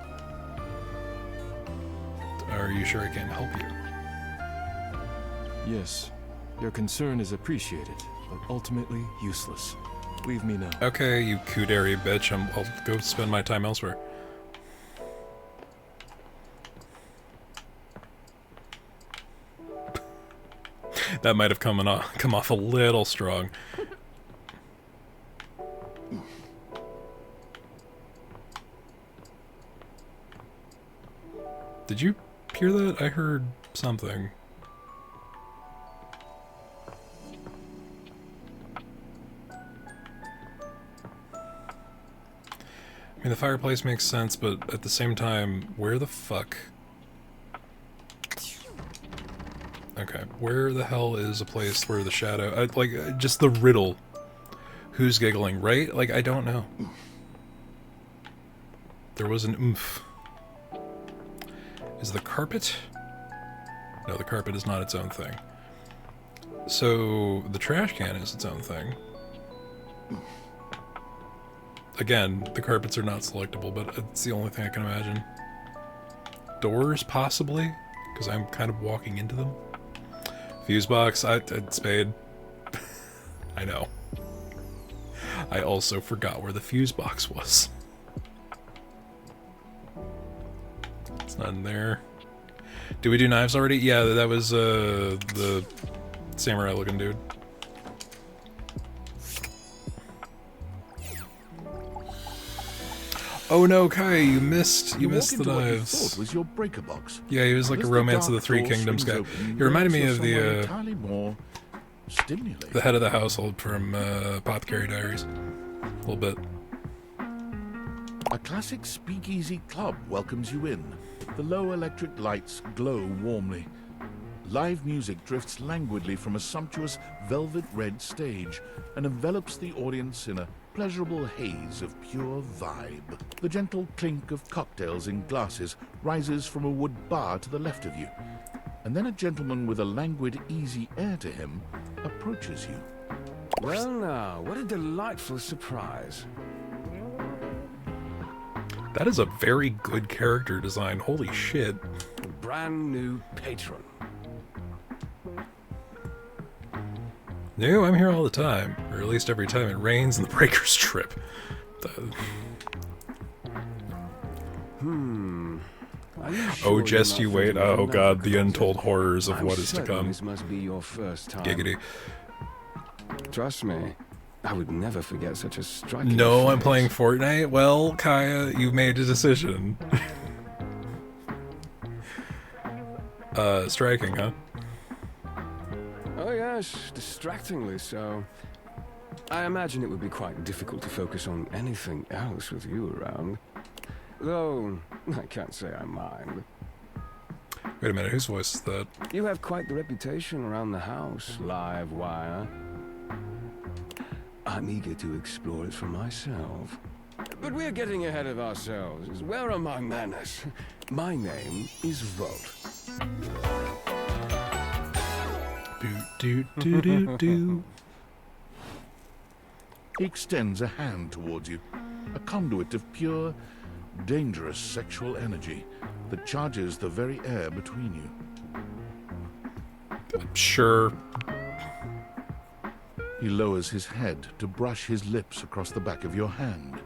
Speaker 1: Are you sure I can help you?
Speaker 21: Yes. Your concern is appreciated, but ultimately useless. Leave me now.
Speaker 1: Okay, you Kuderi bitch. I'll go spend my time elsewhere. That might have come off a little strong. Did you hear that? I heard something. I mean, the fireplace makes sense, but at the same time, where the fuck... Okay, where the hell is a place where the shadow... just the riddle. Who's giggling, right? Like, I don't know. There was an oomph. Is the carpet? No, the carpet is not its own thing. So, the trash can is its own thing. Again, the carpets are not selectable, but it's the only thing I can imagine. Doors, possibly? Because I'm kind of walking into them. Fuse box, I'd spade. I know. I also forgot where the fuse box was. It's not in there. Did we do knives already? Yeah, that was the samurai looking dude. Oh no, Kai, you missed the knives.
Speaker 4: What you thought was your breaker box.
Speaker 1: Yeah, he was like a Romance of the Three Kingdoms guy. He reminded me of the
Speaker 4: entirely more stimulating.
Speaker 1: The head of the household from Apothecary Diaries. A little bit.
Speaker 4: A classic speakeasy club welcomes you in. The low electric lights glow warmly. Live music drifts languidly from a sumptuous velvet red stage and envelops the audience in a pleasurable haze of pure vibe. The gentle clink of cocktails in glasses rises from a wood bar to the left of you. And then a gentleman with a languid, easy air to him approaches you.
Speaker 2: Well now, what a delightful surprise.
Speaker 1: That is a very good character design. Holy shit.
Speaker 2: A brand new patron.
Speaker 1: No, I'm here all the time. Or at least every time it rains and the breakers trip. Oh, just you wait. Oh god, the untold horrors of what is to come.
Speaker 2: This must be your first time.
Speaker 1: Giggity.
Speaker 2: Trust me, I would never forget such a striking
Speaker 1: No,
Speaker 2: face.
Speaker 1: I'm playing Fortnite? Well, Kaya, you made a decision. Striking, huh?
Speaker 2: Oh yes, distractingly so. I imagine it would be quite difficult to focus on anything else with you around. Though, I can't say I mind.
Speaker 1: Wait a minute, whose voice is that?
Speaker 2: You have quite the reputation around the house, live wire. I'm eager to explore it for myself. But we're getting ahead of ourselves. Where are my manners? My name is Volt.
Speaker 1: Do.
Speaker 4: He extends a hand towards you, a conduit of pure, dangerous sexual energy that charges the very air between you.
Speaker 1: Sure.
Speaker 4: He lowers his head to brush his lips across the back of your hand.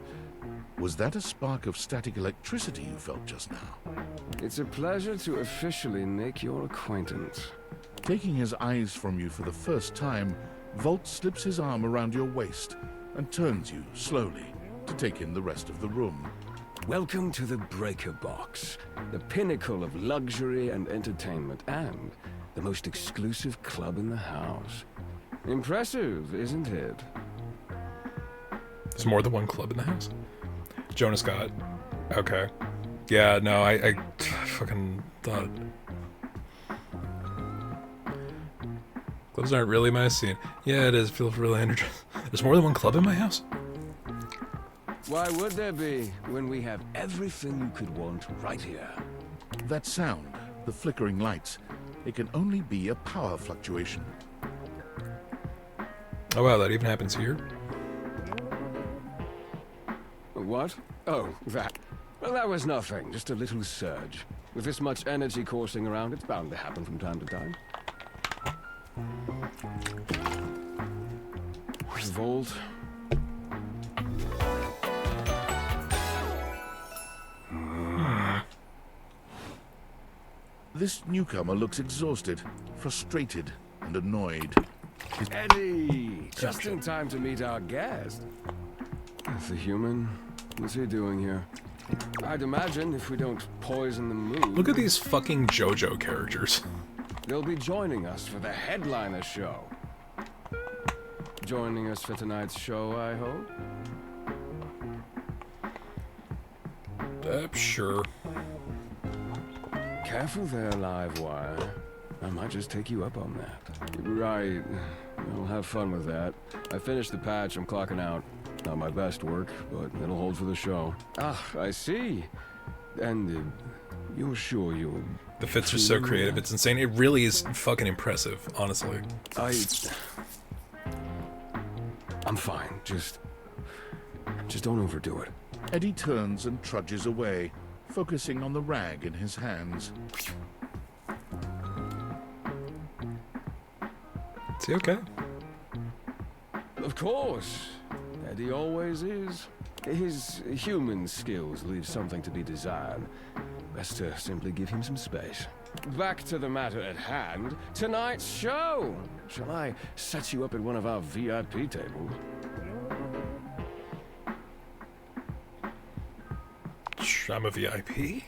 Speaker 4: Was that a spark of static electricity you felt just now?
Speaker 2: It's a pleasure to officially make your acquaintance.
Speaker 4: Taking his eyes from you for the first time, Volt slips his arm around your waist and turns you slowly to take in the rest of the room.
Speaker 2: Welcome to the Breaker Box, the pinnacle of luxury and entertainment, and the most exclusive club in the house. Impressive, isn't it?
Speaker 1: There's more than one club in the house? Jonas Scott. Okay. Yeah, no, I fucking thought... Clubs aren't really my scene. Yeah, it is. Feels really energized. There's more than one club in my house?
Speaker 2: Why would there be, when we have everything you could want right here?
Speaker 4: That sound, the flickering lights, it can only be a power fluctuation.
Speaker 1: Oh wow, that even happens here?
Speaker 2: What? Oh, that. Well, that was nothing. Just a little surge. With this much energy coursing around, it's bound to happen from time to time. Volt.
Speaker 4: This newcomer looks exhausted, frustrated, and annoyed.
Speaker 2: Eddie! Just in time to meet our guest. The human? What's he doing here? I'd imagine if we don't poison the mood...
Speaker 1: Look at these fucking JoJo characters.
Speaker 2: They'll be joining us for the headliner show. Joining us for tonight's show, I hope?
Speaker 1: Sure.
Speaker 2: Careful there, Livewire. I might just take you up on that. Right. I'll have fun with that. I finished the patch, I'm clocking out. Not my best work, but it'll hold for the show. Ah, I see. And you're sure you'll...
Speaker 1: The fits are so creative, it's insane. It really is fucking impressive, honestly.
Speaker 2: I'm fine. Just don't overdo it.
Speaker 4: Eddie turns and trudges away, focusing on the rag in his hands.
Speaker 1: Is he okay?
Speaker 2: Of course. Eddie always is. His human skills leave something to be desired. Best to simply give him some space. Back to the matter at hand. Tonight's show! Shall I set you up at one of our VIP tables?
Speaker 1: I'm a VIP?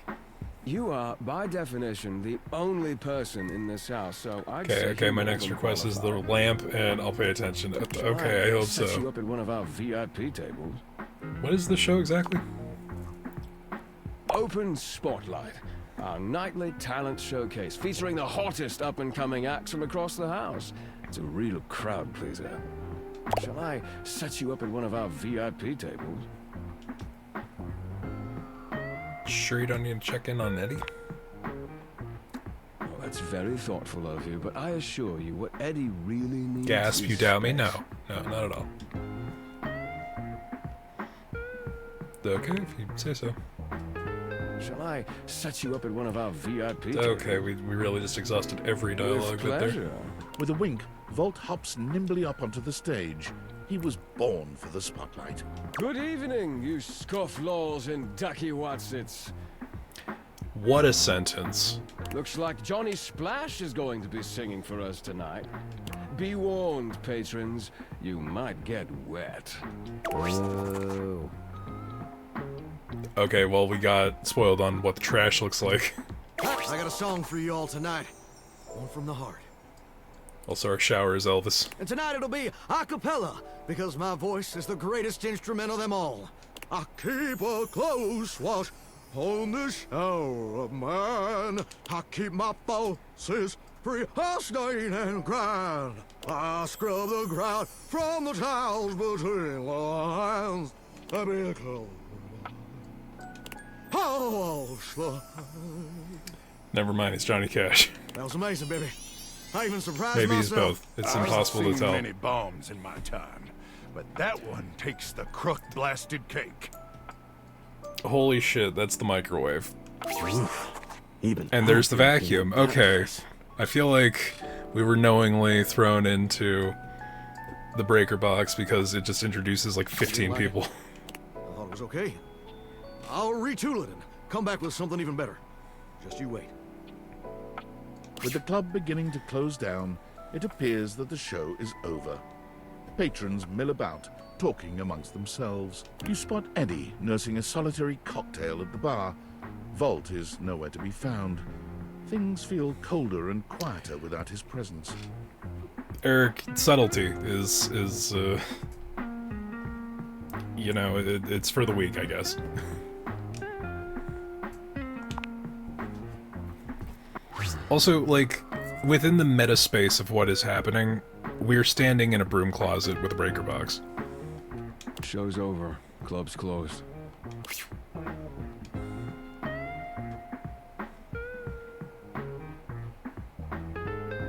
Speaker 2: You are, by definition, the only person in this house, so I'd say
Speaker 1: Okay,
Speaker 2: you're
Speaker 1: my
Speaker 2: more
Speaker 1: next
Speaker 2: than
Speaker 1: request is the
Speaker 2: qualified.
Speaker 1: lamp, and I'll pay attention.
Speaker 2: Shall
Speaker 1: Okay, I hope
Speaker 2: set you
Speaker 1: so.
Speaker 2: up at one of our VIP tables?
Speaker 1: What is the show exactly?
Speaker 2: Open Spotlight, our nightly talent showcase featuring the hottest up-and-coming acts from across the house. It's a real crowd pleaser. Shall I set you up at one of our VIP tables?
Speaker 1: Sure you don't need to check in on Eddie?
Speaker 2: Well, that's very thoughtful of you, but I assure you, what Eddie really needs
Speaker 1: Gasp,
Speaker 2: is
Speaker 1: you doubt me?
Speaker 2: space.
Speaker 1: No, not at all. Okay, if you say so.
Speaker 2: Shall I set you up at one of our VIP tables?
Speaker 1: Okay, we really just exhausted every dialogue bit there.
Speaker 4: With a wink, Volt hops nimbly up onto the stage. He was born for the spotlight.
Speaker 2: Good evening, you scofflaws and ducky watsits.
Speaker 1: What a sentence.
Speaker 2: Looks like Johnny Splash is going to be singing for us tonight. Be warned, patrons, you might get wet.
Speaker 13: Whoa.
Speaker 1: Okay, well, we got spoiled on what the trash looks like.
Speaker 8: I got a song for you all tonight. One from the heart.
Speaker 1: Also, our shower is Elvis.
Speaker 8: And tonight it'll be a cappella, because my voice is the greatest instrument of them all. I keep a close watch on this shower of mine. I keep my pulses free, stain and grind. I scrub the ground from the tiles between the lines. I be close.
Speaker 1: Never mind, it's Johnny Cash.
Speaker 8: That was amazing, baby. I even surprised
Speaker 1: Maybe he's
Speaker 8: myself.
Speaker 1: both. It's impossible to tell.
Speaker 11: Many bombs in my time, but that one takes the crook-blasted cake.
Speaker 1: Holy shit, that's the microwave.
Speaker 8: Even
Speaker 1: And there's the vacuum. Okay. I feel like we were knowingly thrown into the breaker box because it just introduces like 15 people.
Speaker 8: I thought it was okay. I'll retool it and come back with something even better. Just you wait.
Speaker 4: With the club beginning to close down, it appears that the show is over. Patrons mill about, talking amongst themselves. You spot Eddie nursing a solitary cocktail at the bar. Volt is nowhere to be found. Things feel colder and quieter without his presence.
Speaker 1: Eric, subtlety is you know, it's for the weak, I guess. Also, like, within the meta space of what is happening, we're standing in a broom closet with a breaker box.
Speaker 2: Show's over. Club's closed.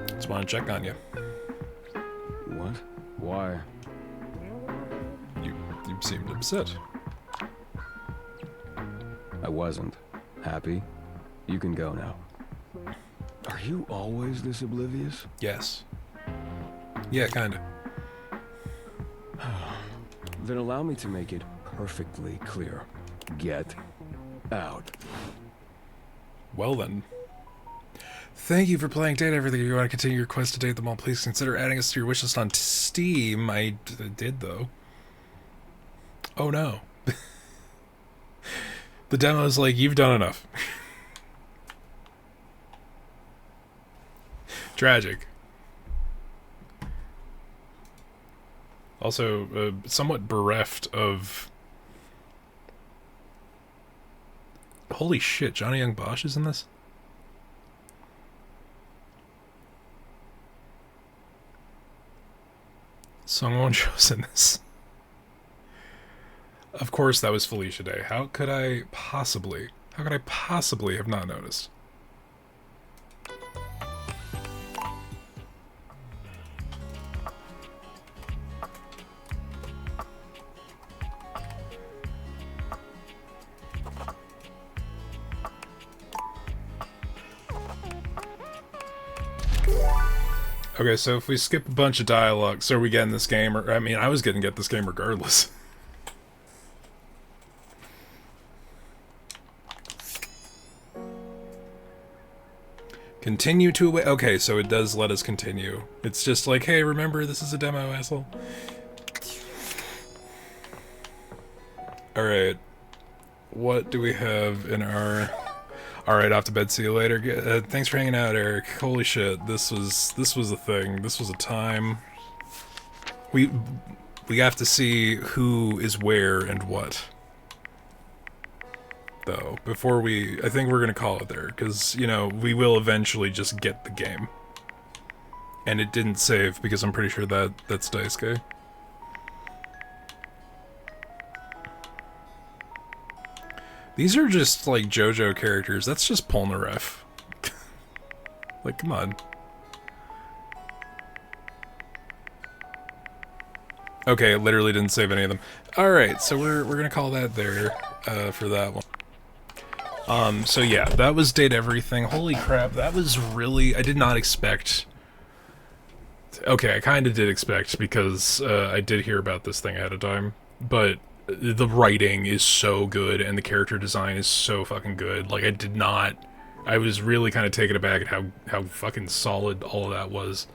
Speaker 1: Just want to check on you.
Speaker 2: What? Why?
Speaker 1: You seemed upset.
Speaker 2: I wasn't. Happy? You can go now. Are you always this oblivious?
Speaker 1: Yes. Yeah, kinda.
Speaker 2: Then allow me to make it perfectly clear. Get out.
Speaker 1: Well then. Thank you for playing Date Everything. If you want to continue your quest to date them all, please consider adding us to your wishlist on Steam. I did, though. Oh no. The demo is like, you've done enough. Tragic. Also, somewhat bereft of... Holy shit, Johnny Young Bosch is in this? Sungwon Cho's in this. Of course that was Felicia Day. How could I possibly have not noticed? Okay, so if we skip a bunch of dialogue, so are we getting this game? Or I mean, I was gonna get this game regardless. Continue to await. Okay, so it does let us continue. It's just like, hey, remember, this is a demo, asshole. Alright. What do we have in our... Alright, off to bed, see you later. Thanks for hanging out, Eric. Holy shit, this was a thing. This was a time. We have to see who is where and what. Though, before I think we're gonna call it there, because, you know, we will eventually just get the game. And it didn't save, because I'm pretty sure that's Daisuke. These are just, like, JoJo characters. That's just Polnareff. Like, come on. Okay, it literally didn't save any of them. Alright, so we're gonna call that there, for that one. So yeah, that was Date Everything. Holy crap, that was really... I did not expect... Okay, I kind of did expect, because I did hear about this thing ahead of time, but the writing is so good, and the character design is so fucking good. Like, I did not... I was really kind of taken aback at how fucking solid all of that was.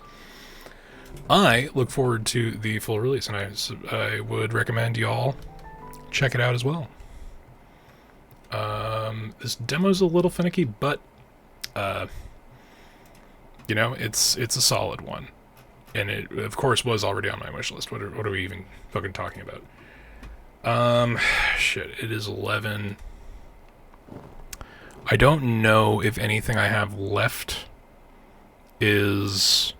Speaker 1: I look forward to the full release, and I would recommend y'all check it out as well. This demo's a little finicky, but, you know, it's a solid one. And it, of course, was already on my wish list. What are we even fucking talking about? Shit, it is 11. I don't know if anything I have left is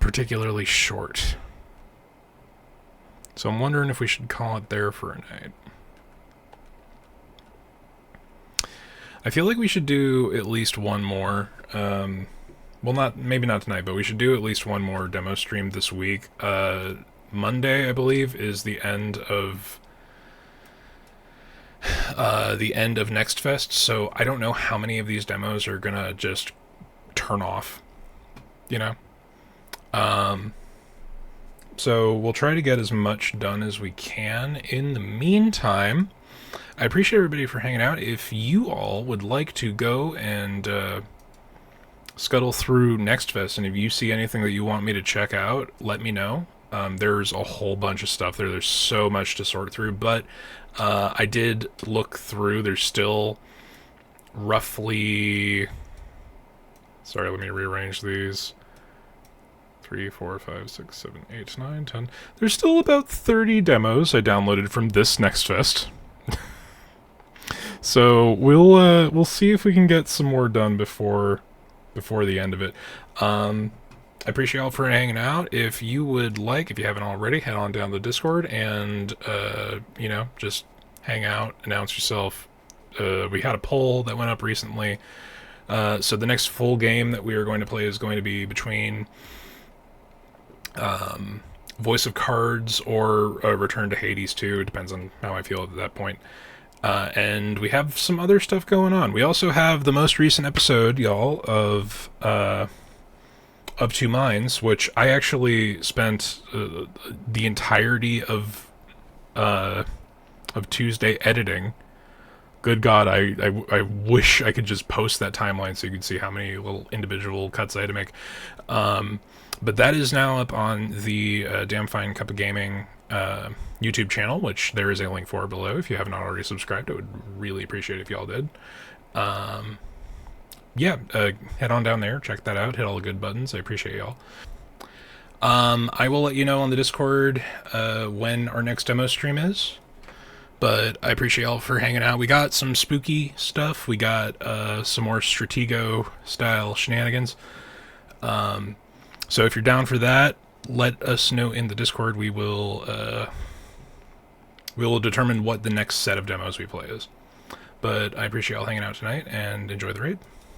Speaker 1: particularly short. So I'm wondering if we should call it there for a night. I feel like we should do at least one more, well, maybe not tonight, but we should do at least one more demo stream this week. Monday, I believe, is the end of Next Fest, so I don't know how many of these demos are gonna just turn off, you know? So we'll try to get as much done as we can. In the meantime, I appreciate everybody for hanging out. If you all would like to go and scuttle through Next Fest, and if you see anything that you want me to check out, let me know. There's a whole bunch of stuff there. There's so much to sort through, but I did look through. There's still roughly... Sorry, let me rearrange these. 3, 4, 5, 6, 7, 8, 9, 10. There's still about 30 demos I downloaded from this Next Fest. So we'll see if we can get some more done before the end of it. I appreciate y'all for hanging out. If you would like, if you haven't already, head on down to the Discord and you know, just hang out, announce yourself. We had a poll that went up recently. So the next full game that we are going to play is going to be between Voice of Cards or Return to Hades 2. It depends on how I feel at that point. And we have some other stuff going on. We also have the most recent episode, y'all, of Two Minds, which I actually spent the entirety of Tuesday editing. Good God, I wish I could just post that timeline so you could see how many little individual cuts I had to make. But that is now up on the Damn Fine Cup of Gaming YouTube channel, which there is a link for below. If you haven't already subscribed, I would really appreciate it if y'all did. Yeah, head on down there, check that out, hit all the good buttons. I appreciate y'all. I will let you know on the Discord when our next demo stream is. But I appreciate y'all for hanging out. We got some spooky stuff. We got some more Stratego-style shenanigans. So if you're down for that, let us know in the Discord. We will determine what the next set of demos we play is. But I appreciate y'all hanging out tonight, and enjoy the raid.